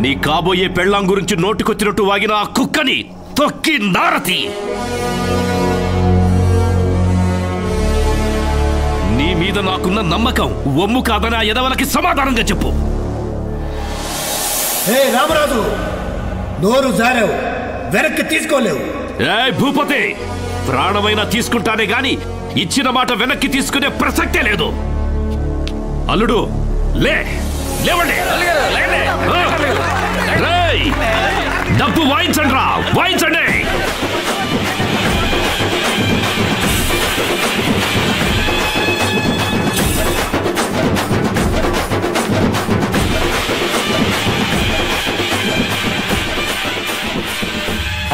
నీ కాబోయే పెళ్ళాం గురించి నోటికొచ్చినట్టు వాగిన ఆ కుక్కని తొక్కి నారతి. నీ మీద నాకున్న నమ్మకం ఒమ్ము కాదని ఆ ఎదవలకి సమాధానంగా చెప్పు. ఏ రామరాజు, నోరు జారావు, వెనక్కి తీసుకోలేవు. ఏ భూపతి, ప్రాణమైనా తీసుకుంటానే గాని ఇచ్చిన మాట వెనక్కి తీసుకునే ప్రసక్తే లేదు. అల్లుడు లే, లేవండి. రేయ్, డబ్బు వాయించండి రా, వాయించండి.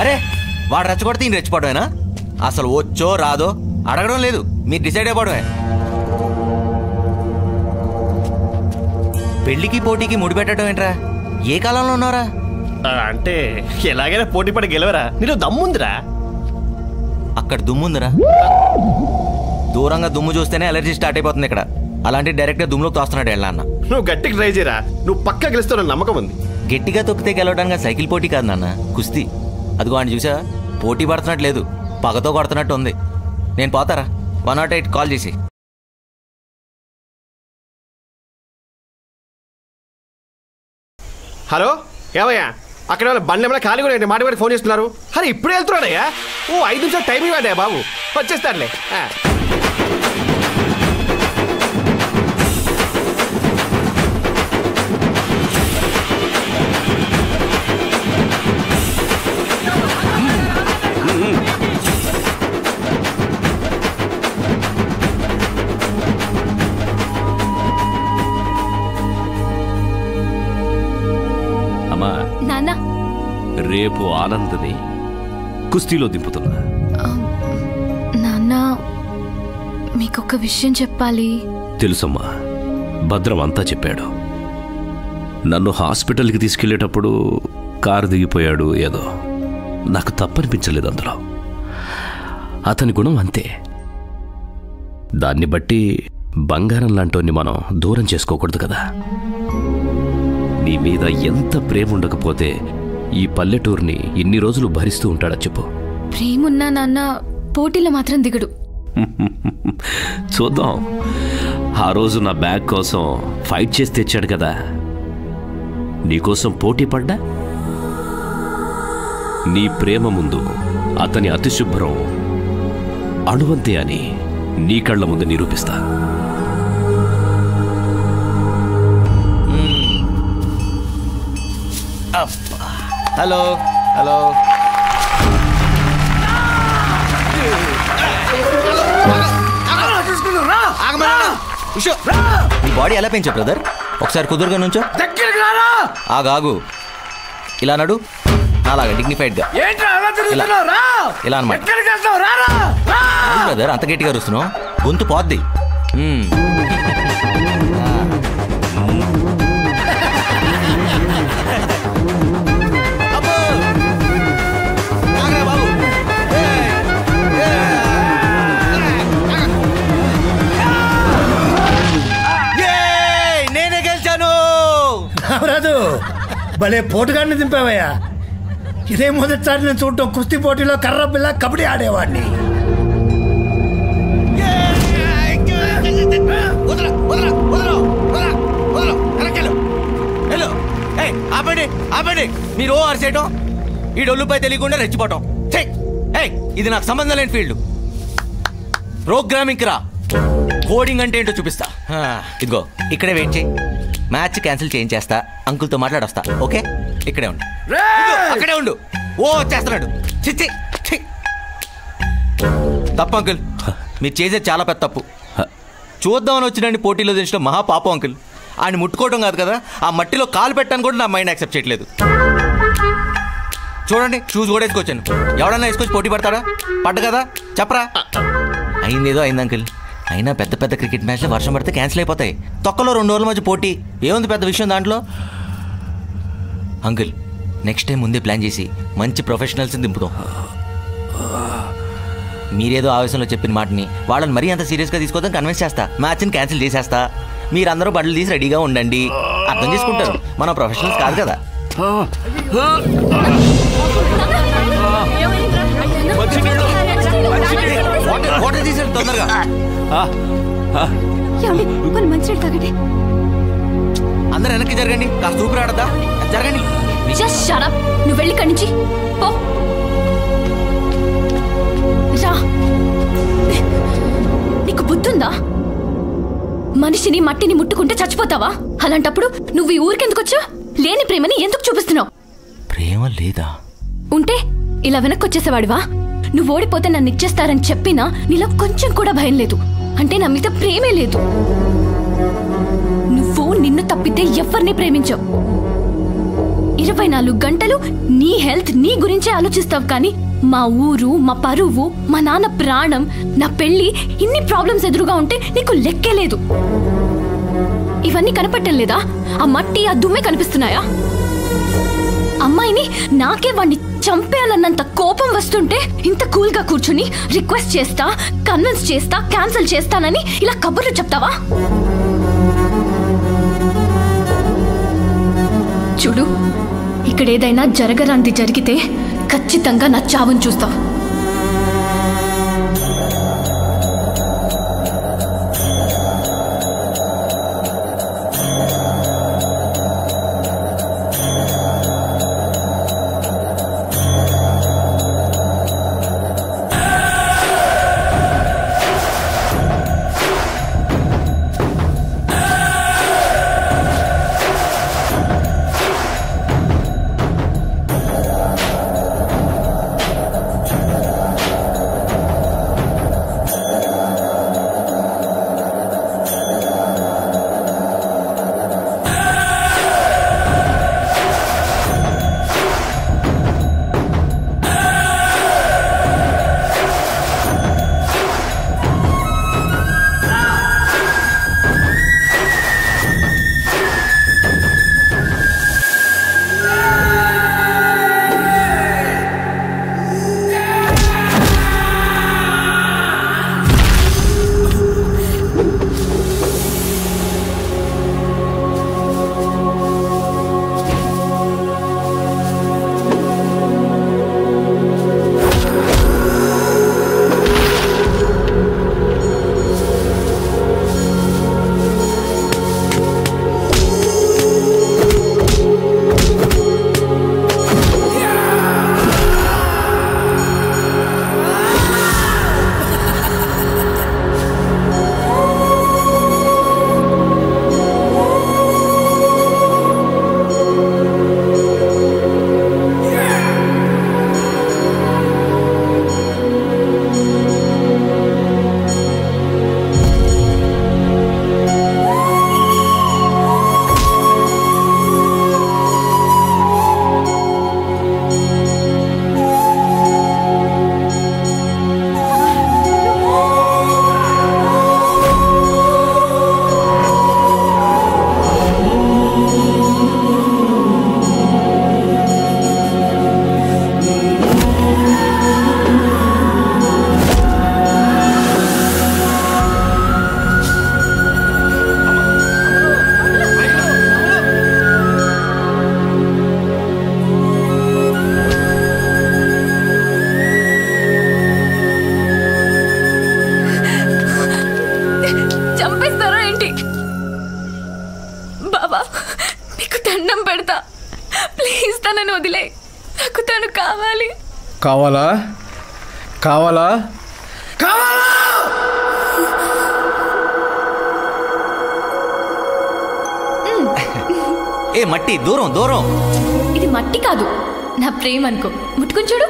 అరే వాడు రెచ్చగొడితే ఈయన రెచ్చిపోవడమేనా? అసలు వచ్చో రాదో అడగడం లేదు, మీరు డిసైడ్ అయిపోవడమే. పెళ్లికి పోటీకి ముడిపెట్టడం ఏంట్రా? ఏ కాలంలో ఉన్నారా? అంటే ఎలాగైనా పోటీ పడి గెలవరా, నీలో దమ్ముందిరా. అక్కడ దుమ్ముందిరా, దూరంగా దుమ్ము చూస్తేనే అలర్జీ స్టార్ట్ అయిపోతుంది ఇక్కడ. అలాంటి డైరెక్ట్గా దుమ్ములోకి తోస్తున్నాడు వెళ్ళా అన్న. నువ్వు గట్టిగా ట్రై చేయరా, నువ్వు పక్కా గెలుస్తావు నమ్మకం ఉంది. గట్టిగా తొక్కితే గెలవడానికి సైకిల్ పోటీ కాదు నాన్న, కుస్తీ. అదిగో ఆయన చూసా, పోటీ పడుతున్నట్టు లేదు, పగతో కొడుతున్నట్టు ఉంది. నేను పోతారా, 108 కాల్ చేసి. హలో, ఏమయ్యా అక్కడ వాళ్ళ బండి ఏమైనా ఖాళీ కూడా మాట కూడా ఫోన్ చేస్తున్నారు. అరే ఇప్పుడే వెళ్తున్నాడయ్యా, 5 నిమిషాలు టైం ఇవ్వండి బాబు, వచ్చేస్తారులే. రేపు ఆనందని కుస్తీలో దింపుతున్నా. నాన్న, మీకొక విషయం చెప్పాలి. తెలుసమ్మా, భద్రం అంతా చెప్పాడు. నన్ను హాస్పిటల్కి తీసుకెళ్లేటప్పుడు కారు దిగిపోయాడు ఏదో. నాకు తప్పనిపించలేదు అందులో. అతని గుణం అంతే. దాన్ని బట్టి బంగారం లాంటోని మనం దూరం చేసుకోకూడదు కదా. నీ మీద ఎంత ప్రేమ ఉండకపోతే ఈ పల్లెటూరిని ఇన్ని రోజులు భరిస్తూ ఉంటాడా చెప్పు. ప్రేమున్నా నాన్న పోటీలో మాత్రం దిగడు. చూద్దాం. ఆ రోజు నా బ్యాగ్ కోసం ఫైట్ చేసి తెచ్చాడు కదా, నీకోసం పోటీ పడ్డా. నీ ప్రేమ ముందు అతని అతిశుభ్రం అణువంతే అని నీ కళ్ళ ముందు నిరూపిస్తా. హలో హలో, నీ బాడీ ఎలా పెంచా బ్రదర్? ఒకసారి కుదురుగా నుంచో. ఆగాగు, ఇలా నడు, అలాగా డిగ్నిఫైడ్గా. ఇలా అనమాట. బ్రదర్ అంత గట్టిగా అరుస్తున్నావు, గొంతు పోద్ది. నేనే గెలిచాను. రాదు, భలే పోటుగాడిని దింపావయ్యా. ఇదే మొదటిసారి నేను చూడటం. కుస్తీ పోటీలో కర్ర పిల్ల కబడ్డీ ఆడేవాడిని. ఆపండి ఆపండి, మీరు అరిసేయటం, ఈ డొల్లుపై తెలియకుండా రెచ్చిపోవటం. ఇది నాకు సంబంధం లేని ఫీల్డ్. ప్రోగ్రామింగ్ రా, కోడింగ్ అంటే ఏంటో చూపిస్తా. ఇదిగో ఇక్కడే వెయిట్ చేయి, మ్యాచ్ క్యాన్సిల్ చేయించేస్తా, అంకుల్తో మాట్లాడొస్తా. ఓకే, ఇక్కడే ఉండు, అక్కడే ఉండు. ఓ చేస్తున్నాడు. చిచ్చి తప్పు అంకుల్, మీరు చేసేది చాలా పెద్ద తప్పు. చూద్దామని వచ్చినండి పోటీలో దించడం మహా పాపం అంకుల్. ఆయన ముట్టుకోవడం కాదు కదా, ఆ మట్టిలో కాలు పెట్టాను కూడా నా మైండ్ యాక్సెప్ట్ చేయట్లేదు. చూడండి, షూస్ కూడా వేసుకొచ్చాను. ఎవడన్నా వేసుకొచ్చి పోటీ పడతాడా? పడ్డ కదా, చెప్పరా. అయిందేదో అయింది అంకుల్. అయినా పెద్ద పెద్ద క్రికెట్ మ్యాచ్లో వర్షం పడితే క్యాన్సిల్ అయిపోతాయి. తొక్కలో 2 రోజుల మధ్య పోటీ ఏముంది పెద్ద విషయం దాంట్లో? అంకుల్, నెక్స్ట్ టైం ముందే ప్లాన్ చేసి మంచి ప్రొఫెషనల్స్ని దింపుతాం. మీరేదో ఆవేశంలో చెప్పిన మాటని వాళ్ళని మరీ అంత సీరియస్గా తీసుకోవద్దాం కన్విన్స్ చేస్తా. మ్యాచ్ని క్యాన్సిల్ చేసేస్తా. మీరందరూ బట్టలు తీసి రెడీగా ఉండండి. అర్థం చేసుకుంటారు, మనం ప్రొఫెషనల్స్ కాదు కదా. వాటర్ తీసారు తొందరగా. అందరు వెనక్కి జరగండి, కాస్త ఊపిరి ఆడద్దా. జరగండి. నువ్వు వెళ్ళి ఇక్కడి నుంచి పో. నీకు బుద్ధుందా? మనిషిని మట్టిని ముట్టుకుంటే చచ్చిపోతావా? అలాంటప్పుడు నువ్వు ఈ ఊరికెందుకు వచ్చా? లేని ప్రేమని ఎందుకు చూపిస్తున్నావు? ప్రేమ లేదా? ఉంటే ఇలా వెనక్కొచ్చేసేవాడివా? నువ్వు ఓడిపోతే నన్ను ఇచ్చేస్తారని చెప్పినా నీలో కొంచెం కూడా భయం లేదు. అంటే నా మీద ప్రేమే లేదు. నువ్వు నిన్ను తప్పితే ఎవరిని ప్రేమించవు. 24 గంటలు నీ హెల్త్, నీ గురించే ఆలోచిస్తావు. కానీ మా ఊరు, మా పరువు, మా నాన్న ప్రాణం, నా పెళ్లి, ఇన్ని ప్రాబ్లమ్స్ ఎదురుగా ఉంటే నీకు లెక్కే లేదు. ఇవన్నీ కనపట్టం లేదా? ఆ మట్టి, ఆ దుమ్మే కనిపిస్తున్నాయా? అమ్మాయిని నాకే వాడిని చంపేయాలన్నంత కోపం వస్తుంటే ఇంత కూల్గా కూర్చుని రిక్వెస్ట్ చేస్తా, కన్విన్స్ చేస్తా, క్యాన్సిల్ చేస్తానని ఇలా కబుర్లు చెప్తావా? చూడు, ఇక్కడ ఏదైనా జరగరాంది జరిగితే ఖచ్చితంగా నా చావును చూస్తావు. దండం పెడతా, ప్లీజ్ తనని వదిలే, నాకు తను కావాలి. కావాలా కావాలా కావాలా? ఏ మట్టి దూరం దూరం. ఇది మట్టి కాదు, నా ప్రేమ అనుకో. ముట్టుకుని చూడు.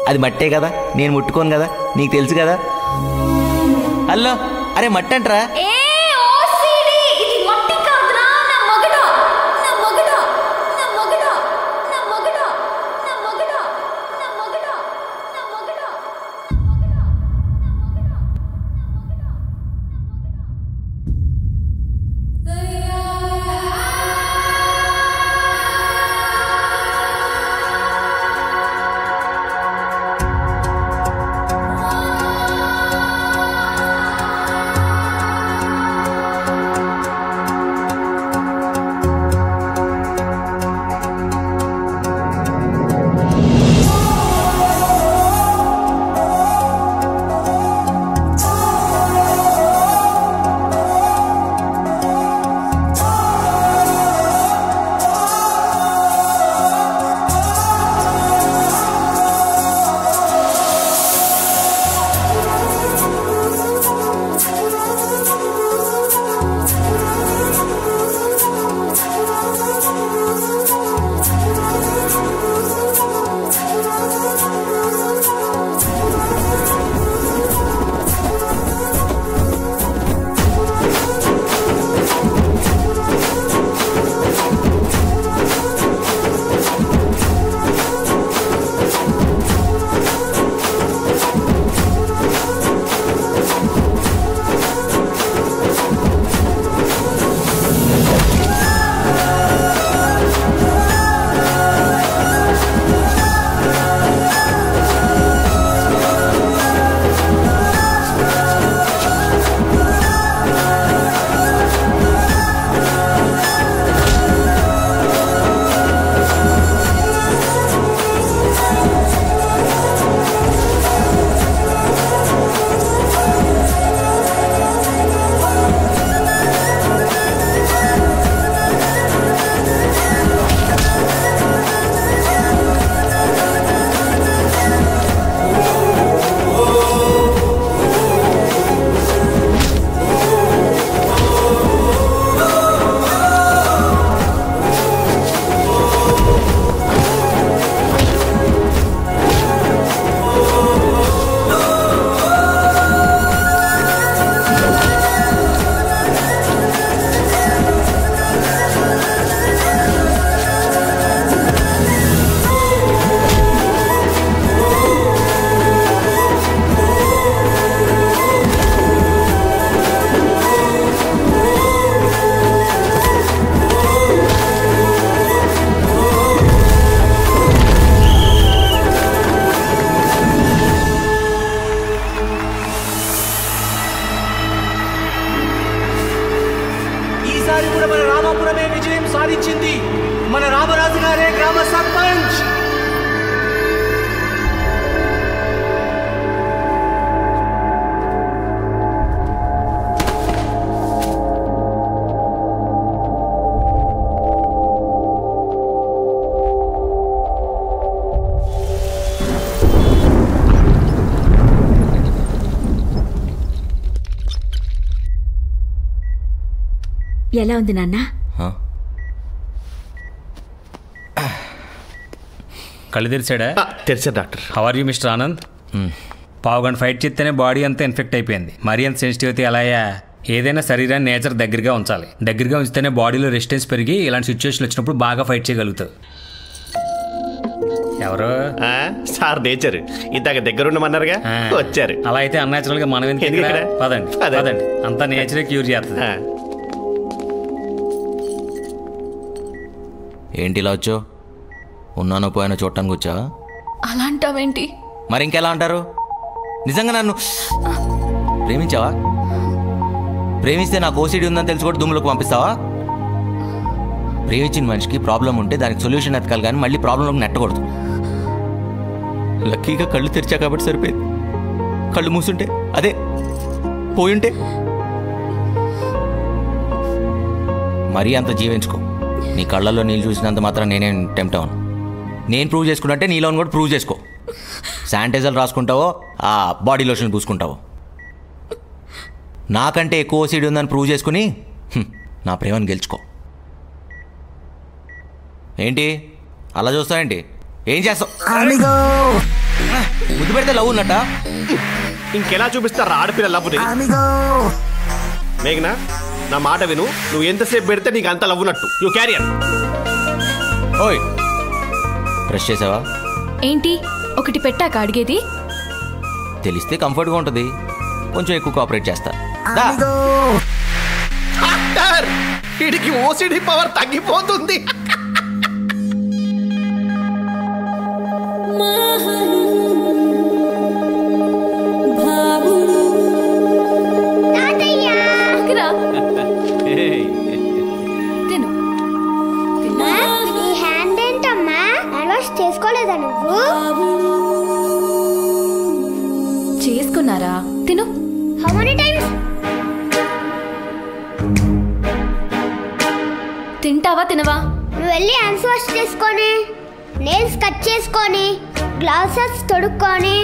అది మట్టే కదా, నేను ముట్టుకోను కదా, నీకు తెలుసు కదా. హలో, అరే మట్టి అంటరా? సాధించింది మన రామరాజు గారే గ్రామ సర్పంచ్. ఎలా ఉంది నాన్న? కళ్ళు తెరిచాడా? తెరిచాడు doctor. How are you mister Anand? పావుగంట ఫైట్ చేస్తేనే బాడీ అంతా ఇన్ఫెక్ట్ అయిపోయింది. మరీ అంత సెన్సిటివిటీ అలాయా? ఏదైనా శరీరాన్ని నేచర్ దగ్గరగా ఉంచాలి. దగ్గరగా ఉంచితేనే బాడీలో రెసిస్టెన్స్ పెరిగి ఇలాంటి సిచ్యువేషన్ వచ్చినప్పుడు బాగా ఫైట్ చేయగలుగుతావు. ఎవరు? Sir nature. ఇందాక దగ్గర ఉండమన్నారుగా, వచ్చారు. అలా అయితే అన్యాచురల్ గా మనం ఎందుకు? పదండి పదండి, అంతా నేచరే క్యూర్ చేస్తుంది. ఏంటి ఇలా వచ్చో? ఉన్నానో పోయానో చూడటానికి వచ్చావా? అలా అంటావేంటి? మరి ఇంకెలా అంటారు? నిజంగా నన్ను ప్రేమించావా? ప్రేమిస్తే నాకు ఓసిడి ఉందని తెలిసి కూడా దుమ్ములకు పంపిస్తావా? ప్రేమించిన మనిషికి ప్రాబ్లం ఉంటే దానికి సొల్యూషన్ ఎతకాలి, కానీ మళ్ళీ ప్రాబ్లంలోకి నెట్టకూడదు. లక్కీగా కళ్ళు తెరిచా కాబట్టి సరిపోయింది. కళ్ళు మూసుంటే అదే పోయుంటే మరీ అంత జీవించుకో. నీ కళ్ళల్లో నీళ్ళు చూసినంత మాత్రం నేనేం టెంప్ట్ అవును. నేను ప్రూవ్ చేసుకున్నట్టే నీలో కూడా ప్రూవ్ చేసుకో. శానిటైజర్ రాసుకుంటావో ఆ బాడీ లోషన్ పూసుకుంటావో. నాకంటే ఎక్కువ ఓసీడీ ఉందని ప్రూవ్ చేసుకుని నా ప్రేమను గెలుచుకో. ఏంటి అలా చూస్తావేంటి? ఏం చేస్తావు? ముద్దు పెడితే లవ్ ఉన్నట్ట? ఇంకెలా చూపిస్తారా ఆడపిల్ల లవ్ని? మేఘనా, నా మాట విను. నువ్వు ఎంతసేపు పెడితే నీకు అంత లవ్వునట్టు. You carrier. ఓయ్, బ్రష్ చేసావా? ఏంటి ఒకటి పెట్టాక అడిగేది? తెలిస్తే కంఫర్ట్గా ఉంటుంది. కొంచెం ఎక్కువ కోఆపరేట్ చేస్తా. వీడికి ఓసిడి పవర్ తగ్గిపోతుంది. చేసుకోలేదా నువ్వు? చేసుకున్నారా? తిను. How many times? తింటావా తినవా? నువ్వు వెళ్ళి హ్యాండ్స్ వాష్ చేసుకొని, నెయిల్స్ కట్ చేసుకొని, గ్లాసెస్ తొడుక్కొని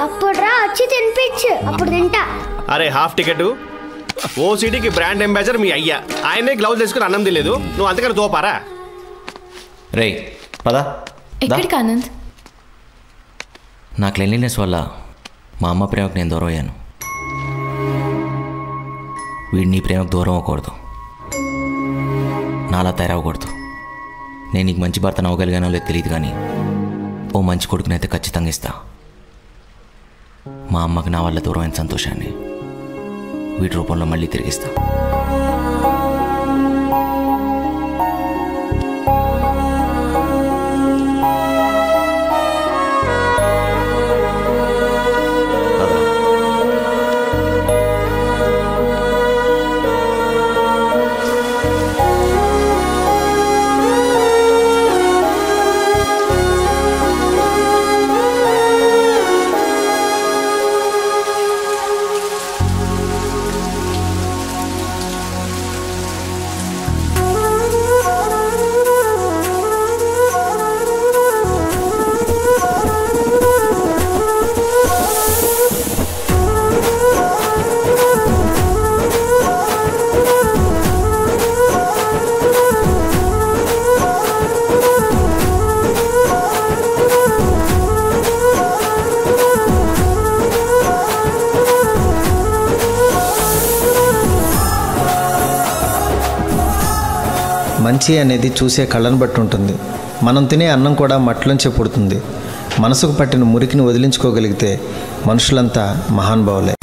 అప్పుడు రా వచ్చి తినిపించు. అప్పుడు తింటా. అరే హాఫ్ టికెట్. ఓసిటీకి బ్రాండ్ అంబాసిడర్ మీ అయ్యా. ఆయనే గ్లౌజ్ వేసుకుని అన్నం తినలేదు. నువ్వు అంతకన్నా తోపారా? రే పదా. ఎక్కడికి ఆనంద్? నా క్లెన్లీనెస్ వల్ల మా అమ్మ ప్రేమకు నేను దూరం అయ్యాను. వీడు నీ ప్రేమకు దూరం అవ్వకూడదు, నాలా తయారవ్వకూడదు. నేను నీకు మంచి భర్తను అవ్వగలిగానో లేదు తెలియదు, కానీ ఓ మంచి కొడుకునైతే ఖచ్చితంగా ఇస్తా. మా అమ్మకి నా వల్ల దూరమైన సంతోషాన్ని వీటి రూపంలో మళ్ళీ తిరిగిస్తా. మంచి అనేది చూసే కళ్ళను బట్టి ఉంటుంది. మనం తినే అన్నం కూడా మట్టిలోంచే పుడుతుంది. మనసుకు పట్టిన మురికిని వదిలించుకోగలిగితే మనుషులంతా మహానుభావులే.